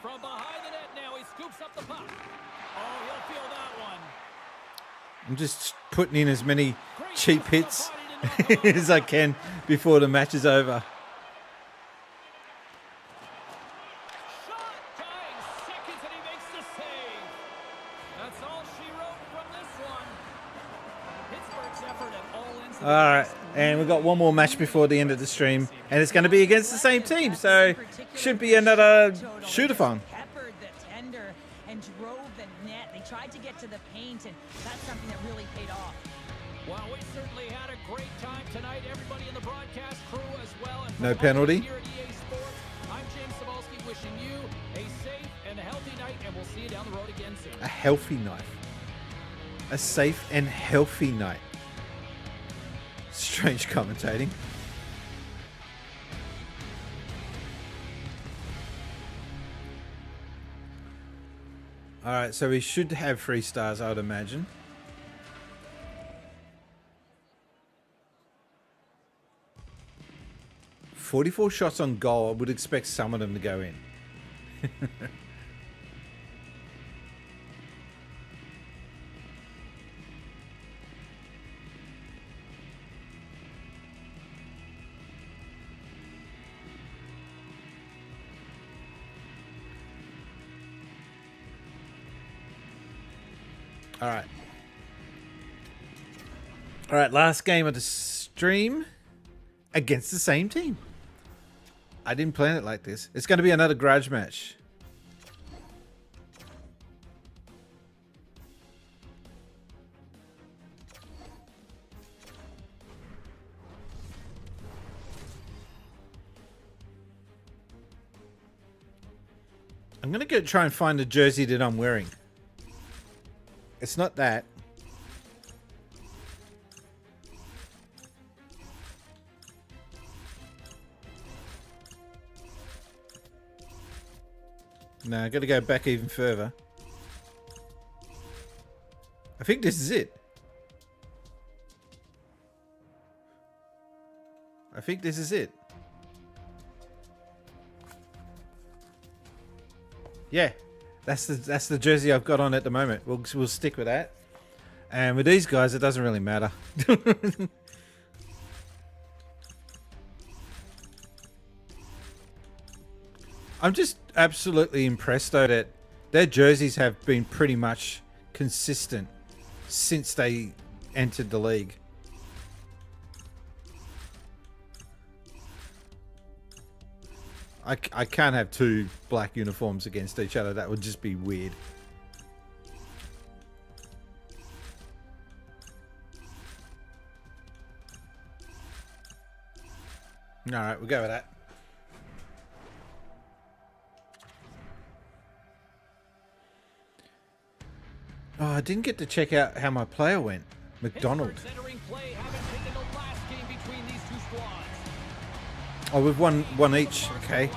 From behind the net now, he scoops up the puck. Oh, he'll feel that one. I'm just putting in as many cheap hits as I can before the match is over. Shot! Dying seconds and he makes the save. That's all she wrote from this one. Pittsburgh's effort at all ends. All right, and we've got one more match before the end of the stream, and it's going to be against the same team, so should be another shoot-a-thon. Peppered the tender and drove the net. They tried to get to the paint, and that's something that really paid off. Well, we certainly had a great time tonight. Everybody in the broadcast crew as well. And No from penalty. us here at EA Sports, I'm James Cebulski wishing you a safe and healthy night, and we'll see you down the road again soon. A healthy night. A safe and healthy night. Strange commentating. All right, so we should have 3 stars, I would imagine. 44 shots on goal. I would expect some of them to go in. All right. All right, last game of the stream against the same team. I didn't plan it like this. It's going to be another grudge match. I'm going to go try and find the jersey that I'm wearing. It's not that. No, I got to go back even further. I think this is it. I think this is it. Yeah, that's the jersey I've got on at the moment. We'll stick with that. And with these guys, it doesn't really matter. I'm just absolutely impressed though that their jerseys have been pretty much consistent since they entered the league. I can't have two black uniforms against each other. That would just be weird. All right, we'll go with that. Oh, I didn't get to check out how my player went. McDonald. Oh, we've won one each. Okay.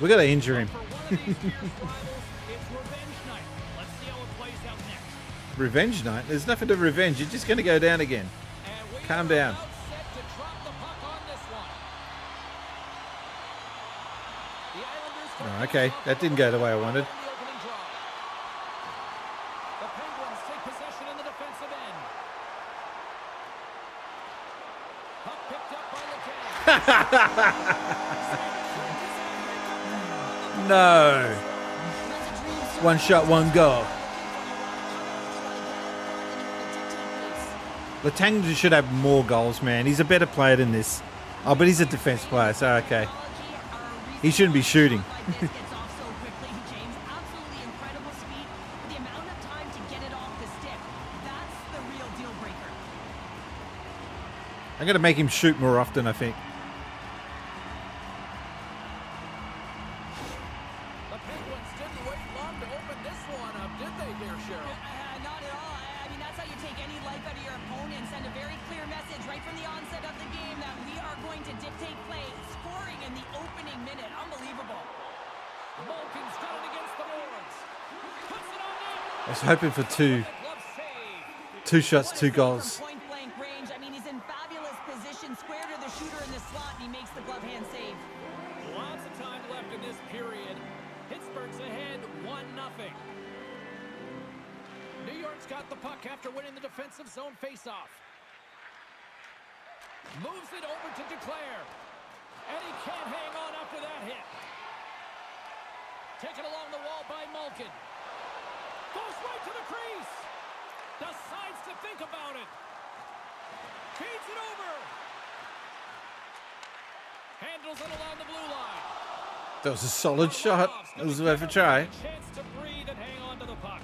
We got to injure him. Revenge night? There's nothing to revenge. You're just going to go down again. Calm down. Oh, okay, that didn't go the way I wanted. No. One shot, one goal. Latang should have more goals, man. He's a better player than this. Oh, but he's a defense player, so okay. He shouldn't be shooting. I'm going to make him shoot more often, I think. The Penguins didn't wait long to open this one up, did they there, Cheryl? Not at all. I mean, that's how you take any life out of your opponent and send a very clear message right from the onset of the game that we are going to dictate play, scoring in the opening minute. Unbelievable. Malkin's got it against the boards. Puts it on net. I was hoping for two shots, two goals. Point blank range. I mean, he's in fabulous position, square to the shooter in the slot, and he makes the glove hand save. Lots of time left in this period. Pittsburgh's ahead 1-0. New York's got the puck after winning the defensive zone faceoff. Moves it over to Declare. And he can't hang on after that hit. Taken along the wall by Malkin. Goes right to the crease. Decides to think about it. Feeds it over. Handles it along the blue line. That was a solid shot. It was worth a try. Chance to breathe and hang on to the puck.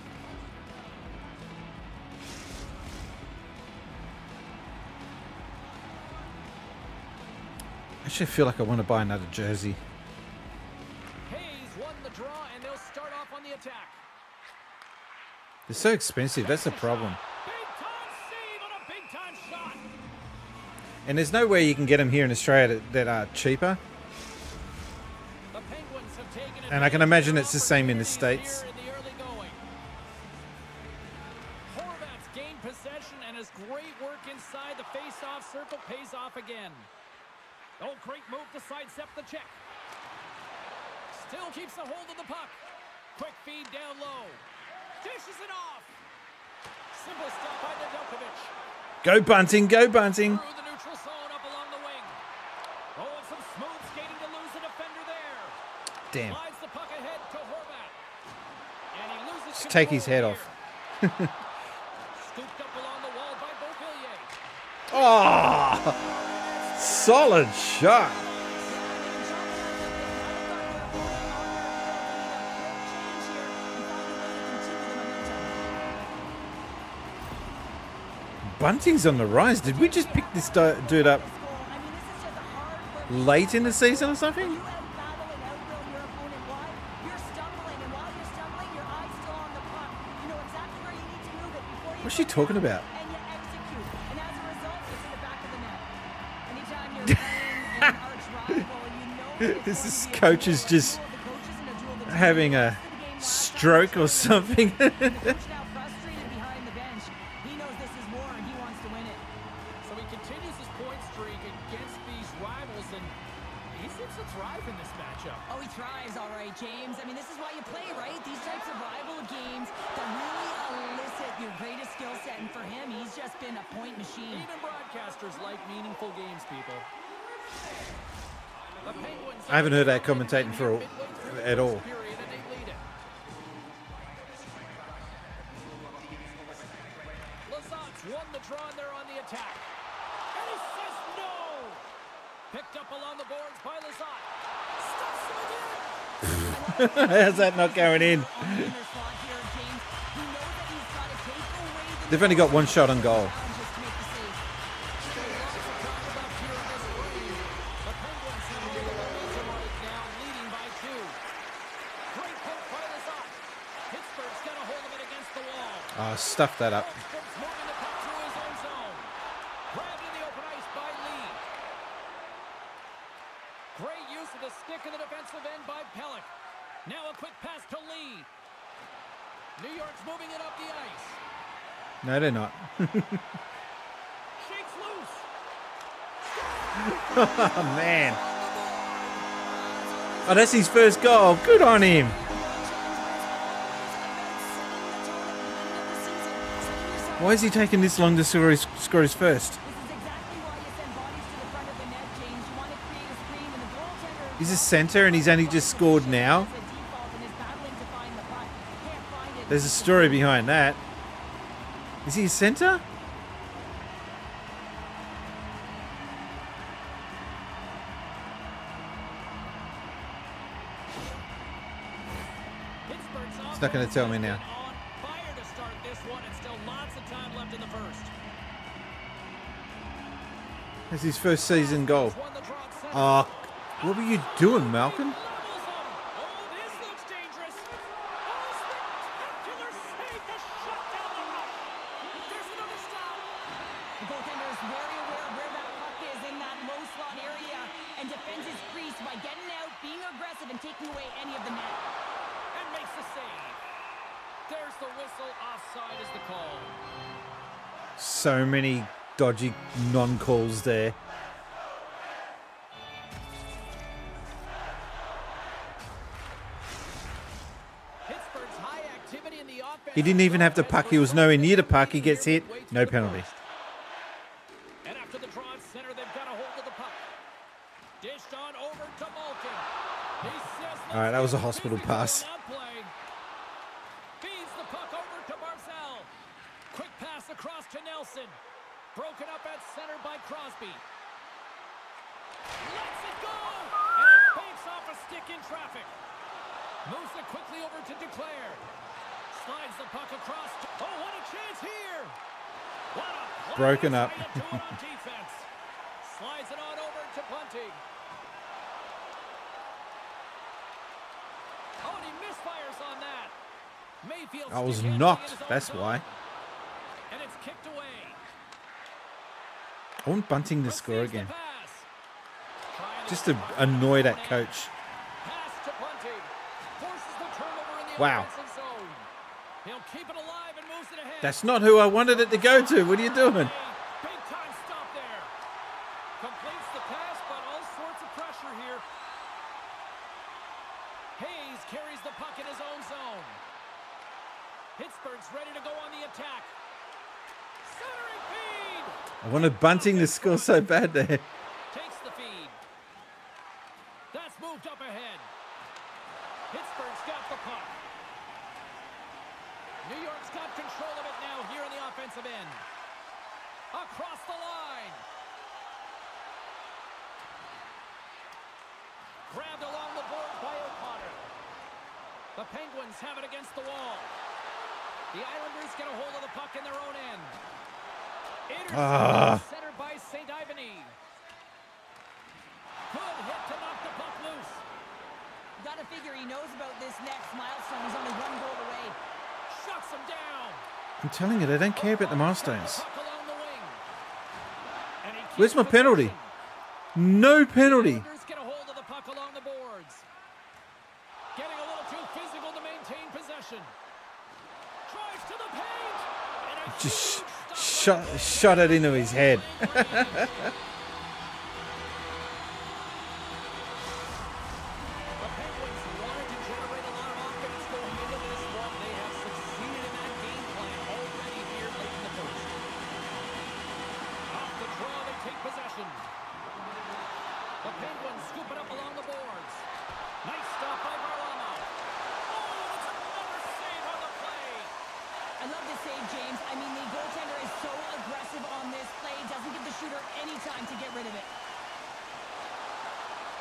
I actually feel like I want to buy another jersey. Hayes won the draw, and they'll start off on the attack. They're so expensive. That's the problem. Big-time save on a big-time shot. And there's no way you can get them here in Australia that are cheaper. The Penguins have taken it. And I can imagine it's the same in the States. In the early going. Horvat gained possession, and his great work inside the face-off circle pays off again. Oh, great move to sidestep the check. Still keeps a hold of the puck. Quick feed down low. Dishes it off. Simple stop by Nedeljkovic. Go Bunting, go Bunting. Through the neutral zone up along the wing. Oh, and some smooth skating to lose a defender there. Damn. Slides the puck ahead to Horvat. And he loses Just take his head control off. here. Scooped up along the wall by Beauvillier. Oh, solid shot. Bunting's on the rise. Did we just pick this dude up late in the season or something? What's she talking about? This coach is just having a stroke or something. Oh, he thrives, all right, James. I mean, this is why you play, right? These types of rival games that really elicit your greatest skill set. And for him, he's just been a point machine. Even broadcasters like meaningful games, people. I haven't heard that commentating for at all. Lazat's won the draw and they're on the attack. And he says no! Picked up along the boards by Lazat. How's that not going in? They've only got one shot on goal. Oh, stuff that up. Great use of the stick in the defensive end by Pellick. Now a quick pass to Lee. New York's moving it up the ice. No, they're not. Shakes loose. Oh, man. Oh, that's his first goal. Good on him. Why is he taking this long to score his first? He's a centre and he's only just scored now. There's a story behind that. Is he a centre? He's not going to tell me now. That's his first season goal. Oh, what were you doing, Malcolm? So many dodgy non-calls there. He didn't even have the puck. He was nowhere near the puck. He gets hit. No penalty. And after the draw in center, they've got a hold of the puck. Dished on over to Malkin. All right, that was a hospital pass. Feeds the puck over to Barzal. Quick pass across to Nelson. Broken up at center by Crosby. Lets it go! And it banks off a stick in traffic. Moves it quickly over to Duclair. Slides the puck across. Oh, what a chance here! What a broken up. Defense. Slides it on over to Bunting. Oh, and he misfires on that. Mayfield. I was knocked. That's why. And it's kicked away. I want Bunting to score again. Just to annoy that coach. Pass to Bunting. Forces the turnover in the Wow. offensive zone. He'll keep it alive. alive and moves it ahead. That's not who I wanted it to go to. What are you doing? Big time stop there. Completes the pass, but all sorts of pressure here. Hayes carries the puck in his own zone. Pittsburgh's ready to go on the attack. Centering feed. I wanted Bunting to score so bad there. Takes the feed. That's moved up ahead. Pittsburgh's got the puck. New York's got control of it now here in the offensive end. Across the line. Grabbed along the boards by O'Connor. The Penguins have it against the wall. The Islanders get a hold of the puck in their own end. Intercepted, centered by St. Ivany. Good hit to knock the puck loose. Gotta figure he knows about this next milestone. He's only one goal away. Shuts him down. I'm telling you, they don't care about the milestones. Puck along the wing. And he Where's my keeps penalty? possession. No penalty. Islanders get a hold of the puck along the boards. Getting a little too physical to maintain possession. Drives to the paint. And a Just huge stop shot it into his head. The Penguins wanted to generate a lot of offense going into this one. They have succeeded in that game plan already here late in the first. Off the draw, they take possession. The Penguins scoop it up along the boards. Nice stop by Varlamov. Oh, that's another save on the play. I love this save, James. I mean, the goaltender is so aggressive on this play. Doesn't give the shooter any time to get rid of it.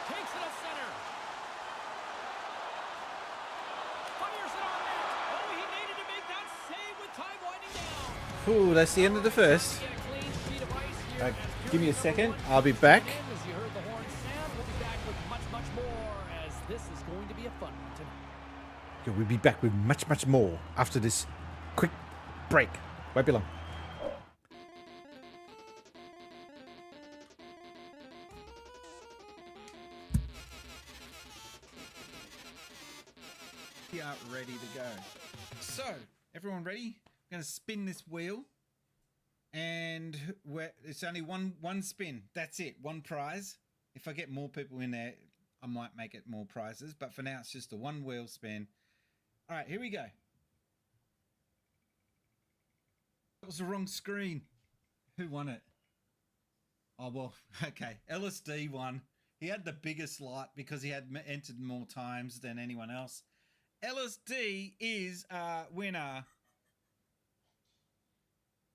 Takes it to center. Fires it on net. Oh, he needed to make that save with time winding down. Ooh, that's the end of the first. Get a clean sheet of ice here. Give me a second. I'll be back. As you heard the horn sound, we'll be back with much more, as this is going to be a fun one tonight. Yeah, we'll be back with much more after this quick break. Won't be long. We are ready to go. So, everyone ready? I'm going to spin this wheel. And it's only one spin. That's it. One prize. If I get more people in there, I might make it more prizes. But for now, it's just a one wheel spin. All right, here we go. That was the wrong screen. Who won it? Oh, well, okay. LSD won. He had the biggest lot because he had entered more times than anyone else. LSD is a winner.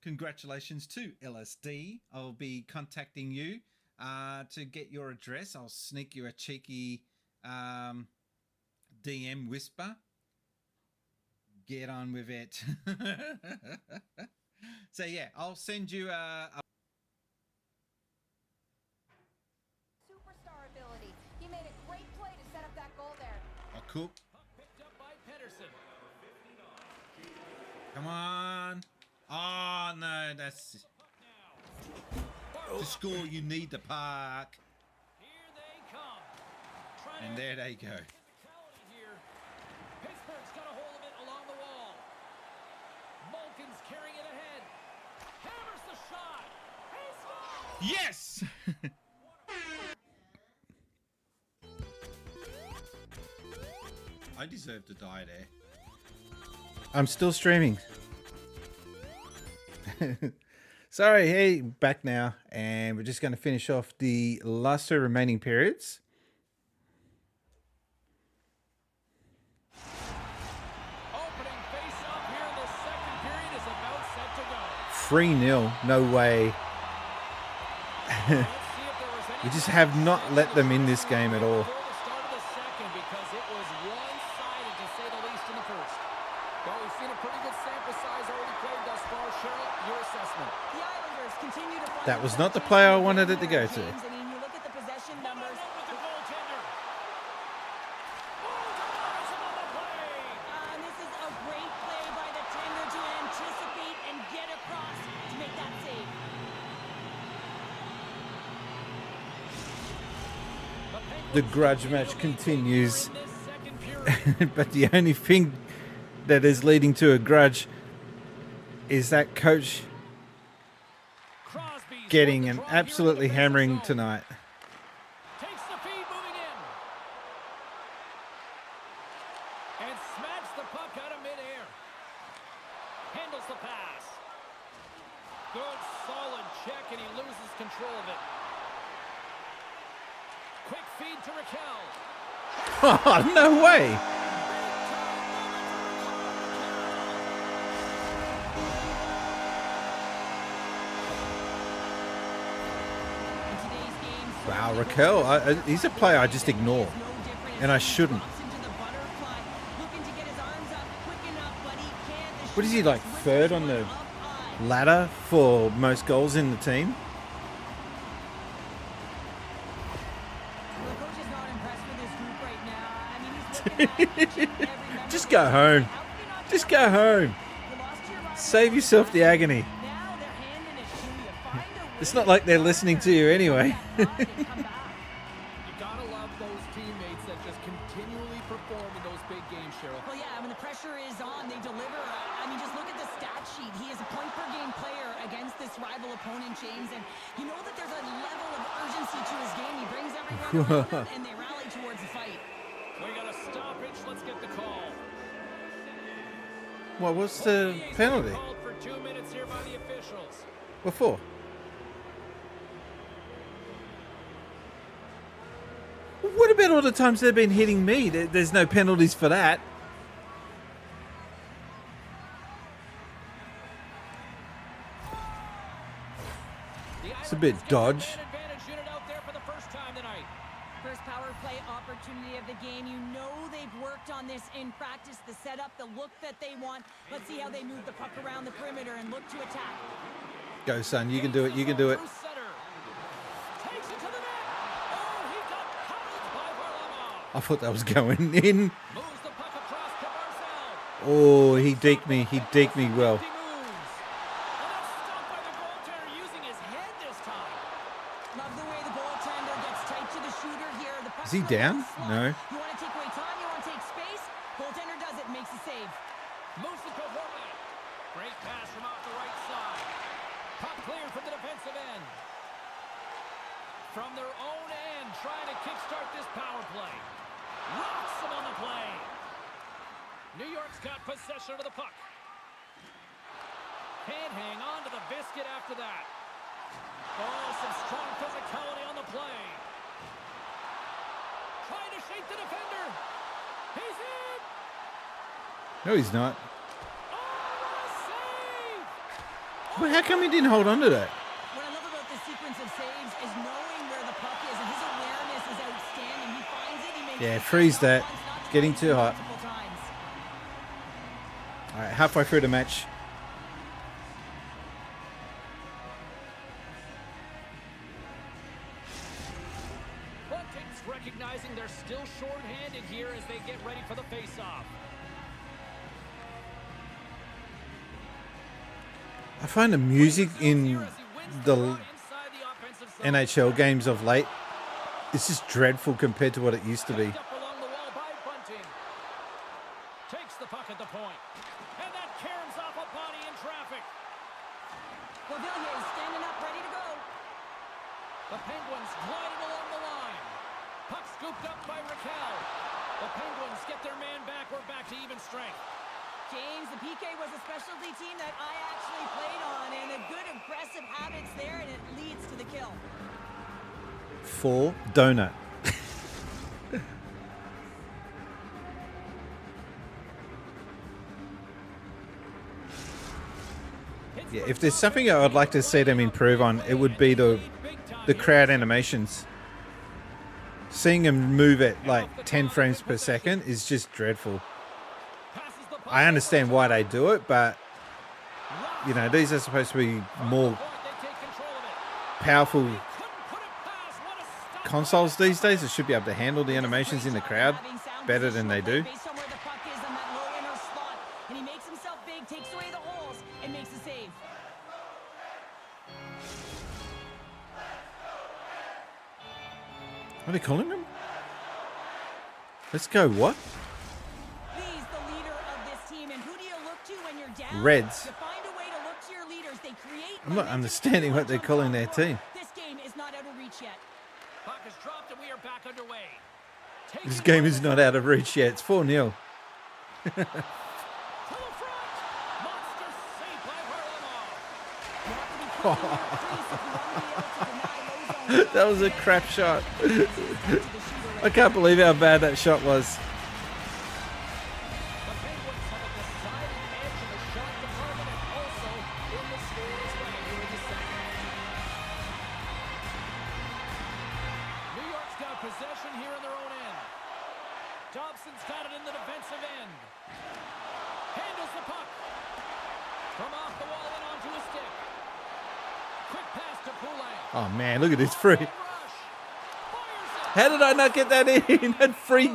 Congratulations to LSD. I'll be contacting you to get your address. I'll sneak you a cheeky DM whisper. Get on with it. So yeah, I'll send you a Superstar ability. He made a great play to set up that goal there. Oh, cool. Picked up by Pedersen. Come on. Oh, no, that's... To score, you need the puck. Here they come. And there they go. Physicality here. Pittsburgh's got a hold of it along the wall. Malkin's carrying it ahead. Hammers the shot. He scores! Yes! I deserve to die there. I'm still streaming. Sorry, hey, back now, and we're just going to finish off the last two remaining periods. Opening face-off here in the second period is about set to go. 3-0, no way. Let's see if there was any We just have not let them in this game at all. before the start of the second, because it was one-sided to say the least in the first. Well, we've seen a pretty good sample size already played thus far. Cheryl, your assessment. The Islanders continue to find That was not the play I wanted it to go to. James, I mean, you look at the possession numbers. With the goaltender. Oh, denies him on the play. And this is a great play by the tender to anticipate and get across to make that save. The grudge match continues. In this second period. But the only thing that is leading to a grudge is that coach getting an absolutely hammering tonight. Takes the feed moving in. And smacks the puck out of midair. Handles the pass. Good solid check and he loses control of it. Quick feed to Raquel. Oh, no way. Wow, Raquel, he's a player I just ignore, and I shouldn't. What is he, like third on the ladder for most goals in the team? Just go home. Just go home. Save yourself the agony. It's not like they're listening to you anyway. You gotta love those teammates that just continually perform in those big games, Cheryl. Well, yeah, when the pressure is on, they deliver. I mean, just look at the stat sheet. He is a point-per-game player against this rival opponent, James, and you know that there's a level of urgency to his game. He brings everyone around him, and they rally towards the fight. We got a stoppage. Let's get the call. What was the penalty? Called for 2 minutes here by the officials. What for? What about all the times they've been hitting me? There's no penalties for that. It's a bit dodge. First power play opportunity of the game. You know they've worked on this in practice, the setup, the look that they want. Let's see how they move the puck around the perimeter and look to attack. Go, son. You can do it. You can do it. I thought that was going in. Oh, he deked me. He deked me well. Is he down? No. You want to take away time, you want to take space. Goaltender does it, makes a save. Moves the Cohorte. Great pass from out the right side. Puck cleared from the defensive end. From their own end, trying to kickstart this power play. Rocks him on the play. New York's got possession of the puck. Can't hang on to the biscuit after that. Oh, some strong physicality on the play. Trying to shake the defender. He's in. No, he's not. Well, how come he didn't hold on to that? What I love about this sequence of saves is knowing where the puck is, and his awareness is outstanding. He finds it, he makes Yeah, freeze that. It's getting too hot. All right, halfway through the match. Bunting's recognizing they're still short-handed here as they get ready for the face-off. I find the music in the NHL games of late, it's just dreadful compared to what it used to be. Along the wall by Bunting. Takes the puck at the point. And that caroms off a body in traffic. Villiers is standing up, ready to go. The Penguins gliding along the line. Puck scooped up by Raquel. The Penguins get their man back. We're back to even strength. James, the PK was a specialty team that I actually played on, and a good aggressive habits there, and it leads to the kill. For donut. Yeah, if there's something I would like to see them improve on, it would be the crowd animations. Seeing them move at like 10 frames per second is just dreadful. I understand why they do it, but you know, these are supposed to be more powerful consoles these days. It should be able to handle the animations in the crowd better than they do. Based on where the puck is in that low inner slot, and he makes himself big, takes away the holes, and makes a save. What are they calling him? Let's go, what? He's the leader of this team, and who do you look to when you're down? Reds. To find a way to I'm not understanding what they're calling their team. This game is not out of reach yet. Puck is dropped and we are back underway. This game is not out of reach yet. It's 4-0. That was a crap shot. I can't believe how bad that shot was. Oh man, look at this free. How did I not get that in? Had free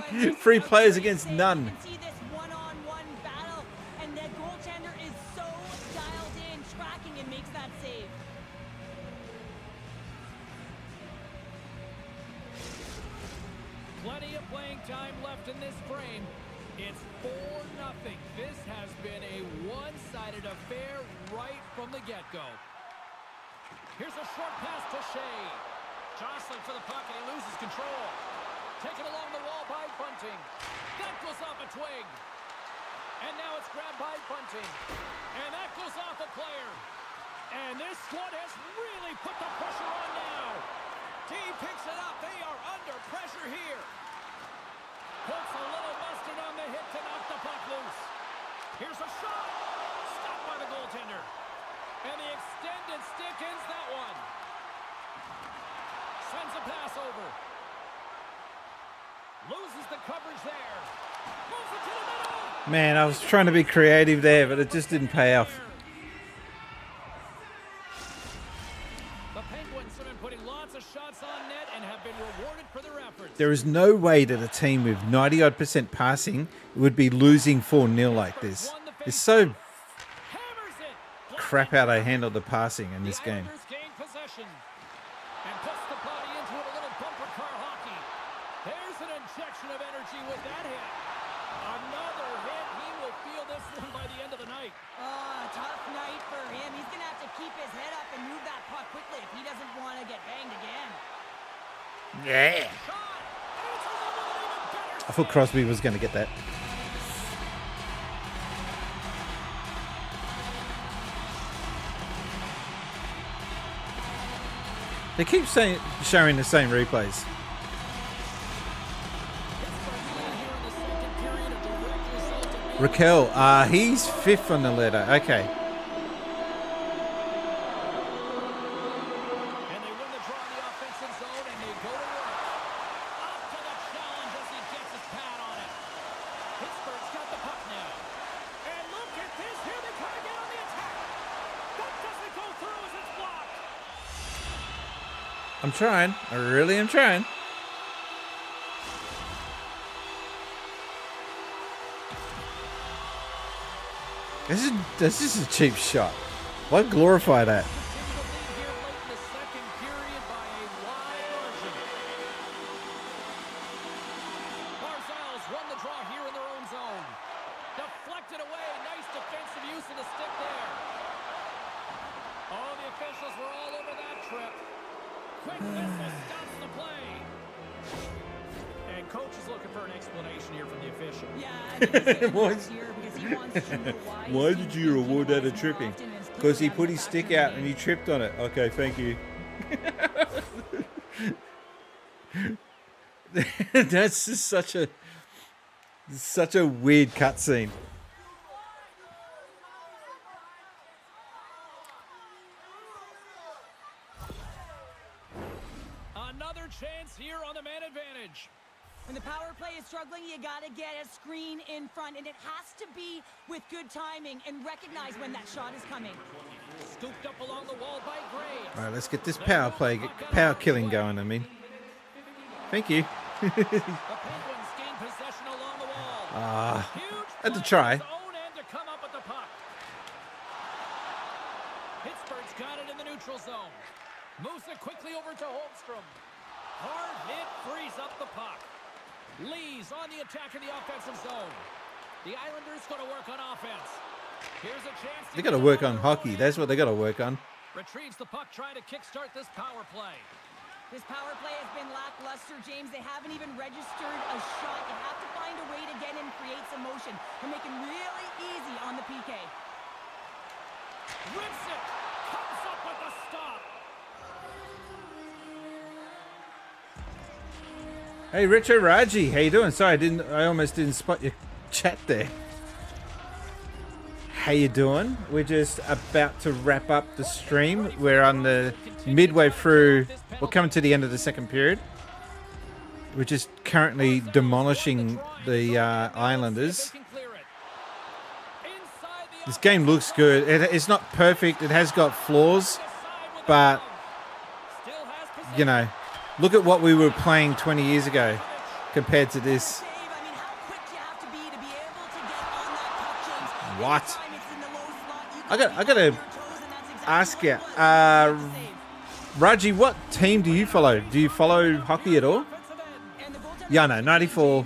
players against none. See this one-on-one battle, and the goaltender is so dialed in, tracking and makes that save. Plenty of playing time left in this frame. It's 4-0. This has been a one-sided affair right from the get-go. Here's a short pass to Shea. Jostling for the puck, and he loses control. Taken along the wall by Bunting. That goes off a twig. And now it's grabbed by Bunting. And that goes off a player. And this squad has really put the pressure on now. T picks it up. They are under pressure here. Puts a little mustard on the hit to knock the puck loose. Here's a shot. Stopped by the goaltender. And the extended stick ends that one. Sends a pass over. Loses the coverage there. Moves it to the middle. Man, I was trying to be creative there, but it just didn't pay off. The Penguins have been putting lots of shots on net and have been rewarded for their efforts. There is no way that a team with 90-odd% passing would be losing 4-0 like this. It's so crap how they handled the passing in this game. Gain possession and puts the body into it, a little bumper car hockey. There's an injection of energy with that hit. Another hit. He will feel this one by the end of the night. Tough night for him. He's going to have to keep his head up and move that puck quickly if he doesn't want to get banged again. Yeah. I thought Crosby was going to get that. They keep showing the same replays. Raquel, he's 5th on the ladder. Okay. And they win the draw in the offensive zone, and they go to work. Up to the challenge as he gets his pad on it. Pittsburgh's got the puck now. And look at this. Here they come again on the attack. That doesn't go through as it's blocked. I'm trying. I really am trying. This is a cheap shot. Why glorify that? Barzal's won the draw here in their own zone. Deflected away. Nice defensive use of the stick there. Oh, the officials were all over that trip. Quick missile stops the play. And coach is looking for an explanation here from the official. Why did you reward that a tripping? Because he put his stick out and he tripped on it. Okay, thank you. That's just such a weird cutscene. Another chance here on the man advantage. When the power play is struggling, you got to get a screen in front, and it has to be with good timing and recognize when that shot is coming. Scooped up along the wall by Gray. All right, let's get this power killing going. I mean, thank you. The Penguins gain possession along the wall. Had to try. Own end to come up with the puck. Pittsburgh's got it in the neutral zone. Moves it quickly over to Holmstrom. Hard hit frees up the puck. Lee's on the attack in the offensive zone. The Islanders going to work on offense. Here's a chance. They got to work on hockey. That's what they got to work on. Retrieves the puck, trying to kickstart this power play. This power play has been lackluster, James. They haven't even registered a shot. You have to find a way to get in, create some motion, and make it really easy on the PK. Rips it! Comes up with the stop! Hey, Richo Raji, how you doing? Sorry, I almost didn't spot your chat there. How you doing? We're just about to wrap up the stream. We're on the midway through. We're coming to the end of the second period. We're just currently demolishing the Islanders. This game looks good. It's not perfect. It has got flaws, but you know, look at what we were playing 20 years ago compared to this. What? I got to ask you, Raji, what team do you follow? Do you follow hockey at all? Yeah, no, 94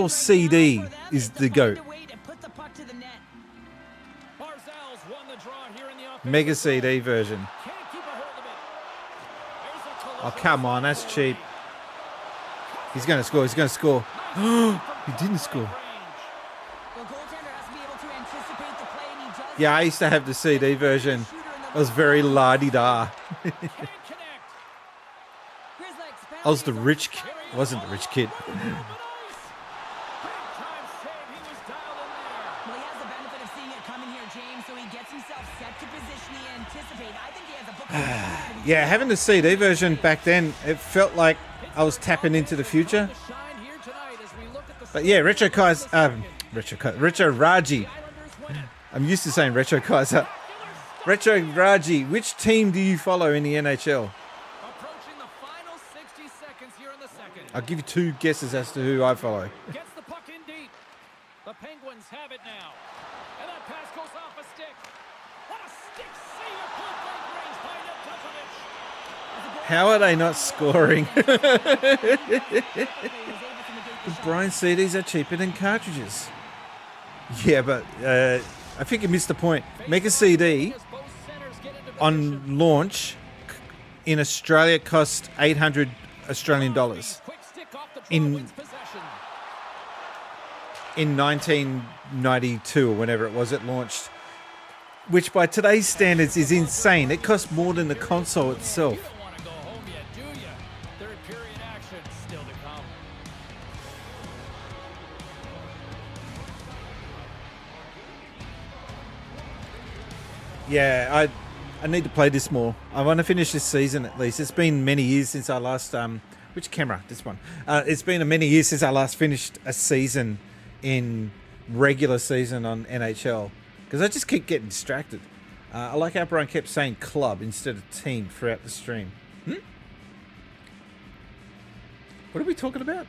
CD is the GOAT. Mega CD version. Oh, come on, that's cheap. He's going to score, he's going to score. He didn't score. Yeah, I used to have the CD version. It was very la-di-da. I was the rich kid. I wasn't the rich kid. Yeah, having the CD version back then, it felt like I was tapping into the future. But yeah, Retro Raji. I'm used to saying Retro Kaiser. Retro Raji, which team do you follow in the NHL? I'll give you two guesses as to who I follow. Gets the puck in deep. The Penguins have it now. And that pass goes off a stick. What a stick save at point blank range by Nedeljkovic. How are they not scoring? The Brian CDs are cheaper than cartridges. Yeah, but I think you missed the point. Mega CD on launch in Australia cost 800 Australian dollars. In 1992 or whenever it was it launched, which by today's standards is insane. It costs more than the console itself. Yeah, I need to play this more. I want to finish this season at least. It's been many years since I last which camera? This one. It's been many years since I last finished a season in regular season on NHL because I just keep getting distracted. I like how Brian kept saying club instead of team throughout the stream. What are we talking about?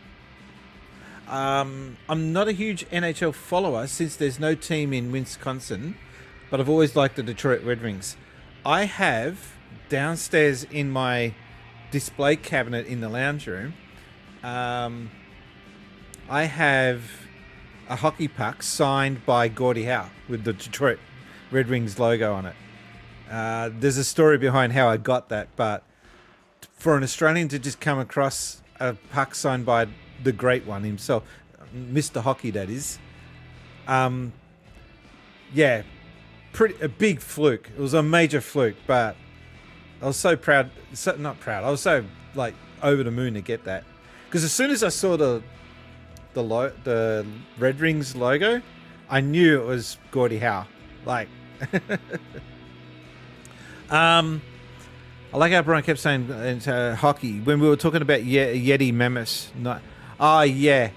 I'm not a huge NHL follower since there's no team in Wisconsin, but I've always liked the Detroit Red Wings. I have downstairs in my display cabinet in the lounge room, I have a hockey puck signed by Gordie Howe with the Detroit Red Wings logo on it. There's a story behind how I got that, but for an Australian to just come across a puck signed by the great one himself, Mr. Hockey that is, yeah, a big fluke. It was a major fluke, but I was so proud, not proud, I was so like over the moon to get that. Because as soon as I saw the Red Wings logo, I knew it was Gordie Howe. Like, I like how Brian kept saying hockey when we were talking about Yeti Mammoths. Yeah.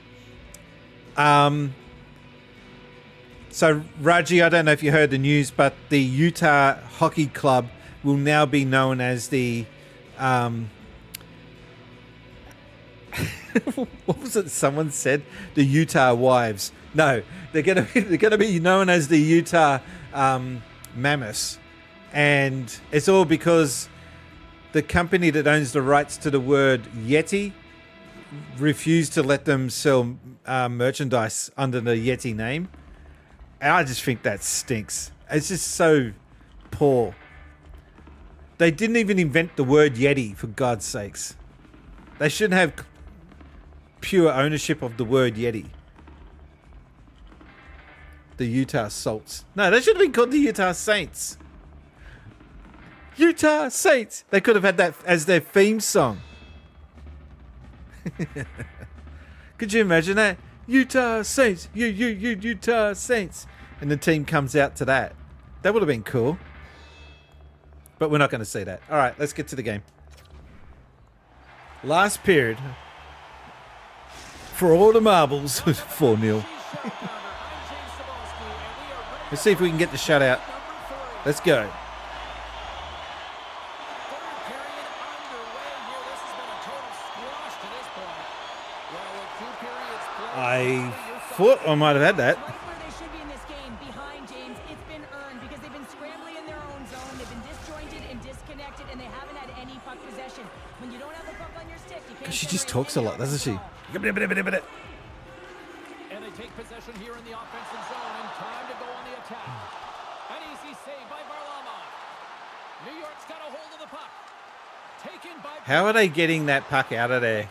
So Raji, I don't know if you heard the news, but the Utah Hockey Club will now be known as the what was it? Someone said the Utah Wives. No, they're gonna be known as the Utah Mammoths, and it's all because the company that owns the rights to the word Yeti refused to let them sell merchandise under the Yeti name. And I just think that stinks. It's just so poor. They didn't even invent the word Yeti, for God's sakes. They shouldn't have pure ownership of the word Yeti. The Utah Salts. No, they should have been called the Utah Saints. Utah Saints. They could have had that as their theme song. Could you imagine that? Utah Saints. Utah Saints. And the team comes out to that. That would have been cool. But we're not going to see that. All right, let's get to the game. Last period. For all the marbles, 4-0. Let's see if we can get the shutout. Let's go. I thought I might have had that. She just talks a lot, doesn't she? And they take possession here in the offensive zone and time to go on the attack. An easy save by Varlamov. New York's got a hold of the puck. Taken by... How are they getting that puck out of there?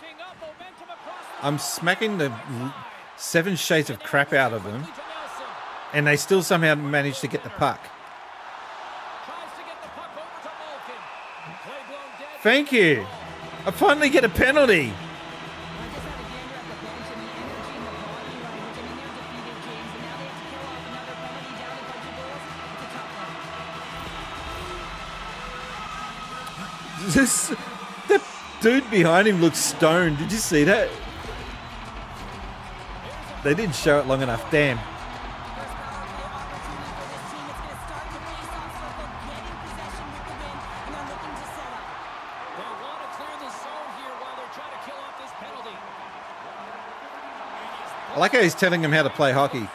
I'm smacking the 7 shades of crap out of them, and they still somehow manage to get the puck. Thank you. I finally get a penalty. That dude behind him looks stoned. Did you see that? They didn't show it long enough. Damn. I like how he's telling him how to play hockey.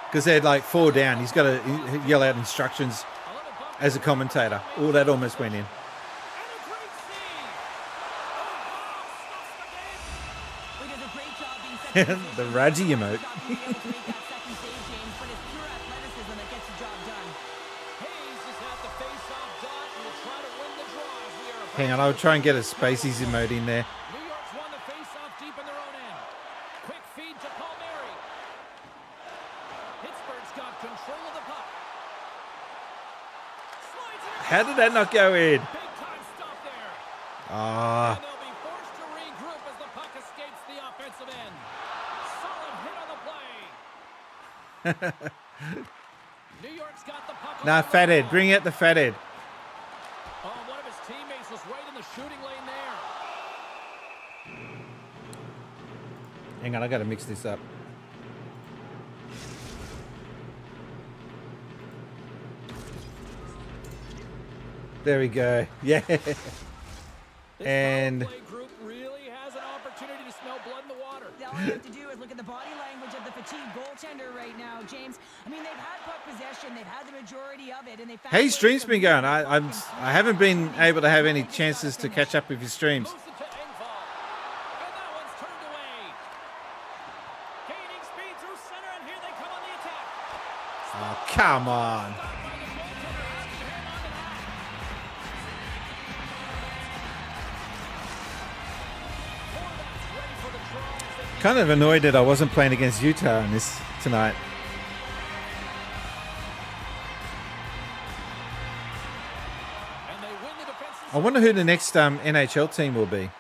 Because they're like 4 down. He's got to yell out instructions as a commentator. Oh, that almost went in. The Raji emote. Hang on, I'll try and get a Spacies emote in there. How did that not go in? Ah. Nah, fathead. Bring out the fathead. Oh, one of his teammates was right in the shooting lane there. Hang on, I gotta mix this up. There we go. Yeah. And group really has an opportunity to smell blood in the water. All you have to do is look at the body language of the fatigued goaltender right now, James. I mean, they've had puck possession, they've had the majority of it, and they found... Hey, stream's been going. I haven't been able to have any chances to catch up with your streams. Oh, come on. Kind of annoyed that I wasn't playing against Utah in this tonight. I wonder who the next NHL team will be.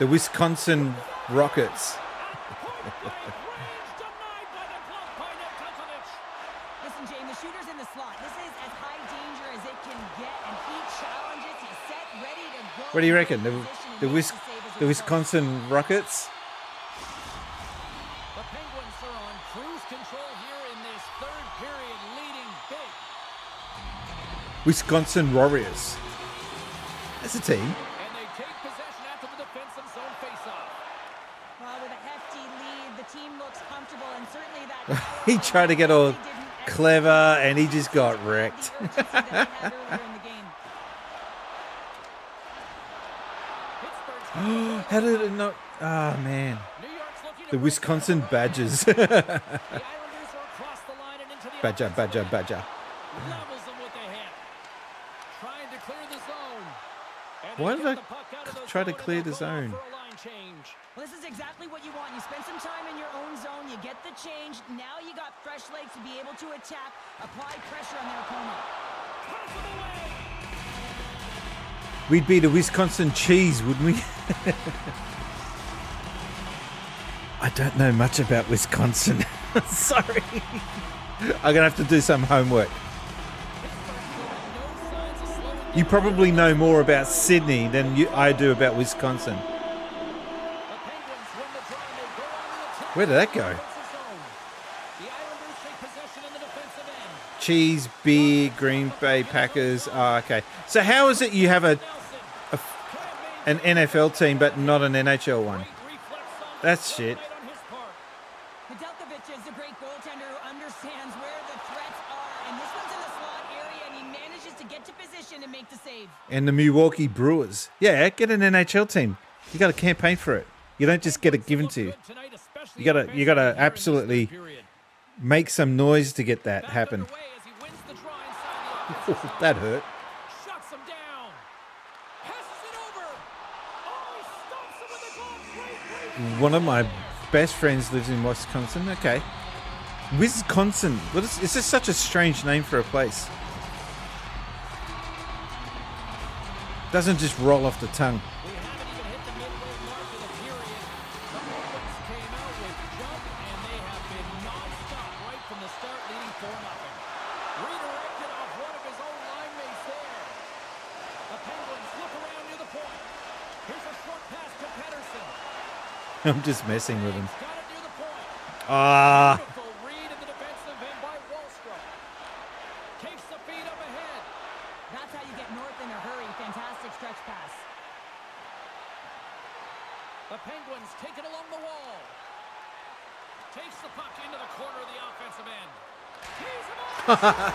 The Wisconsin Rockets. Listen, Jane, the shooter's in the slot. This is as high danger as it can get, and he challenges. He's set, ready to go. What do you reckon? The Wisconsin Rockets? The Penguins are on cruise control here in this third period, leading big. Wisconsin Warriors. That's a team. And they take possession after the defensive zone faceoff. Well, with a hefty lead, the team looks comfortable, and certainly that... He tried to get all clever, and he just got wrecked. Pittsburgh's How did it not? Oh, man. New York's looking to The Wisconsin Badgers. The Islanders are across the line and into the Badger, offensive badger, end. badger. Levels them with the hit. Trying to clear the zone. And they Why get did I the puck out of the try to zone, and clear they'll the go out zone? for a line change. Well, this is exactly what you want. You spend some time in your own zone, you get the change. Now you got fresh legs to be able to attack, apply pressure on their opponent. Pump them away. We'd be the Wisconsin cheese, wouldn't we? I don't know much about Wisconsin. Sorry. I'm going to have to do some homework. You probably know more about Sydney than I do about Wisconsin. Where did that go? Cheese, beer, Green Bay Packers. Oh, okay. So how is it you have an NFL team but not an NHL one? That's shit. Nedeljkovic is a great goaltender who understands where the threats are, and this one's in the slot area, and he manages to get to position and make the save. And the Milwaukee Brewers. Yeah, get an NHL team. You got to campaign for it. You don't just get it given to you. You gotta absolutely make some noise to get that happen. That hurt. Shuts him down. Passes it over. Oh, he stops him with a glove. One of my best friends lives in Wisconsin. Okay. Wisconsin. What is this such a strange name for a place? Doesn't just roll off the tongue. We haven't even hit the midway mark of the period. The Penguins came out with jump, and they have been non-stop right from the start, leading 4-0. Redirected off one of his own line mates there. The Penguins look around near the point. Here's a short pass to Pettersson. I'm just messing with him. Got it near the point. Ah. Beautiful read in the defensive end by Wallstrom. Takes the feed up ahead. That's how you get north in a hurry. Fantastic stretch pass. The Penguins take it along the wall. Takes the puck into the corner of the offensive end. Tees him up.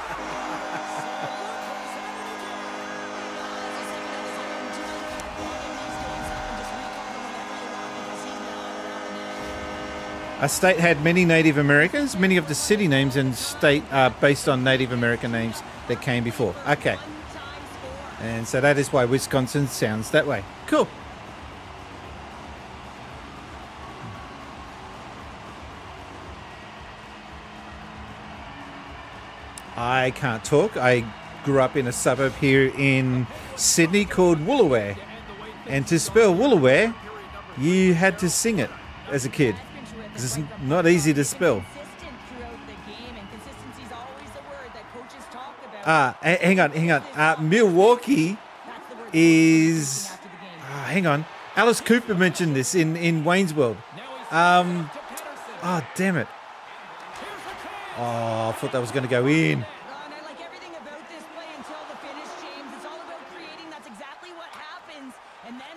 A state had many Native Americans. Many of the city names in state are based on Native American names that came before. Okay. And so that is why Wisconsin sounds that way. Cool. I can't talk. I grew up in a suburb here in Sydney called Woolooware. And to spell Woolooware, you had to sing it as a kid. Because it's not easy to spell. Hang on. Milwaukee is... hang on. Alice Cooper mentioned this in Wayne's World. Oh, damn it. Oh, I thought that was going to go in.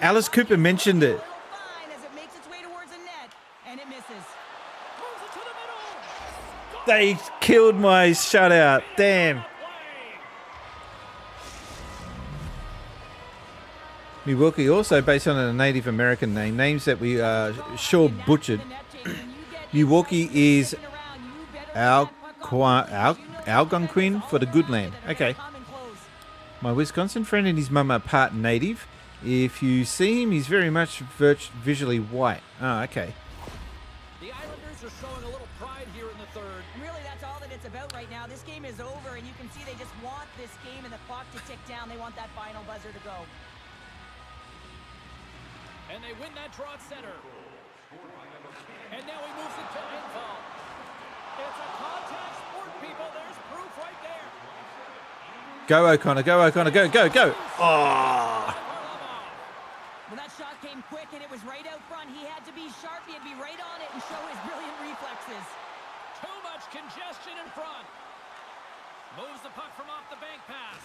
Alice Cooper mentioned it. They killed my shutout. Damn. Milwaukee also based on a Native American name. Names that we sure butchered. Milwaukee is Algonquin for the good land. Okay. My Wisconsin friend and his mum are part native. If you see him, he's very much visually white. Oh, okay. The Islanders are showing a little pride here in the third. Really, that's all that it's about right now. This game is over, and you can see they just want this game and the clock to tick down. They want that final buzzer to go. And they win that draw at center. And now he moves it to Pinball. It's a contact sport, people. There's proof right there. Go, O'Connor. Go, O'Connor. Go, go, go. Oh. Well, that shot came quick, and it was right out front. He had to be sharp. He had to be right on it and show his brilliant reflexes. Too much congestion in front. Moves the puck from off the bank pass.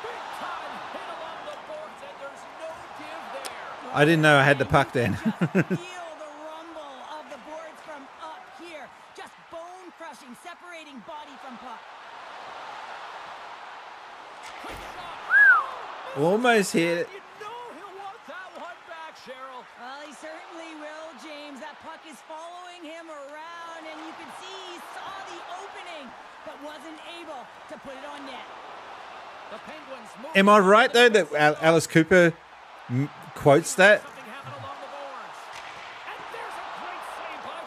Big time hit along the boards, and there's no give there. I didn't know I had the puck then. Feel the rumble of the boards from up here. Just bone-crushing, separating body from puck. Quick shot. Almost hit it. You know he'll want that one back, Cheryl. Well, he certainly will, James. That puck puck is following him around, and you can see he saw the opening, but wasn't able to put it on net. The Penguins move. Am I right though that Alice Cooper quotes that? Something happened along the boards. And there's a great save by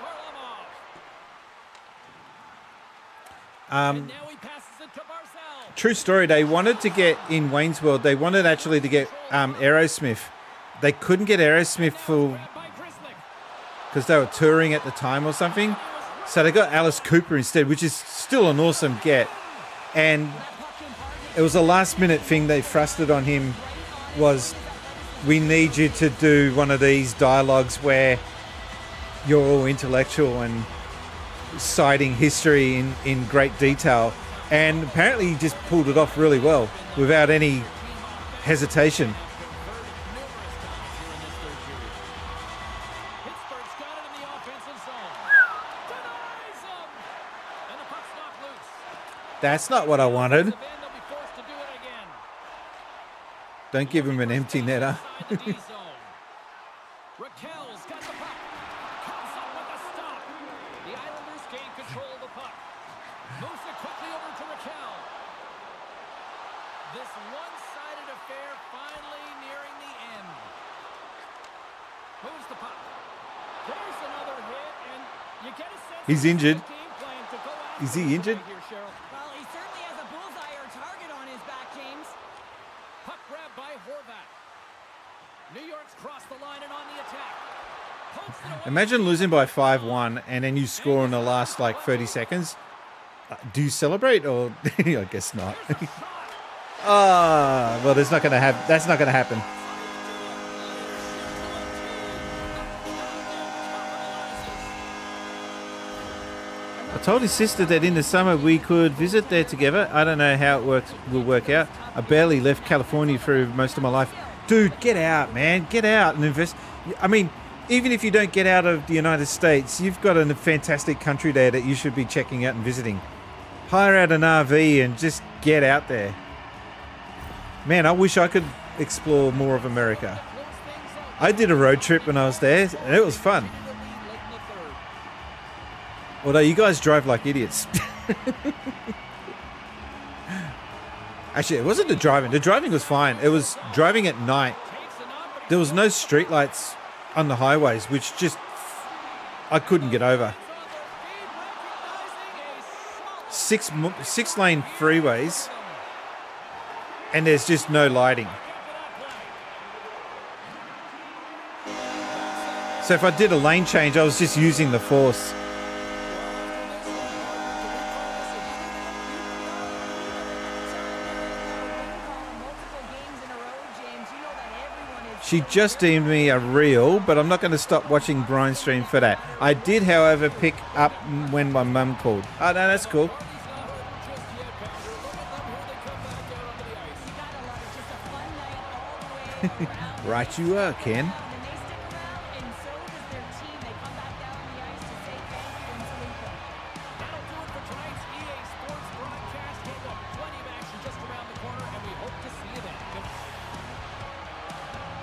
Varlamov. And now he passes it to Barzal. True story. They wanted to get in Wayne's World. They wanted actually to get Aerosmith. They couldn't get Aerosmith for because they were touring at the time or something. So they got Alice Cooper instead, which is still an awesome get. And it was a last-minute thing they thrusted on him was, we need you to do one of these dialogues where you're all intellectual and citing history in great detail. And apparently he just pulled it off really well without any hesitation. That's not what I wanted. Don't give him an empty netter. Raquel's got the puck. Comes up with a stop. The Islanders gain control of the puck. Moves it quickly over to Raquel. This one-sided affair finally nearing the end. Moves the puck. There's another hit, and you get a sense He's injured. of the game plan to go after Is he injured? here, Cheryl. Well, he certainly has a bullseye or target on his back, James. Puck grab by Horvat. New York's crossed the line and on the attack. Pokes it away. Imagine losing by 5-1 and then you score in the last like 30 seconds. Do you celebrate or I guess not. Well, that's not going to happen. I told his sister that in the summer we could visit there together. I don't know how it will work out. I barely left California for most of my life. Dude, get out, man. Get out and invest. I mean, even if you don't get out of the United States, you've got a fantastic country there that you should be checking out and visiting. Hire out an RV and just get out there. Man, I wish I could explore more of America. I did a road trip when I was there, and it was fun. Although you guys drive like idiots. Actually, it wasn't the driving. The driving was fine. It was driving at night. There was no streetlights on the highways, which just I couldn't get over. Six lane freeways, and there's just no lighting. So if I did a lane change, I was just using the force. She just deemed me a reel, but I'm not going to stop watching Brian stream for that. I did, however, pick up when my mum called. Oh, no, that's cool. Right you are, Ken.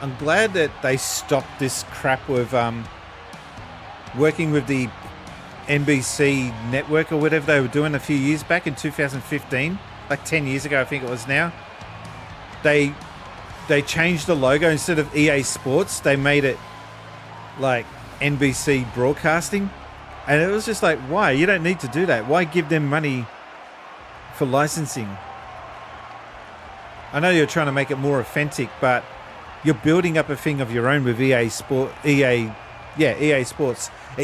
I'm glad that they stopped this crap with working with the NBC network or whatever they were doing a few years back in 2015, like 10 years ago, I think it was now. They changed the logo. Instead of EA Sports, they made it like NBC Broadcasting. And it was just like, why? You don't need to do that. Why give them money for licensing? I know you're trying to make it more authentic, but you're building up a thing of your own with EA Sports. It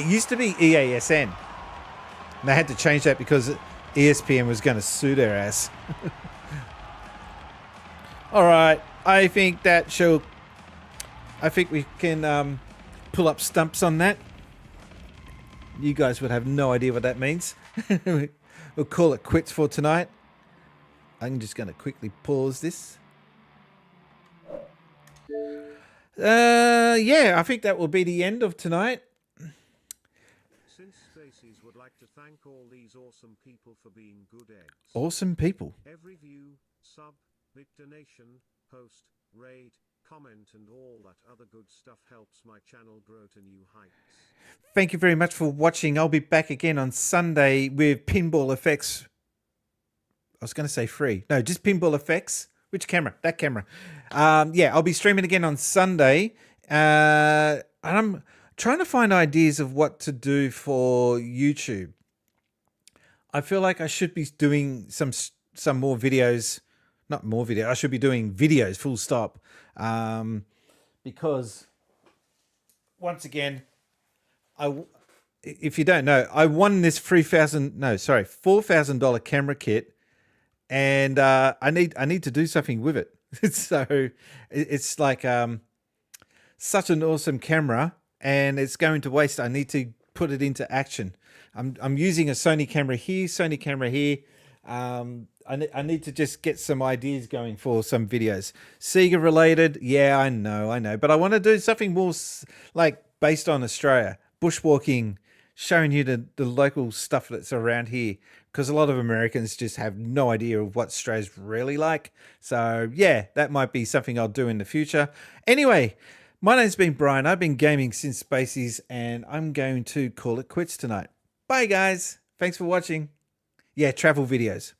used to be EASN. And they had to change that because ESPN was going to sue their ass. All right. I think we can pull up stumps on that. You guys would have no idea what that means. We'll call it quits for tonight. I'm just going to quickly pause this. Yeah, I think that will be the end of tonight. Since Spacies would like to thank all these awesome people for being good eggs. Awesome people. Every view, sub, big donation, post, raid, comment and all that other good stuff helps my channel grow to new heights. thank you very much for watching. I'll be back again on Sunday with Pinball FX. I was going to say free. No, just Pinball FX. Which camera? That camera. Yeah, I'll be streaming again on Sunday. And I'm trying to find ideas of what to do for YouTube. I feel like I should be doing some more videos. Not more videos. I should be doing videos, full stop. Because, once again, if you don't know, I won this $4,000 camera kit, and I need to do something with it. So it's like such an awesome camera, and it's going to waste. I need to put it into action. I'm using a Sony camera here, Sony camera here. I need to just get some ideas going for some videos. Sega related, yeah, I know. But I want to do something more like based on Australia. Bushwalking, showing you the local stuff that's around here. Because a lot of Americans just have no idea of what Australia's really like. So, yeah, that might be something I'll do in the future. Anyway, my name's been Brian. I've been gaming since Spacies, and I'm going to call it quits tonight. Bye, guys. Thanks for watching. Yeah, travel videos.